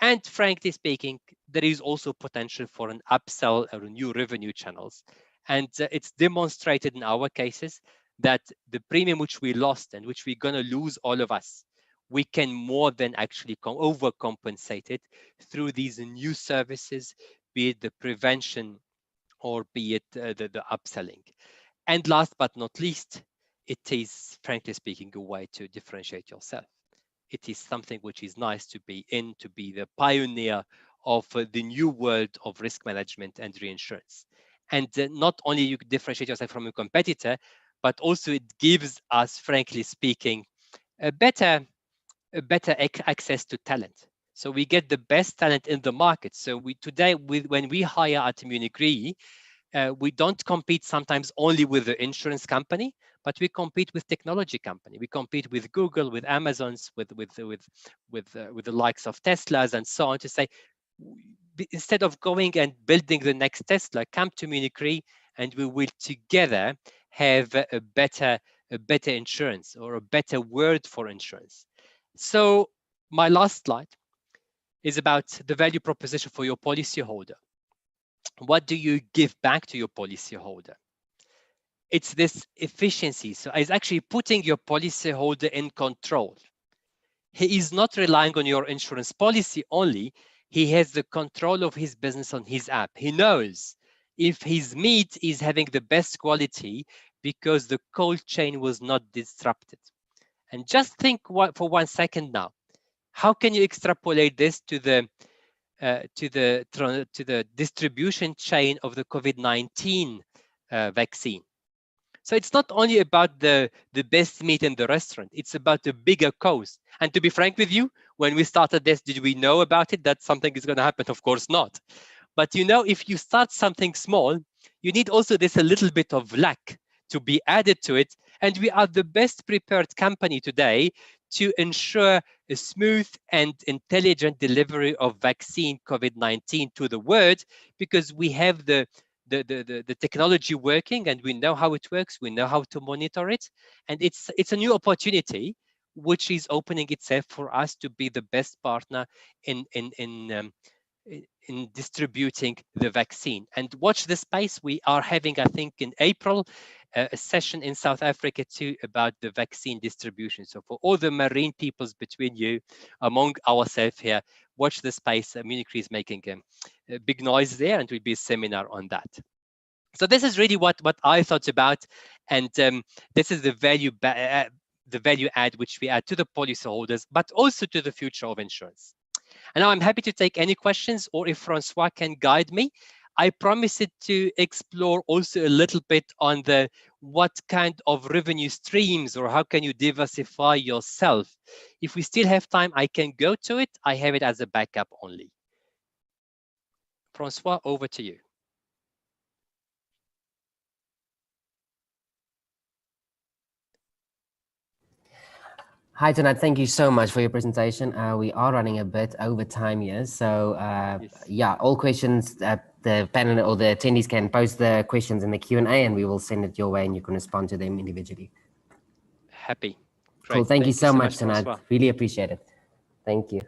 And frankly speaking, there is also potential for an upsell or new revenue channels. And it's demonstrated in our cases that the premium which we lost and which we're going to lose, all of us, we can more than actually overcompensate it through these new services, be it the prevention or be it the upselling. And last but not least, it is, frankly speaking, a way to differentiate yourself. It is something which is nice to be in, to be the pioneer of the new world of risk management and reinsurance. And not only you differentiate yourself from a competitor, but also it gives us, frankly speaking, a better access to talent. So we get the best talent in the market. So today, when we hire at Munich Re, we don't compete sometimes only with the insurance company, but we compete with technology company. We compete with Google, with Amazon's, with the likes of Teslas and so on, to say, instead of going and building the next Tesla, come to Munich Re and we will together have a better insurance or a better word for insurance. So my last slide is about the value proposition for your policyholder. What do you give back to your policyholder? It's this efficiency. So it's actually putting your policyholder in control. He is not relying on your insurance policy only. He has the control of his business on his app. He knows if his meat is having the best quality because the cold chain was not disrupted. And just think for 1 second now, how can you extrapolate this to the distribution chain of the COVID-19 vaccine? So it's not only about the best meat in the restaurant, it's about the bigger cause. And to be frank with you, when we started this, did we know about it, that something is going to happen? Of course not. But you know, if you start something small, you need also this a little bit of luck to be added to it. And we are the best prepared company today to ensure a smooth and intelligent delivery of vaccine COVID-19 to the world, because we have the technology working and we know how it works, we know how to monitor it. And it's a new opportunity which is opening itself for us to be the best partner in distributing the vaccine. And watch the space. We are having, I think, in April, a session in South Africa too about the vaccine distribution. So for all the marine peoples between you, among ourselves here, watch the space. Munich Re is making a big noise there, and will be a seminar on that. So this is really what I thought about, and this is the value add which we add to the policyholders, but also to the future of insurance. And now I'm happy to take any questions, or if Francois can guide me. I promise it to explore also a little bit on the what kind of revenue streams, or how can you diversify yourself. If we still have time, I can go to it. I have it as a backup only. Francois, over to you. Hi, Tonat. Thank you so much for your presentation. We are running a bit over time here. So Yes. yeah, all questions that the panel or the attendees can post the questions in the Q&A, and we will send it your way and you can respond to them individually. Happy. Great. Cool. Thank you so much, Tonat. Francois. Really appreciate it. Thank you.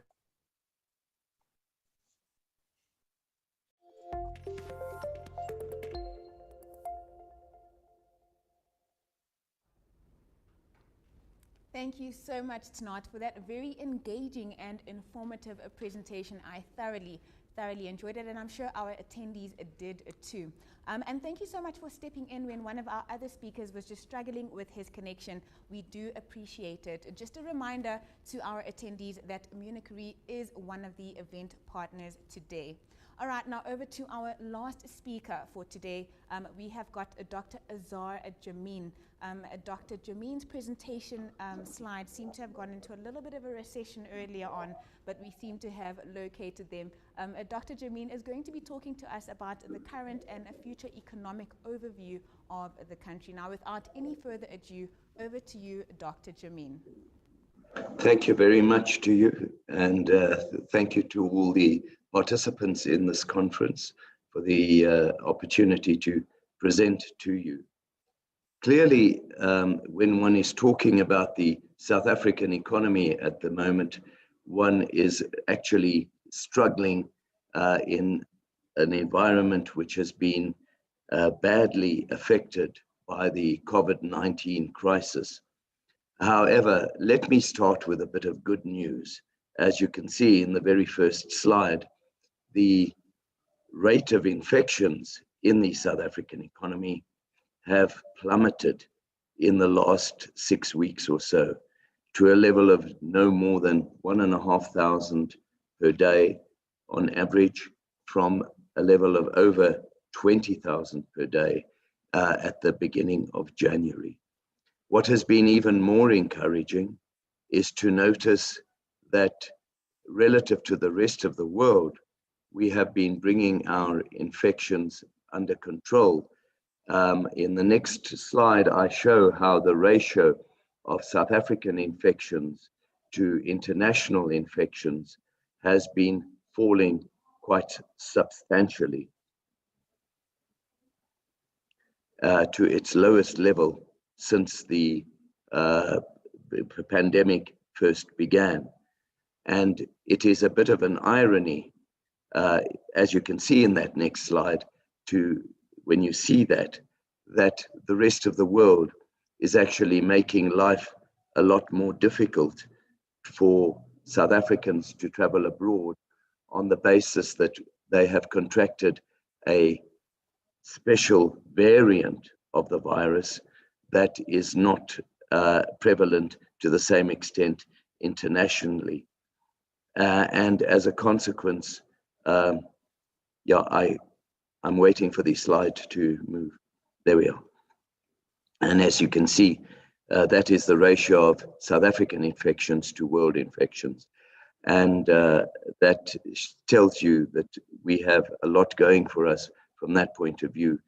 Thank you so much, Tnat, for that very engaging and informative presentation. I thoroughly enjoyed it, and I'm sure our attendees did too. And thank you so much for stepping in when one of our other speakers was just struggling with his connection. We do appreciate it. Just a reminder to our attendees that Munich Re is one of the event partners today. All right, now over to our last speaker for today. We have got Dr. Azar Jamin. Dr. Jamin's presentation slides seem to have gone into a little bit of a recession earlier on, but we seem to have located them. Dr. Jamin is going to be talking to us about the current and future economic overview of the country. Now, without any further ado, over to you, Dr. Jamin. Thank you very much to you, and thank you to all the participants in this conference for the opportunity to present to you. Clearly, when one is talking about the South African economy at the moment, one is actually struggling in an environment which has been badly affected by the COVID-19 crisis. However, let me start with a bit of good news. As you can see in the very first slide, the rate of infections in the South African economy have plummeted in the last 6 weeks or so to a level of no more than 1,500 per day on average, from a level of over 20,000 per day at the beginning of January. What has been even more encouraging is to notice that relative to the rest of the world, we have been bringing our infections under control. In the next slide, I show how the ratio of South African infections to international infections has been falling quite substantially to its lowest level since the pandemic first began. And it is a bit of an irony, as you can see in that next slide, when you see that the rest of the world is actually making life a lot more difficult for South Africans to travel abroad on the basis that they have contracted a special variant of the virus that is not prevalent to the same extent internationally. And as a consequence, I'm waiting for the slide to move. There we are. And as you can see, that is the ratio of South African infections to world infections. And that tells you that we have a lot going for us from that point of view.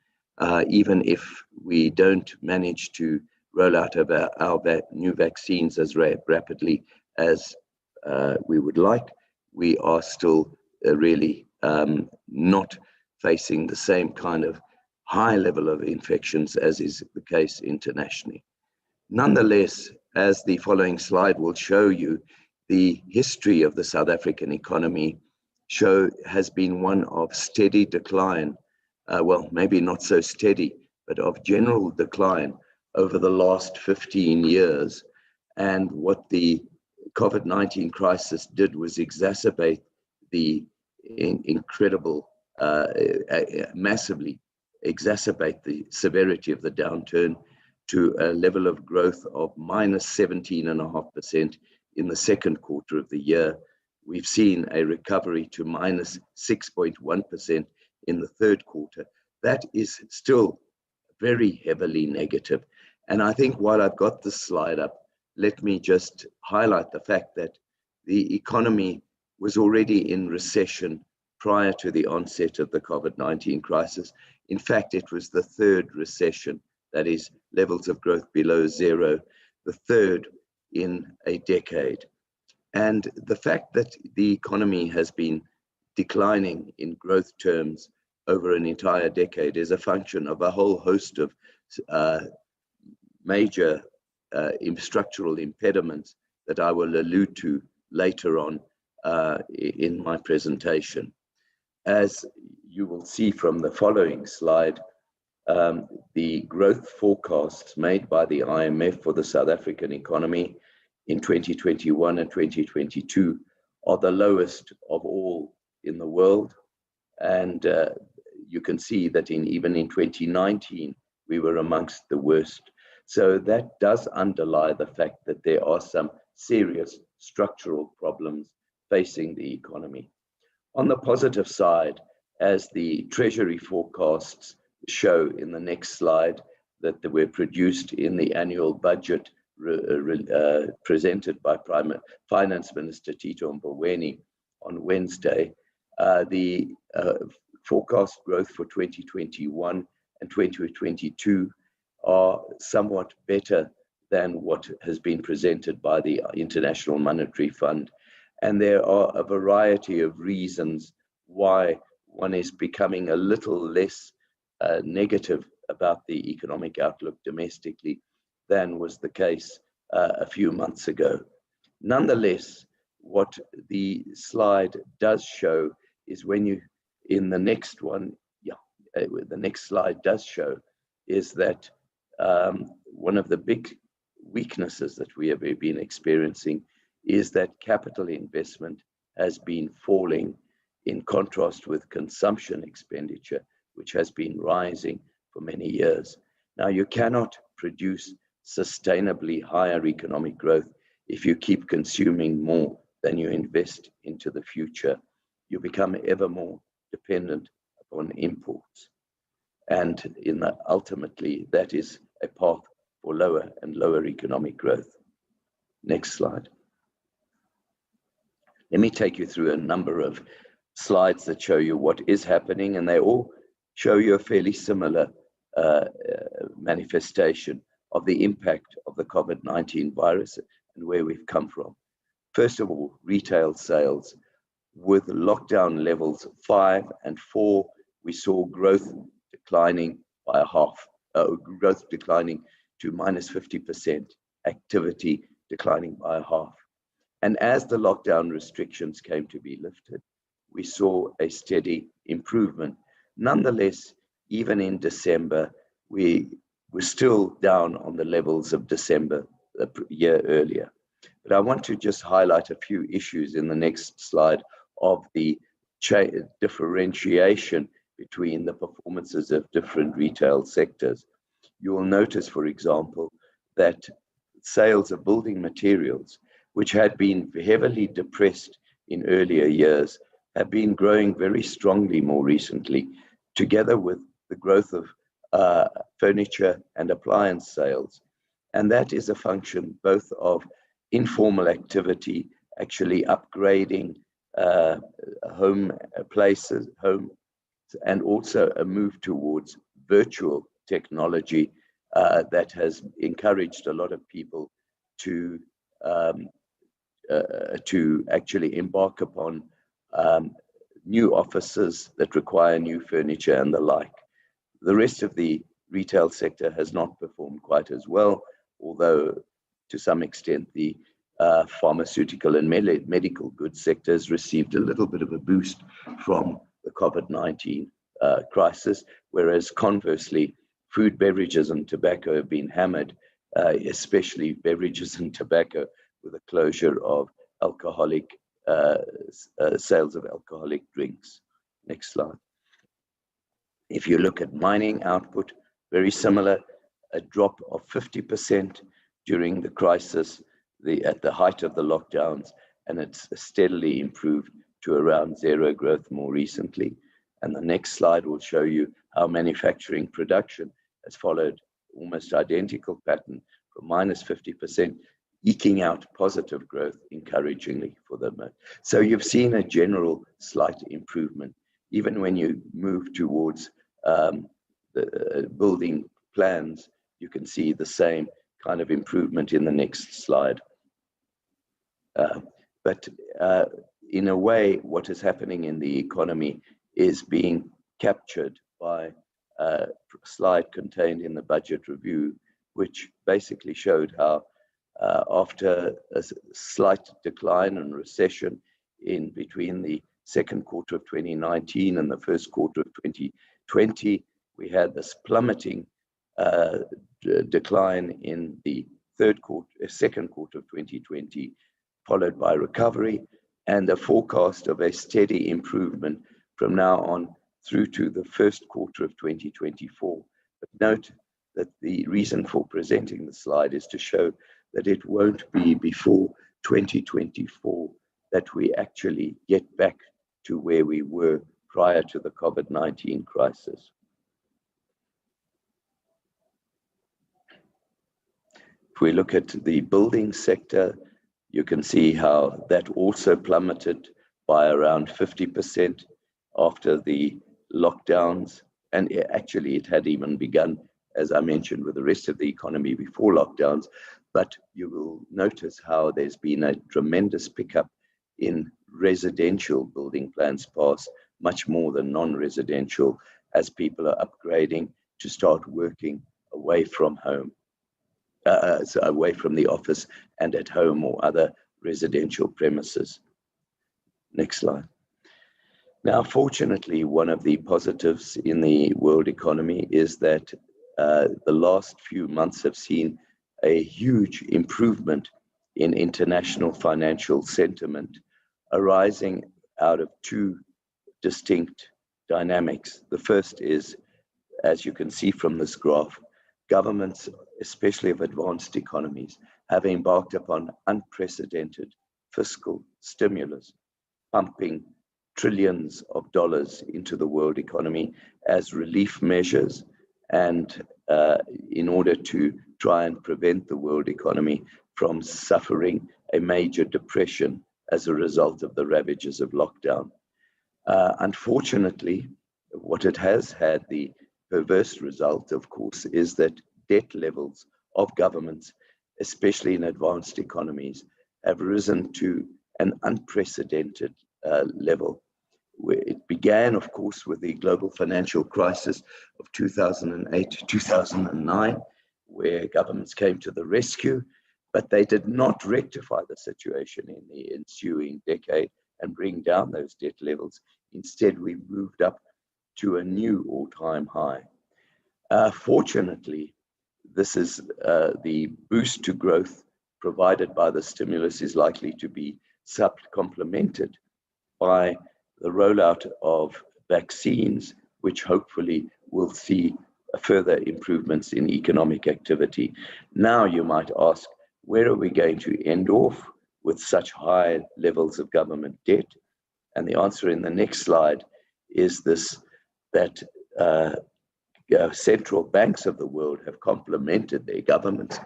Even if we don't manage to roll out of our new vaccines as rapidly as we would like, we are still really not facing the same kind of high level of infections as is the case internationally. Nonetheless, as the following slide will show you, the history of the South African economy has been one of steady decline, well, maybe not so steady, but of general decline over the last 15 years. And what the COVID-19 crisis did was exacerbate the incredible, massively exacerbate the severity of the downturn to a level of growth of minus 17.5% in the second quarter of the year. We've seen a recovery to minus 6.1% in the third quarter. That is still very heavily negative. And I think while I've got this slide up, let me just highlight the fact that the economy was already in recession prior to the onset of the COVID-19 crisis. In fact, it was the third recession, that is levels of growth below zero, the third in a decade. And the fact that the economy has been declining in growth terms over an entire decade is a function of a whole host of major structural impediments that I will allude to later on in my presentation. As you will see from the following slide, the growth forecasts made by the IMF for the South African economy in 2021 and 2022 are the lowest of all in the world. And you can see that even in 2019, we were amongst the worst. So that does underlie the fact that there are some serious structural problems facing the economy. On the positive side, as the Treasury forecasts show in the next slide that were produced in the annual budget presented by Finance Minister Tito Mboweni on Wednesday, the forecast growth for 2021 and 2022 are somewhat better than what has been presented by the International Monetary Fund. And there are a variety of reasons why one is becoming a little less negative about the economic outlook domestically than was the case a few months ago. Nonetheless, what the slide does show is when you, in the next one, the next slide does show is that one of the big weaknesses that we have been experiencing is that capital investment has been falling in contrast with consumption expenditure, which has been rising for many years. Now, you cannot produce sustainably higher economic growth if you keep consuming more than you invest into the future. You become ever more dependent upon imports. And ultimately, that is a path for lower and lower economic growth. Next slide. Let me take you through a number of slides that show you what is happening, and they all show you a fairly similar manifestation of the impact of the COVID-19 virus and where we've come from. First of all, retail sales. With lockdown levels 5 and 4, we saw growth declining by a half, growth declining to minus 50%, activity declining by a half. And as the lockdown restrictions came to be lifted, we saw a steady improvement. Nonetheless, even in December, we were still down on the levels of December the year earlier. But I want to just highlight a few issues in the next slide of the differentiation between the performances of different retail sectors. You will notice, for example, that sales of building materials, which had been heavily depressed in earlier years, have been growing very strongly more recently, together with the growth of furniture and appliance sales. And that is a function both of informal activity, actually upgrading home places, and also a move towards virtual technology that has encouraged a lot of people to actually embark upon new offices that require new furniture and the like. The rest of the retail sector has not performed quite as well, although to some extent the pharmaceutical and medical goods sectors received a little bit of a boost from the COVID-19 crisis, whereas conversely, food, beverages and tobacco have been hammered, especially beverages and tobacco, with the closure of alcoholic sales of alcoholic drinks. Next slide. If you look at mining output, very similar, a drop of 50% during the crisis, at the height of the lockdowns, and it's steadily improved to around zero growth more recently. And the next slide will show you how manufacturing production has followed almost identical pattern from minus 50%, eking out positive growth encouragingly for them. So you've seen a general slight improvement, even when you move towards the building plans, you can see the same kind of improvement in the next slide. But in a way, what is happening in the economy is being captured by a slide contained in the budget review, which basically showed how after a slight decline and recession in between the second quarter of 2019 and the first quarter of 2020, we had this plummeting decline in the second quarter of 2020, followed by recovery and a forecast of a steady improvement from now on through to the first quarter of 2024. But note that the reason for presenting the slide is to show that it won't be before 2024 that we actually get back to where we were prior to the COVID-19 crisis. If we look at the building sector, you can see how that also plummeted by around 50% after the lockdowns. And actually, it had even begun, as I mentioned, with the rest of the economy before lockdowns. But you will notice how there's been a tremendous pickup in residential building plans passed, much more than non-residential, as people are upgrading to start working away from home. So away from the office and at home or other residential premises. Next slide. Now, fortunately, one of the positives in the world economy is that the last few months have seen a huge improvement in international financial sentiment arising out of two distinct dynamics. The first is, as you can see from this graph, governments, especially of advanced economies, have embarked upon unprecedented fiscal stimulus, pumping trillions of dollars into the world economy as relief measures and in order to try and prevent the world economy from suffering a major depression as a result of the ravages of lockdown. Unfortunately, what it has had the perverse result, of course, is that debt levels of governments, especially in advanced economies, have risen to an unprecedented level. It began, of course, with the global financial crisis of 2008-2009, where governments came to the rescue, but they did not rectify the situation in the ensuing decade and bring down those debt levels. Instead, we moved up to a new all-time high. Fortunately, this is the boost to growth provided by the stimulus is likely to be complemented by the rollout of vaccines, which hopefully will see further improvements in economic activity. Now you might ask, where are we going to end off with such high levels of government debt? And the answer in the next slide is this, that central banks of the world have complemented their governments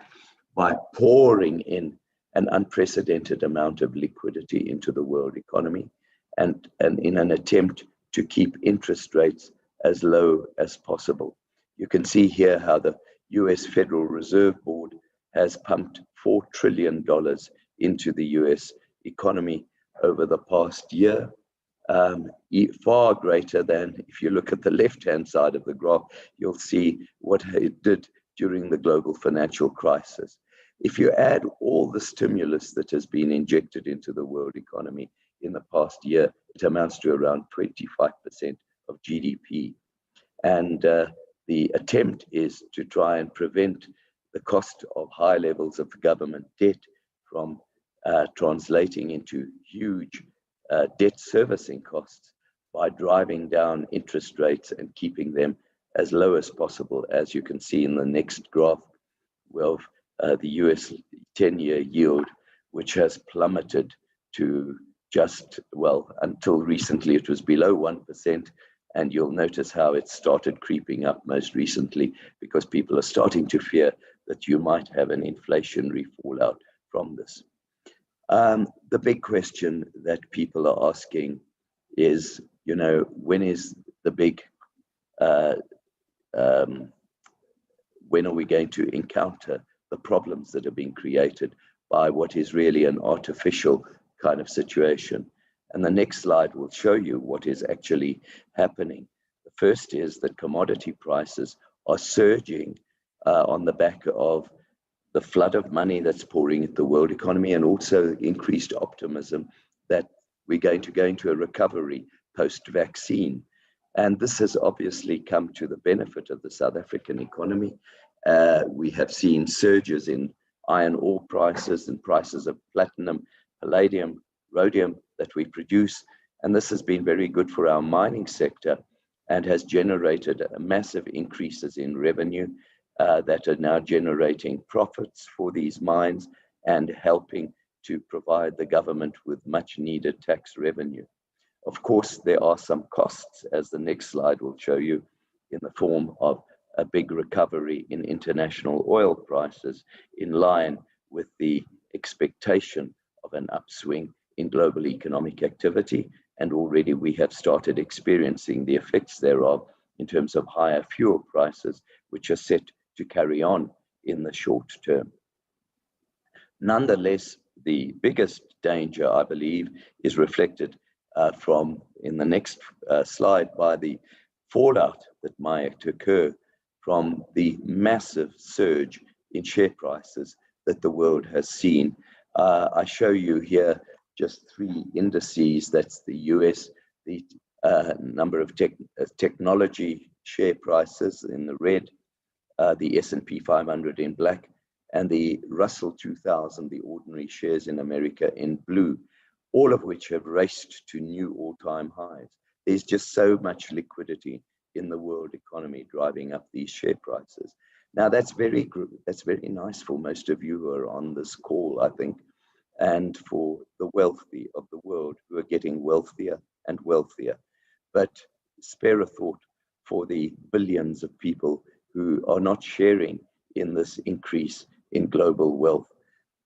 by pouring in an unprecedented amount of liquidity into the world economy, and in an attempt to keep interest rates as low as possible. You can see here how the US Federal Reserve Board has pumped $4 trillion into the US economy over the past year, far greater than, if you look at the left-hand side of the graph, you'll see what it did during the global financial crisis. If you add all the stimulus that has been injected into the world economy in the past year, it amounts to around 25% of GDP. And the attempt is to try and prevent the cost of high levels of government debt from translating into huge debt servicing costs by driving down interest rates and keeping them as low as possible. As you can see in the next graph, well, the US 10-year yield, which has plummeted to just, well, until recently it was below 1%. And you'll notice how it started creeping up most recently, because people are starting to fear that you might have an inflationary fallout from this. The big question that people are asking is, you know, when is the big, when are we going to encounter the problems that are being created by what is really an artificial kind of situation? And the next slide will show you what is actually happening. The first is that commodity prices are surging on the back of the flood of money that's pouring into the world economy, and also increased optimism that we're going to go into a recovery post-vaccine. And this has obviously come to the benefit of the South African economy. We have seen surges in iron ore prices and prices of platinum, palladium, rhodium that we produce. And this has been very good for our mining sector and has generated massive increases in revenue that are now generating profits for these mines and helping to provide the government with much needed tax revenue. Of course, there are some costs, as the next slide will show you, in the form of a big recovery in international oil prices, in line with the expectation of an upswing in global economic activity. And already we have started experiencing the effects thereof in terms of higher fuel prices, which are set to carry on in the short term. Nonetheless, the biggest danger, I believe, is reflected from, in the next slide, by the fallout that might occur from the massive surge in share prices that the world has seen. I show you here just three indices. That's the US, the number of technology share prices in the red, the S&P 500 in black, and the Russell 2000, the ordinary shares in America, in blue, all of which have raced to new all-time highs. There's just so much liquidity in the world economy driving up these share prices. Now that's very nice for most of you who are on this call, I think, and for the wealthy of the world who are getting wealthier and wealthier. But spare a thought for the billions of people who are not sharing in this increase in global wealth.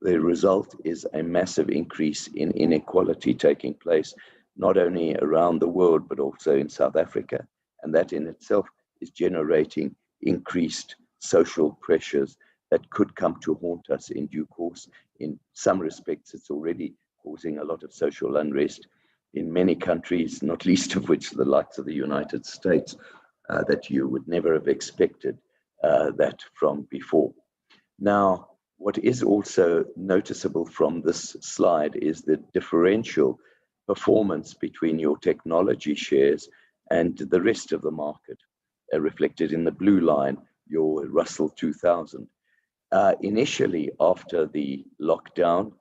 The result is a massive increase in inequality taking place, not only around the world, but also in South Africa. And that in itself is generating increased social pressures that could come to haunt us in due course. In some respects, it's already causing a lot of social unrest in many countries, not least of which the likes of the United States, that you would never have expected that from before. Now, what is also noticeable from this slide is the differential performance between your technology shares and the rest of the market, reflected in the blue line, your Russell 2000. Initially, after the lockdown,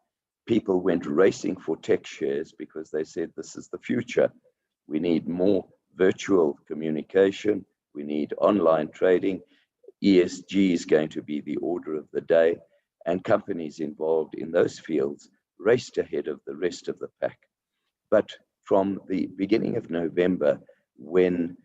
people went racing for tech shares because they said, this is the future. We need more virtual communication. We need online trading. ESG is going to be the order of the day. And companies involved in those fields raced ahead of the rest of the pack. But from the beginning of November, when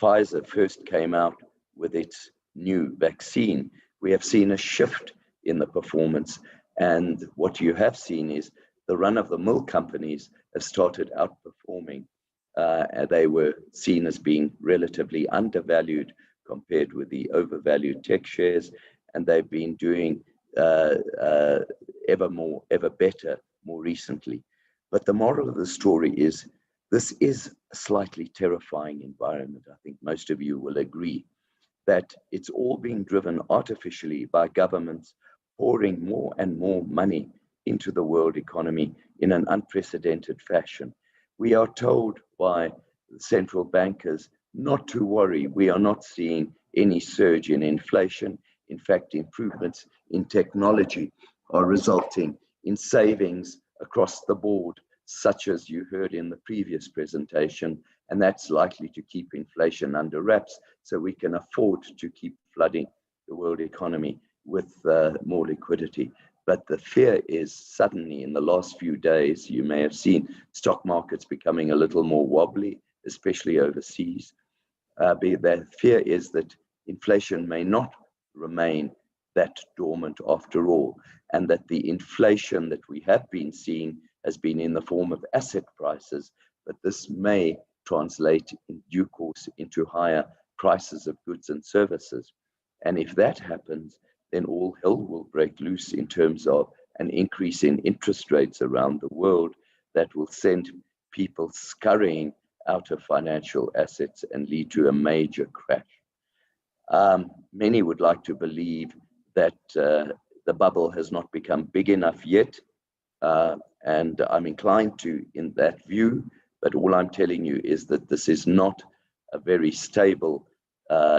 Pfizer first came out with its new vaccine, we have seen a shift in the performance. And what you have seen is the run-of-the-mill companies have started outperforming. And they were seen as being relatively undervalued compared with the overvalued tech shares, and they've been doing ever better more recently. But the moral of the story is this is a slightly terrifying environment. I think most of you will agree that it's all being driven artificially by governments pouring more and more money into the world economy in an unprecedented fashion. We are told by central bankers not to worry. We are not seeing any surge in inflation. In fact, improvements in technology are resulting in savings across the board, such as you heard in the previous presentation, and that's likely to keep inflation under wraps so we can afford to keep flooding the world economy with more liquidity. But the fear is suddenly in the last few days, you may have seen stock markets becoming a little more wobbly, especially overseas. The fear is that inflation may not remain that dormant after all, and that the inflation that we have been seeing has been in the form of asset prices, but this may translate in due course into higher prices of goods and services. And if that happens, then all hell will break loose in terms of an increase in interest rates around the world that will send people scurrying out of financial assets and lead to a major crash. Many would like to believe that the bubble has not become big enough yet, and I'm inclined to in that view, but all I'm telling you is that this is not a very stable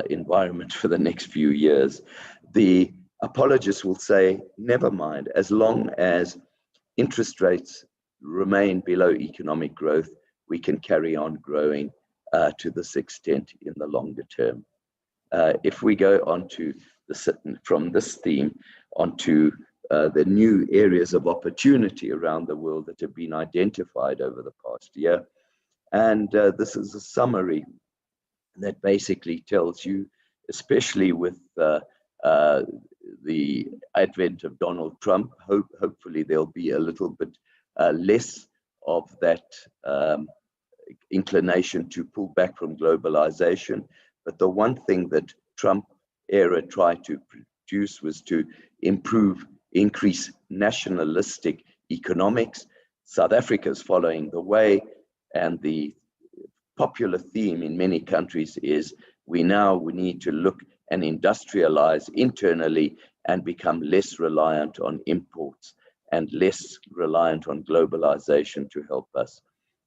environment for the next few years. The apologists will say, never mind, as long as interest rates remain below economic growth, we can carry on growing to this extent in the longer term. If we go on to from this theme onto the new areas of opportunity around the world that have been identified over the past year, and this is a summary that basically tells you, especially with the advent of Donald Trump, hopefully there'll be a little bit less of that inclination to pull back from globalization. But the one thing that Trump era tried to produce was to increase nationalistic economics. South Africa is following the way, and the popular theme in many countries is we need to look and industrialize internally and become less reliant on imports and less reliant on globalization to help us.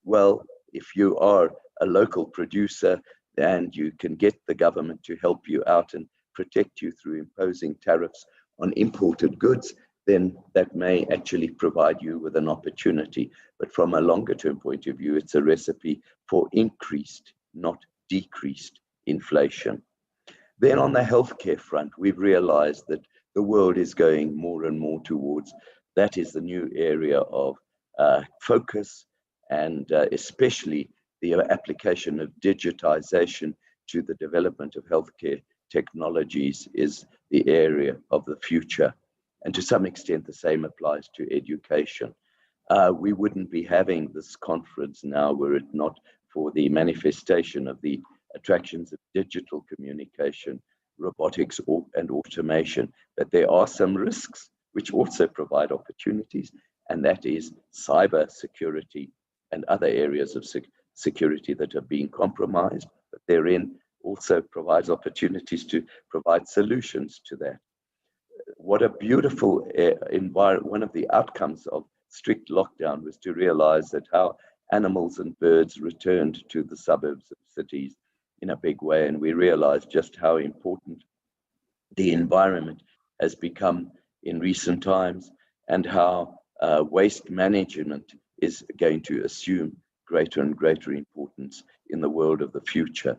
Well, if you are a local producer and you can get the government to help you out and protect you through imposing tariffs on imported goods, then that may actually provide you with an opportunity. But from a longer term point of view, it's a recipe for increased, not decreased inflation. Then on the healthcare front, we've realized that the world is going more and more towards that is the new area of focus, and especially the application of digitization to the development of healthcare technologies is the area of the future. And to some extent, the same applies to education. We wouldn't be having this conference now were it not for the manifestation of the attractions of digital communication, robotics, and automation. But there are some risks which also provide opportunities, and that is cyber security and other areas of security that are being compromised, but therein also provides opportunities to provide solutions to that. What a beautiful environment. One of the outcomes of strict lockdown was to realize that how animals and birds returned to the suburbs of cities in a big way, and we realized just how important the environment has become in recent times, and how waste management is going to assume greater and greater importance in the world of the future.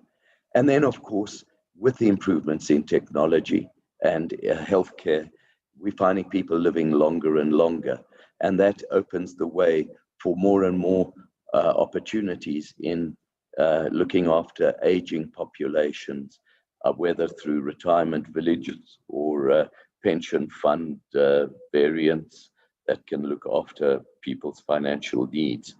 And then, of course, with the improvements in technology and healthcare, we're finding people living longer and longer, and that opens the way for more and more opportunities in looking after aging populations, whether through retirement villages or pension fund variants that can look after people's financial needs.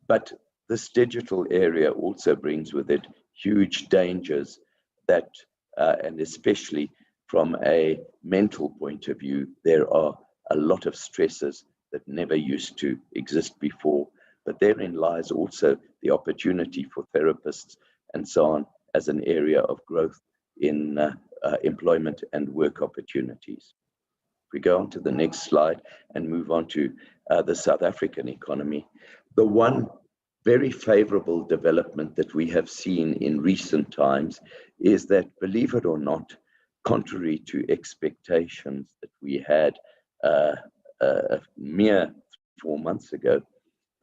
But this digital area also brings with it huge dangers that, and especially from a mental point of view, there are a lot of stresses that never used to exist before. But therein lies also the opportunity for therapists and so on as an area of growth in employment and work opportunities. If we go on to the next slide and move on to the South African economy, the one very favorable development that we have seen in recent times is that, believe it or not, contrary to expectations that we had a mere 4 months ago,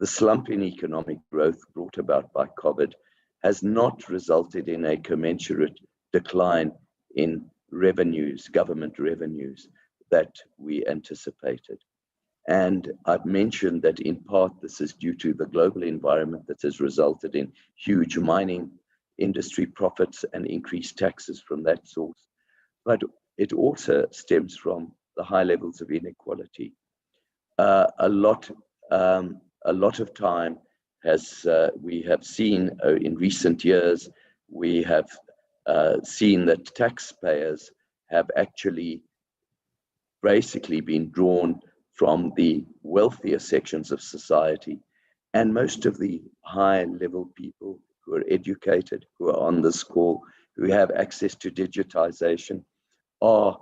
the slump in economic growth brought about by COVID has not resulted in a commensurate decline in revenues, government revenues, that we anticipated. And I've mentioned that in part this is due to the global environment that has resulted in huge mining industry profits and increased taxes from that source. But it also stems from the high levels of inequality. A lot of time has we have seen in recent years, we have seen that taxpayers have actually basically been drawn from the wealthier sections of society, and most of the high level people who are educated, who are on this call, who have access to digitization, are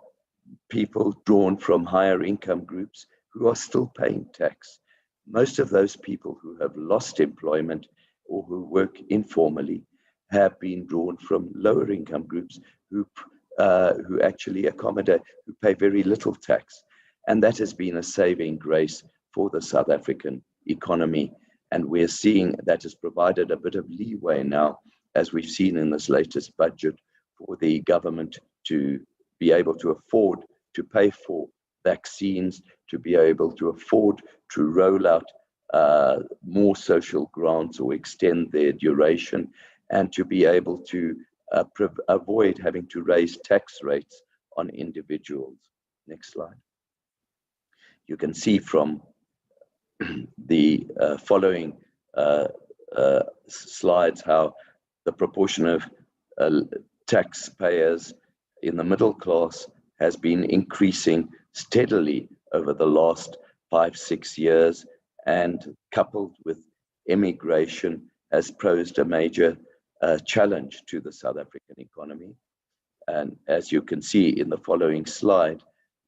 people drawn from higher income groups who are still paying tax. Most of those people who have lost employment or who work informally have been drawn from lower income groups who actually accommodate, who pay very little tax. And that has been a saving grace for the South African economy. And we're seeing that has provided a bit of leeway now, as we've seen in this latest budget, for the government to be able to afford to pay for vaccines, to be able to afford to roll out more social grants or extend their duration, and to be able to avoid having to raise tax rates on individuals. Next slide. You can see from the following slides how the proportion of taxpayers in the middle class has been increasing steadily over the last 5-6 years, and coupled with immigration has posed a major challenge to the South African economy. And as you can see in the following slide,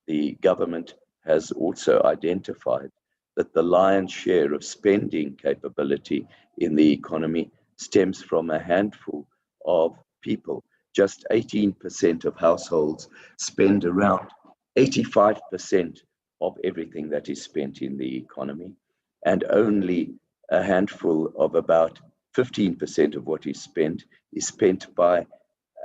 the government has also identified that the lion's share of spending capability in the economy stems from a handful of people. Just 18% of households spend around 85% of everything that is spent in the economy, and only a handful of about 15% of what is spent by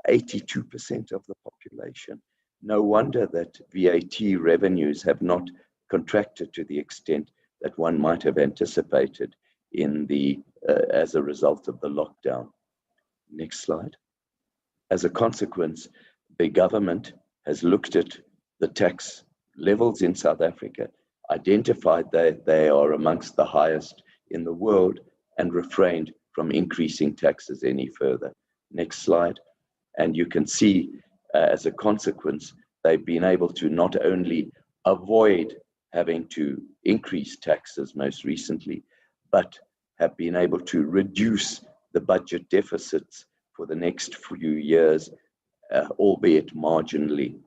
82% of the population. No wonder that VAT revenues have not contracted to the extent that one might have anticipated in the as a result of the lockdown. Next slide. As a consequence, the government has looked at the tax levels in South Africa, identified that they are amongst the highest in the world, and refrained from increasing taxes any further. Next slide. And you can see, as a consequence, they've been able to not only avoid having to increase taxes most recently, but have been able to reduce the budget deficits for the next few years, albeit marginally.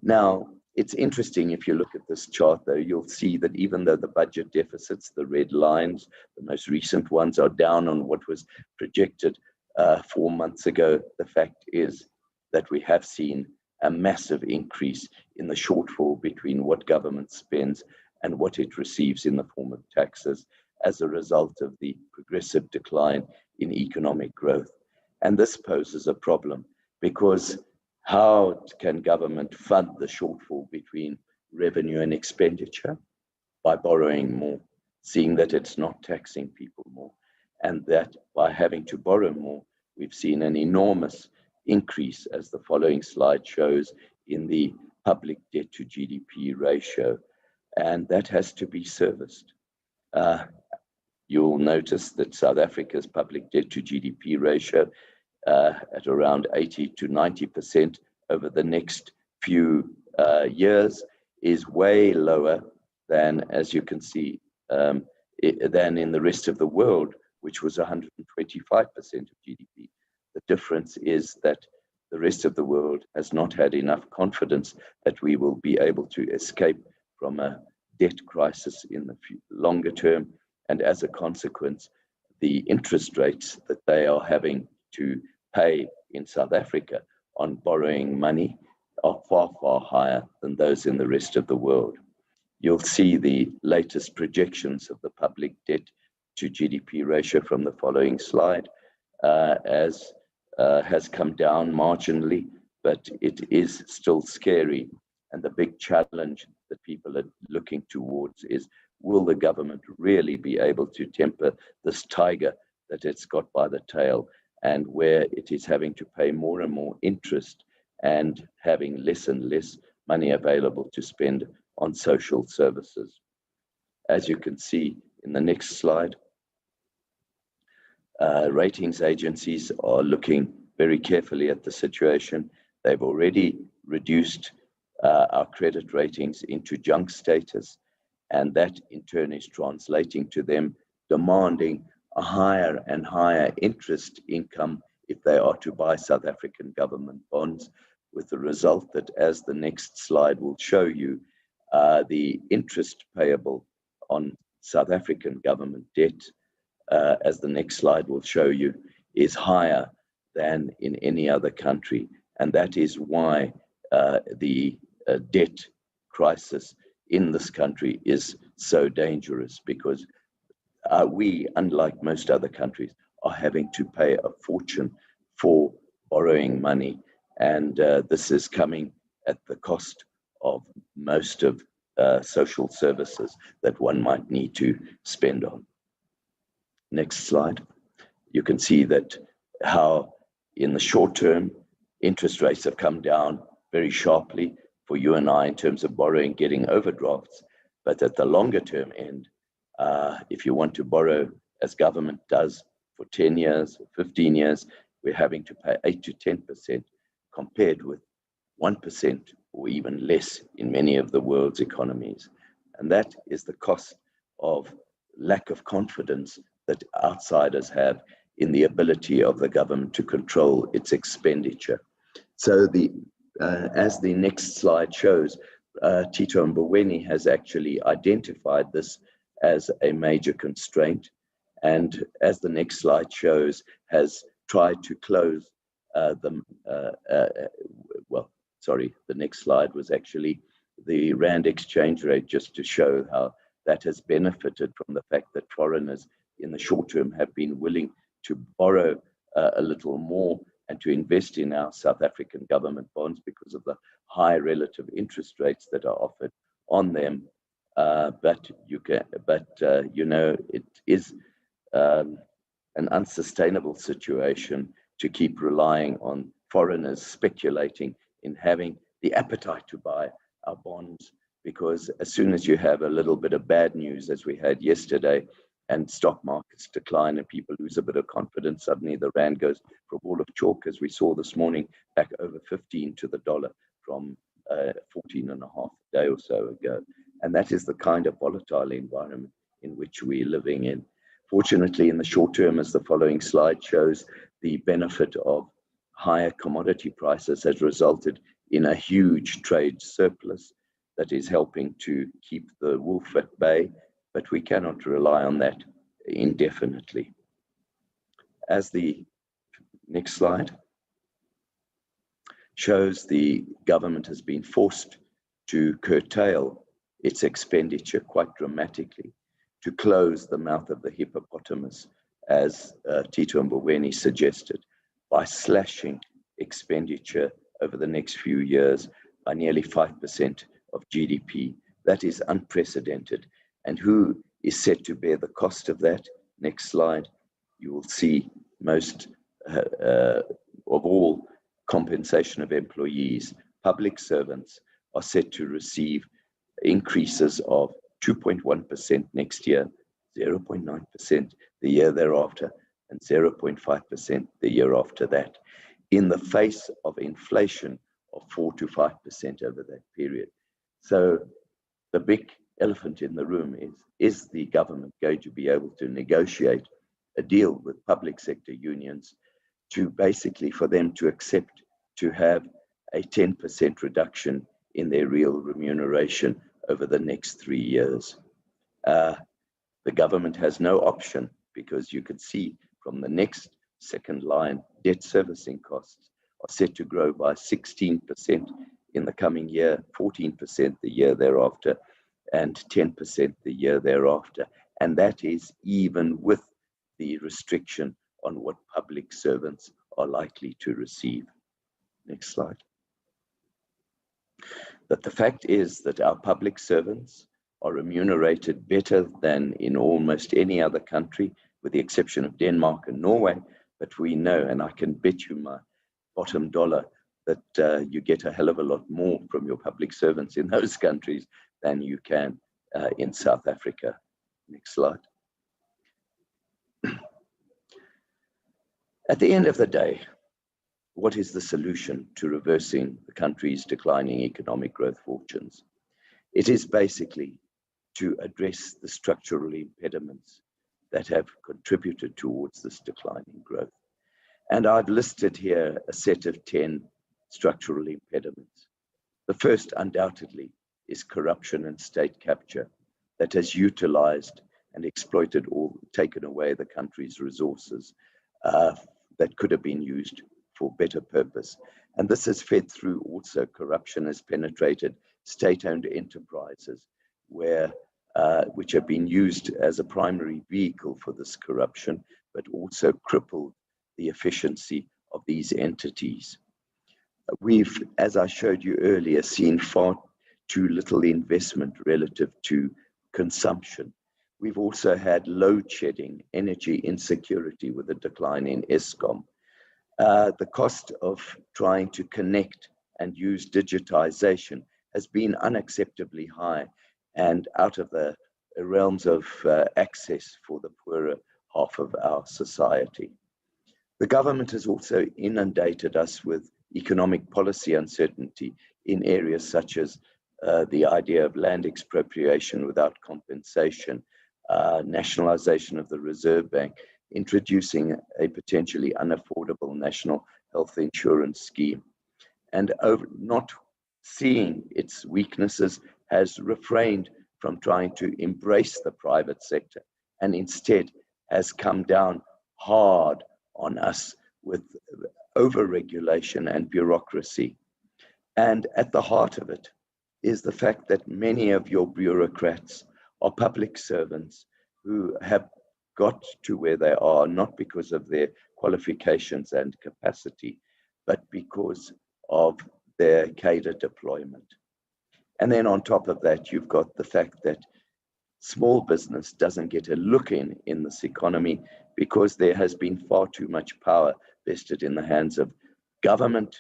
Now, it's interesting, if you look at this chart, though, you'll see that even though the budget deficits, the red lines, the most recent ones, are down on what was projected 4 months ago, the fact is that we have seen a massive increase in the shortfall between what government spends and what it receives in the form of taxes as a result of the progressive decline in economic growth. And this poses a problem, because how can government fund the shortfall between revenue and expenditure? By borrowing more, seeing that it's not taxing people more. and that by having to borrow more, we've seen an enormous increase, as the following slide shows, in the public debt to GDP ratio, and that has to be serviced. You'll notice that South Africa's public debt to GDP ratio at around 80 to 90% over the next few years is way lower than, as you can see, than in the rest of the world, which was 125% of GDP. The difference is that the rest of the world has not had enough confidence that we will be able to escape from a debt crisis in the longer term, and as a consequence, the interest rates that they are having to pay in South Africa on borrowing money are far, far higher than those in the rest of the world. You'll see the latest projections of the public debt to GDP ratio from the following slide, as has come down marginally, but it is still scary. And the big challenge that people are looking towards is, will the government really be able to temper this tiger that it's got by the tail, and where it is having to pay more and more interest and having less and less money available to spend on social services. As you can see in the next slide, ratings agencies are looking very carefully at the situation. They've already reduced our credit ratings into junk status, and that in turn is translating to them demanding a higher and higher interest income if they are to buy South African government bonds, with the result that, as the next slide will show you, the interest payable on South African government debt, as the next slide will show you, is higher than in any other country. And that is why the debt crisis in this country is so dangerous, because we, unlike most other countries, are having to pay a fortune for borrowing money. And this is coming at the cost of most of social services that one might need to spend on. Next slide. You can see that how in the short term, interest rates have come down very sharply for you and I in terms of borrowing, getting overdrafts. But at the longer term end, if you want to borrow, as government does, for 10 years, 15 years, we're having to pay 8 to 10%, compared with 1% or even less in many of the world's economies. And that is the cost of lack of confidence that outsiders have in the ability of the government to control its expenditure. So as the next slide shows, Tito Mboweni has actually identified this as a major constraint, and as the next slide shows, has tried to close the next slide was actually the Rand exchange rate, just to show how that has benefited from the fact that foreigners in the short term have been willing to borrow a little more and to invest in our South African government bonds because of the high relative interest rates that are offered on them. But it is an unsustainable situation to keep relying on foreigners speculating in having the appetite to buy our bonds, because as soon as you have a little bit of bad news, as we had yesterday, and stock markets decline and people lose a bit of confidence, suddenly the Rand goes from all of chalk, as we saw this morning, back over 15 to the dollar from 14 and a half a day or so ago. And that is the kind of volatile environment in which we're living in. Fortunately, in the short term, as the following slide shows, the benefit of higher commodity prices has resulted in a huge trade surplus that is helping to keep the wolf at bay, but we cannot rely on that indefinitely. As the next slide shows, the government has been forced to curtail its expenditure quite dramatically, to close the mouth of the hippopotamus, as Tito Mboweni suggested, by slashing expenditure over the next few years by nearly 5% of GDP. That is unprecedented. And who is set to bear the cost of that? Next slide. you will see most of all compensation of employees, public servants are set to receive increases of 2.1% next year, 0.9% the year thereafter, and 0.5% the year after that, in the face of inflation of 4 to 5% over that period. So the big elephant in the room is the government going to be able to negotiate a deal with public sector unions to basically for them to accept to have a 10% reduction in their real remuneration over the next 3 years. The government has no option, because you can see from the next second line, debt servicing costs are set to grow by 16% in the coming year, 14% the year thereafter, and 10% the year thereafter. And that is even with the restriction on what public servants are likely to receive. Next slide. But the fact is that our public servants are remunerated better than in almost any other country, with the exception of Denmark and Norway. But we know, and I can bet you my bottom dollar, that you get a hell of a lot more from your public servants in those countries than you can in South Africa. Next slide. At the end of the day, what is the solution to reversing the country's declining economic growth fortunes? It is basically to address the structural impediments that have contributed towards this declining growth. And I've listed here a set of 10 structural impediments. The first, undoubtedly, is corruption and state capture that has utilized and exploited or taken away the country's resources that could have been used for better purpose. And this has fed through also corruption has penetrated state-owned enterprises which have been used as a primary vehicle for this corruption, but also crippled the efficiency of these entities. We've, as I showed you earlier, seen far too little investment relative to consumption. We've also had load shedding, energy insecurity with a decline in Eskom. The cost of trying to connect and use digitization has been unacceptably high and out of the realms of access for the poorer half of our society. The government has also inundated us with economic policy uncertainty in areas such as the idea of land expropriation without compensation, nationalization of the Reserve Bank, introducing a potentially unaffordable national health insurance scheme, and not seeing its weaknesses has refrained from trying to embrace the private sector and instead has come down hard on us with over-regulation and bureaucracy. And at the heart of it is the fact that many of your bureaucrats are public servants who have got to where they are, not because of their qualifications and capacity, but because of their cadre deployment. And then on top of that, you've got the fact that small business doesn't get a look in this economy because there has been far too much power vested in the hands of government,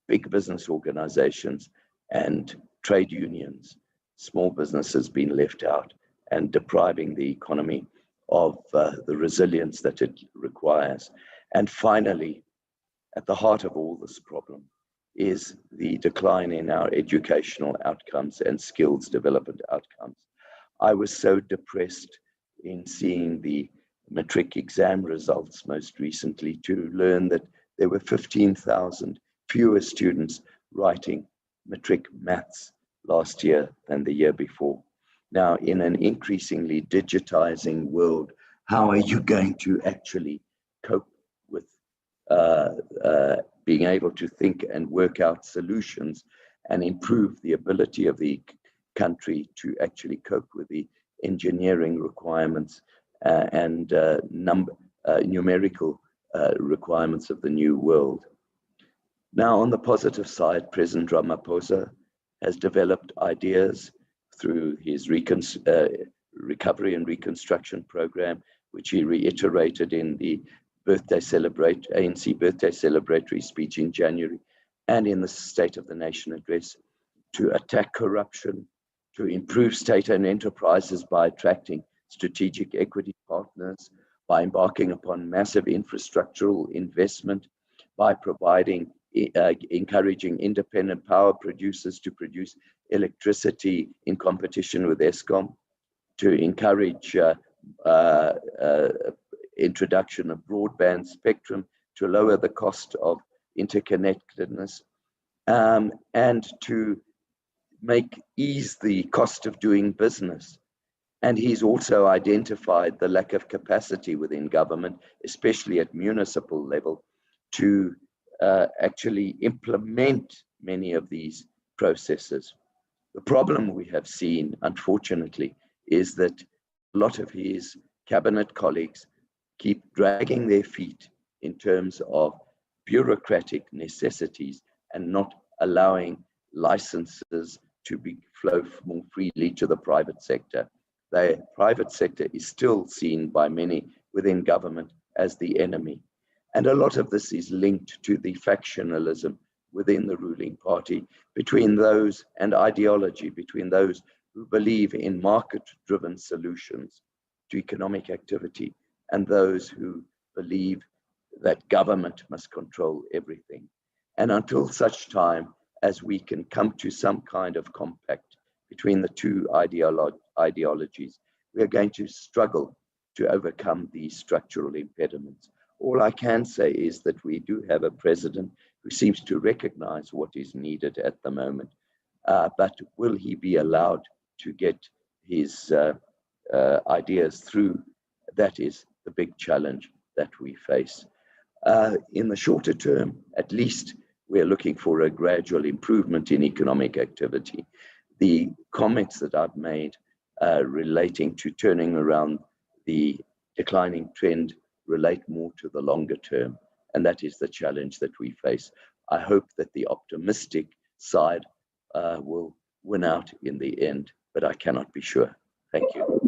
big business organizations, and trade unions. Small business has been left out and depriving the economy of the resilience that it requires. And finally, at the heart of all this problem is the decline in our educational outcomes and skills development outcomes. I was so depressed in seeing the matric exam results most recently to learn that there were 15,000 fewer students writing matric maths last year than the year before. Now, in an increasingly digitizing world, how are you going to actually cope with being able to think and work out solutions and improve the ability of the country to actually cope with the engineering requirements and numerical requirements of the new world? Now, on the positive side, President Ramaphosa has developed ideas through his recovery and reconstruction program, which he reiterated in the ANC birthday celebratory speech in January, and in the State of the Nation address, to attack corruption, to improve state-owned enterprises by attracting strategic equity partners, by embarking upon massive infrastructural investment, by encouraging independent power producers to produce electricity in competition with ESCOM, to encourage introduction of broadband spectrum to lower the cost of interconnectedness, and to ease the cost of doing business. And he's also identified the lack of capacity within government, especially at municipal level, to actually implement many of these processes. The problem we have seen, unfortunately, is that a lot of his cabinet colleagues keep dragging their feet in terms of bureaucratic necessities and not allowing licenses to flow more freely to the private sector. The private sector is still seen by many within government as the enemy. And a lot of this is linked to the factionalism within the ruling party, between those and ideology, between those who believe in market-driven solutions to economic activity and those who believe that government must control everything. And until such time as we can come to some kind of compact between the two ideologies, we are going to struggle to overcome these structural impediments. All I can say is that we do have a president who seems to recognize what is needed at the moment, but will he be allowed to get his ideas through? That is the big challenge that we face. In the shorter term, at least, we're looking for a gradual improvement in economic activity. The comments that I've made relating to turning around the declining trend relate more to the longer term, and that is the challenge that we face. I hope that the optimistic side will win out in the end, but I cannot be sure. Thank you.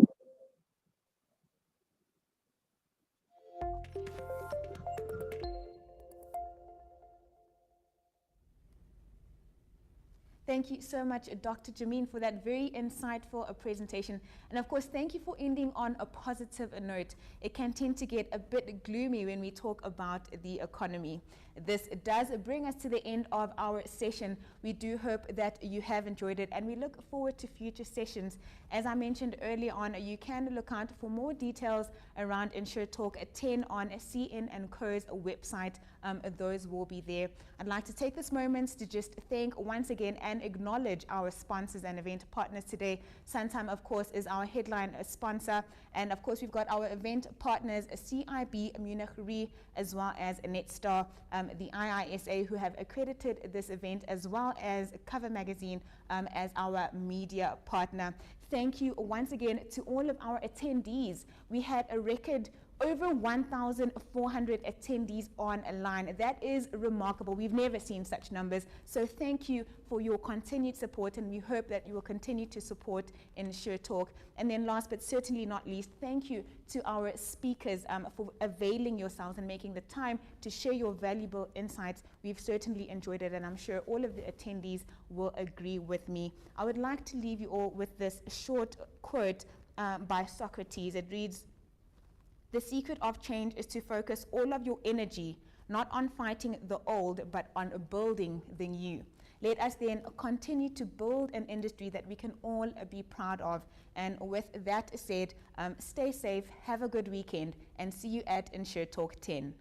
Thank you so much, Dr. Jameen, for that very insightful presentation. And of course, thank you for ending on a positive note. It can tend to get a bit gloomy when we talk about the economy. This does bring us to the end of our session. We do hope that you have enjoyed it, and we look forward to future sessions. As I mentioned earlier on, you can look out for more details around InsureTalk9 on CN&CO's website. Those will be there. I'd like to take this moment to just thank once again and acknowledge our sponsors and event partners today. Suntime, of course, is our headline sponsor. And of course, we've got our event partners, CIB Munich Re, as well as Netstar, the IISA, who have accredited this event, as well as Cover Magazine as our media partner. Thank you once again to all of our attendees. We had a record over 1,400 attendees online. That is remarkable. We've never seen such numbers. So thank you for your continued support, and we hope that you will continue to support InsureTalk. And then last but certainly not least, thank you to our speakers for availing yourselves and making the time to share your valuable insights. We've certainly enjoyed it, and I'm sure all of the attendees will agree with me. I would like to leave you all with this short quote by Socrates. It reads, "The secret of change is to focus all of your energy, not on fighting the old, but on building the new." Let us then continue to build an industry that we can all be proud of. And with that said, stay safe, have a good weekend, and see you at InsureTalk9.